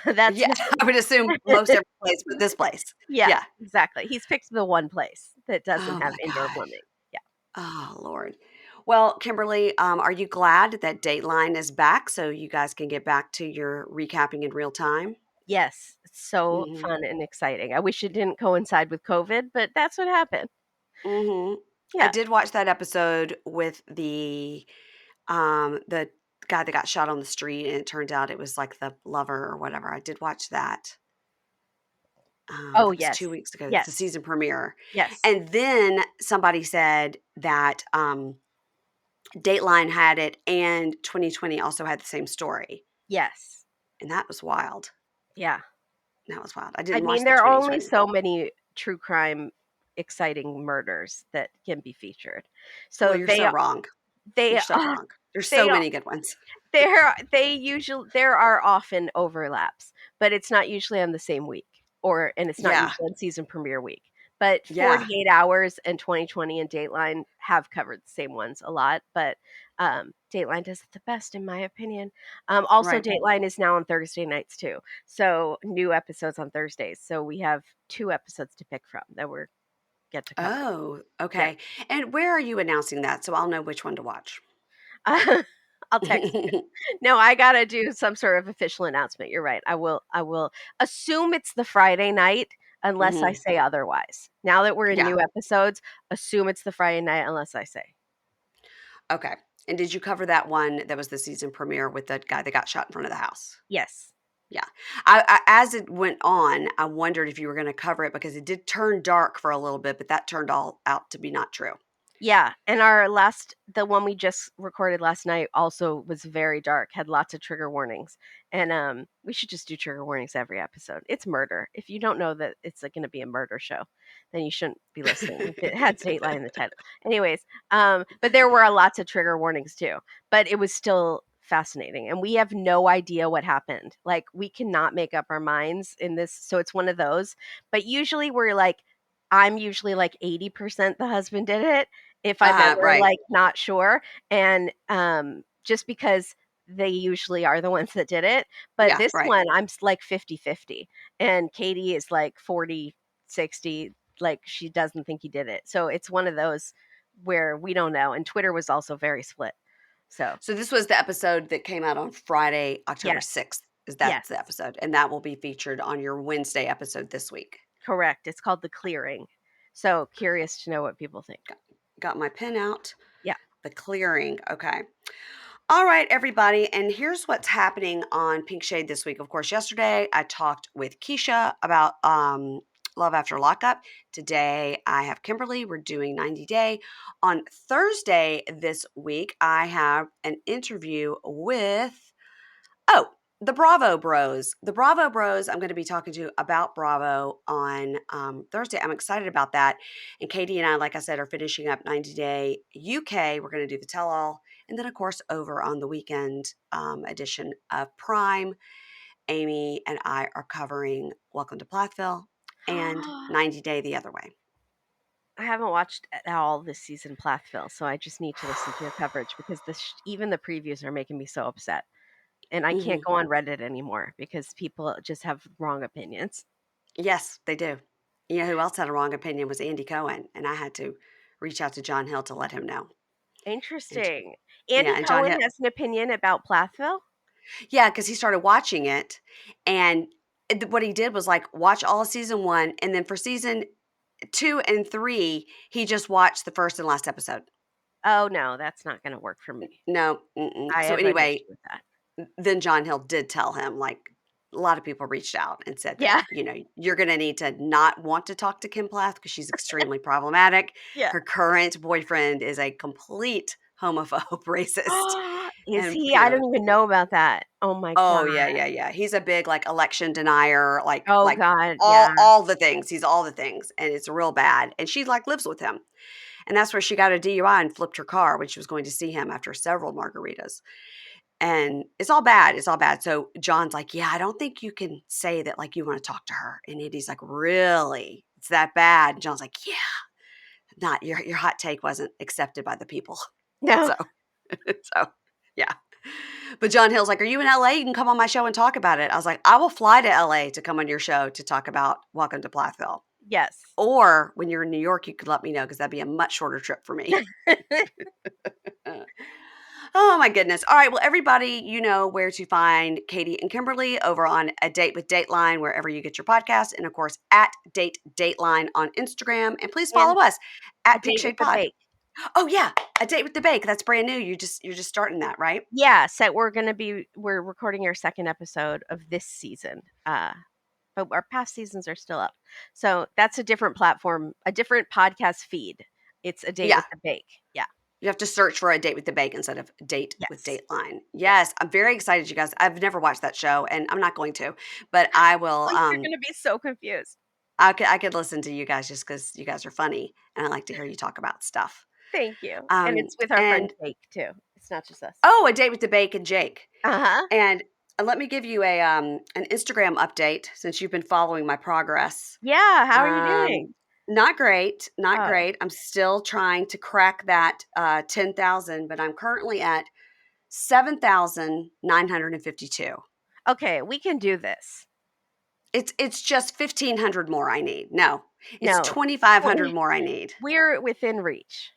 B: That's
A: Yeah, I would assume most every place but this place.
B: yeah,
A: Yeah.
B: exactly. He's picked the one place that doesn't
A: Oh
B: have
A: my
B: indoor
A: gosh.
B: plumbing. Yeah.
A: Oh, Lord. Well, Kimberly, are you glad that Dateline is back so you guys can get back to your recapping in real time?
B: Yes, it's so
A: Mhm.
B: fun and exciting. I wish it didn't coincide with COVID, but that's what happened.
A: Mhm. I
B: Yeah.
A: did watch that episode with the guy that got shot on the street, and it turned out it was, like, the lover or whatever. I did watch that.
B: Oh,
A: That was
B: yes.
A: 2 weeks ago. It's the
B: Yes.
A: season premiere.
B: Yes.
A: And then somebody said that, Dateline had it and 2020 also had the same story,
B: Yes.
A: and that was wild.
B: Yeah.
A: That was wild. I
B: I
A: didn't
B: mean,
A: watch the
B: there are only
A: 2020.
B: so many true crime exciting murders that can be featured.
A: Well,
B: So
A: you're so wrong. You're
B: they
A: so wrong. There's so
B: they
A: many good ones.
B: there are often overlaps, but it's not usually on the same week and it's not
A: Yeah.
B: usually on season premiere week. But
A: Yeah.
B: 48 Hours and 2020 and Dateline have covered the same ones a lot, but Dateline does it the best in my opinion. Also
A: Right.
B: Dateline is now on Thursday nights too. So new episodes on Thursdays. So we have 2 episodes to pick from that we get to cover.
A: Oh,
B: Yeah.
A: okay. And where are you announcing that so I'll know which one to watch?
B: I'll text you. No, I gotta do some sort of official announcement. You're right. I will assume it's the Friday night unless I
A: Mhm.
B: say otherwise. Now that we're in
A: Yeah.
B: new episodes, assume it's the Friday night unless I say.
A: Okay. And did you cover that one that was the season premiere with the guy that got shot in front of the house?
B: Yes.
A: Yeah. As it went on, I wondered if you were gonna cover it because it did turn dark for a little bit, but that turned all out to be not true.
B: Yeah, and the one we just recorded last night also was very dark, had lots of trigger warnings. And we should just do trigger warnings every episode. It's murder. If you don't know that it's like going to be a murder show, then you shouldn't be listening. If it had Dateline in the title. Anyways, but there were lots of trigger warnings too. But it was still fascinating and we have no idea what happened. Like we cannot make up our minds in this. So it's one of those. But usually I'm usually like 80% the husband did it if I'm ever,
A: Right.
B: like, not sure, and, just because they usually are the ones that did it. But
A: Yeah,
B: this
A: right.
B: one, I'm like 50-50. And Katie is like 40-60. Like she doesn't think he did it. So it's one of those where we don't know. And Twitter was also very split. So
A: So this was the episode that came out on Friday, October
B: yes,
A: 6th. Is
B: yes,
A: that's the episode, and that will be featured on your Wednesday episode this week.
B: correct. It's called The Clearing. So curious to know what people think.
A: Got my pen out.
B: Yeah.
A: The Clearing. Okay. All right, everybody. And here's what's happening on Pink Shade this week. Of course, yesterday I talked with Keisha about Love After Lockup. Today I have Kimberly. We're doing 90 Day. On Thursday this week, I have an interview with, oh, the Bravo Bros. The Bravo Bros, I'm going to be talking to about Bravo on Thursday. I'm excited about that. And Katie and I, like I said, are finishing up 90 Day UK. We're going to do the tell all. And then, of course, over on the weekend edition of Prime, Amy and I are covering Welcome to Plathville and 90 Day the other way.
B: I haven't watched at all this season Plathville, so I just need to listen to your coverage because even the previews are making me so upset. And I can't
A: Mhm.
B: go on Reddit anymore because people just have wrong opinions.
A: Yes, they do. You know who else had a wrong opinion was Andy Cohen, and I had to reach out to John Hill to let him know. And
B: Interesting.
A: yeah,
B: Andy
A: and John
B: Cohen
A: Hill,
B: has an opinion about Plathville?
A: yeah, because he started watching it, and what he did was like watch all of season 1, and then for season 2 and 3, he just watched the first and last episode.
B: Oh, no, that's not going to work for me.
A: No, mm-mm.
B: I
A: So
B: have an
A: anyway,
B: issue with that.
A: then John Hill did tell him, like, a lot of people reached out and said that,
B: Yeah.
A: you're going to need to not want to talk to Kim Plath because she's extremely problematic.
B: Yeah.
A: Her current boyfriend is a complete homophobe, racist,
B: Is
A: and
B: he? I don't even know about that. Oh my
A: oh
B: God.
A: yeah. He's a big like election denier, like
B: Oh
A: like
B: God.
A: all
B: Yeah.
A: all the things. He's all the things, and it's real bad. And she like lives with him, and that's where she got a DUI and flipped her car when she was going to see him after several margaritas. And it's all bad. It's all bad. So John's like, yeah, I don't think you can say that like you want to talk to her. And Andy's like, really? It's that bad? And John's like, yeah, not your hot take wasn't accepted by the people.
B: No.
A: So so yeah. But John Hill's like, are you in LA? You can come on my show and talk about it. I was like, I will fly to LA to come on your show to talk about Welcome to Plathville.
B: Yes.
A: Or when you're in New York, you could let me know because that'd be a much shorter trip for me. Oh my goodness. All right. Well, everybody, you know where to find Katie and Kimberly over on A Date with Dateline, wherever you get your podcast. And of course, at Dateline on Instagram. And please
B: And
A: follow us
B: A
A: at Pink
B: Date with
A: Shade
B: the
A: Pod.
B: Bake.
A: Oh yeah. A Date with the Bake. That's brand new. You're just starting that, right?
B: Yeah, so we're recording our second episode of this season. But our past seasons are still up. So that's a different platform, a different podcast feed. It's A Date
A: Yeah.
B: with the Bake. Yeah.
A: You have to search for A Date with the Bake instead of Date with
B: Yes.
A: Dateline.
B: Yeah.
A: Yes, I'm very excited, you guys. I've never watched that show, and I'm not going to, but I will.
B: Like you're gonna be so confused.
A: I could listen to you guys just because you guys are funny, and I like to hear you talk about stuff.
B: Thank you. And it's with our friend
A: And
B: Jake too. It's not just us.
A: oh, A Date with the Bake and Jake.
B: Uh-huh.
A: And let me give you a an Instagram update since you've been following my progress.
B: Yeah. How are you doing?
A: Not great, not
B: Oh,
A: great. I'm still trying to crack that 10,000, but I'm currently at 7,952.
B: okay. We can do this.
A: It's just 1,500 more I need. No, it's
B: No.
A: 2,500 more I need.
B: We're within reach.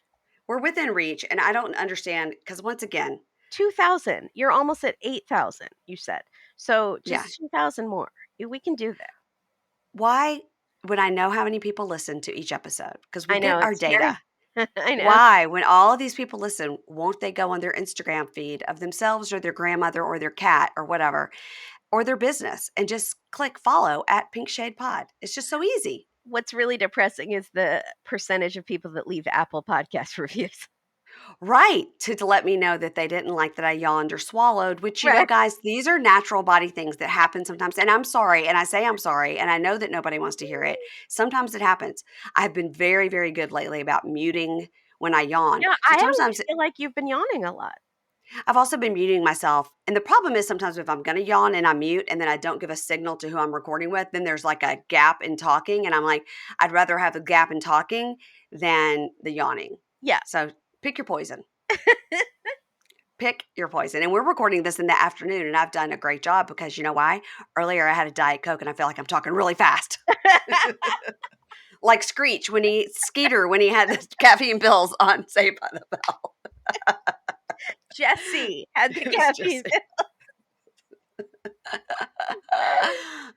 A: We're within reach, and I don't understand because once again,
B: 2,000. You're almost at 8,000, you said. So
A: yeah,
B: just 2,000 more. We can do that.
A: why would I know how many people listen to each episode? Because we
B: I know
A: get our
B: it's very
A: data.
B: I know.
A: Why, when all of these people listen, won't they go on their Instagram feed of themselves or their grandmother or their cat or whatever, or their business and just click follow at Pink Shade Pod? It's just so easy.
B: What's really depressing is the percentage of people that leave Apple podcast reviews.
A: Right. To let me know that they didn't like that I yawned or swallowed, which,
B: Right.
A: guys, these are natural body things that happen sometimes. And I'm sorry. And I say I'm sorry. And I know that nobody wants to hear it. Sometimes it happens. I've been very, very good lately about muting when I yawn.
B: Yeah,
A: So
B: I don't
A: sometimes
B: feel like you've been yawning a lot.
A: I've also been muting myself. And the problem is sometimes if I'm going to yawn and I mute and then I don't give a signal to who I'm recording with, then there's like a gap in talking. And I'm like, I'd rather have a gap in talking than the yawning.
B: Yeah.
A: So pick your poison. Pick your poison. And we're recording this in the afternoon, and I've done a great job because you know why? Earlier I had a Diet Coke, and I feel like I'm talking really fast. Like Skeeter when he had the caffeine pills on Saved by the Bell.
B: Jesse had the
A: It was
B: caffeine.
A: Jesse.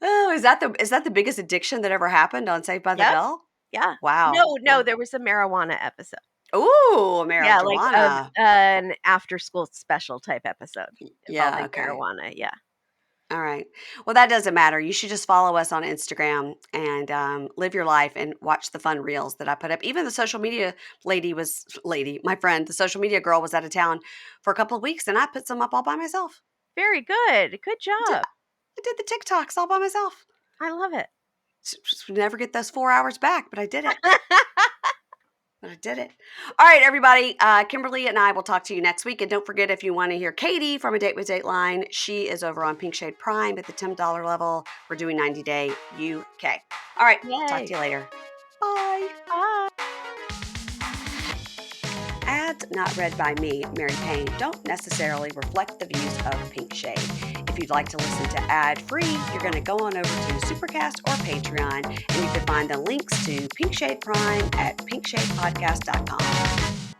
A: Oh, is that the biggest addiction that ever happened on Saved by the
B: Yep.
A: Bell?
B: Yeah.
A: Wow.
B: No, there was a marijuana episode.
A: Ooh,
B: Yeah, like
A: marijuana.
B: an after school special type episode
A: Yeah,
B: involving
A: okay.
B: marijuana. Yeah.
A: All right. Well, that doesn't matter. You should just follow us on Instagram and live your life and watch the fun reels that I put up. Even the social media my friend, the social media girl was out of town for a couple of weeks, and I put some up all by myself.
B: Very good. Good
A: I
B: job.
A: did the TikToks all by myself.
B: I love it.
A: Never get those 4 hours back, but I did it. All right, everybody. Kimberly and I will talk to you next week. And don't forget, if you want to hear Katie from A Date with Dateline, she is over on Pink Shade Prime at the $10 level. We're doing 90 Day UK. All right.
B: Yay.
A: Talk to you later. Bye.
B: Bye.
A: Ads not read by me, Mary Payne, don't necessarily reflect the views of Pink Shade. If you'd like to listen to ad-free, you're going to go on over to Supercast or Patreon, and you can find the links to Pink Shade Prime at pinkshadepodcast.com.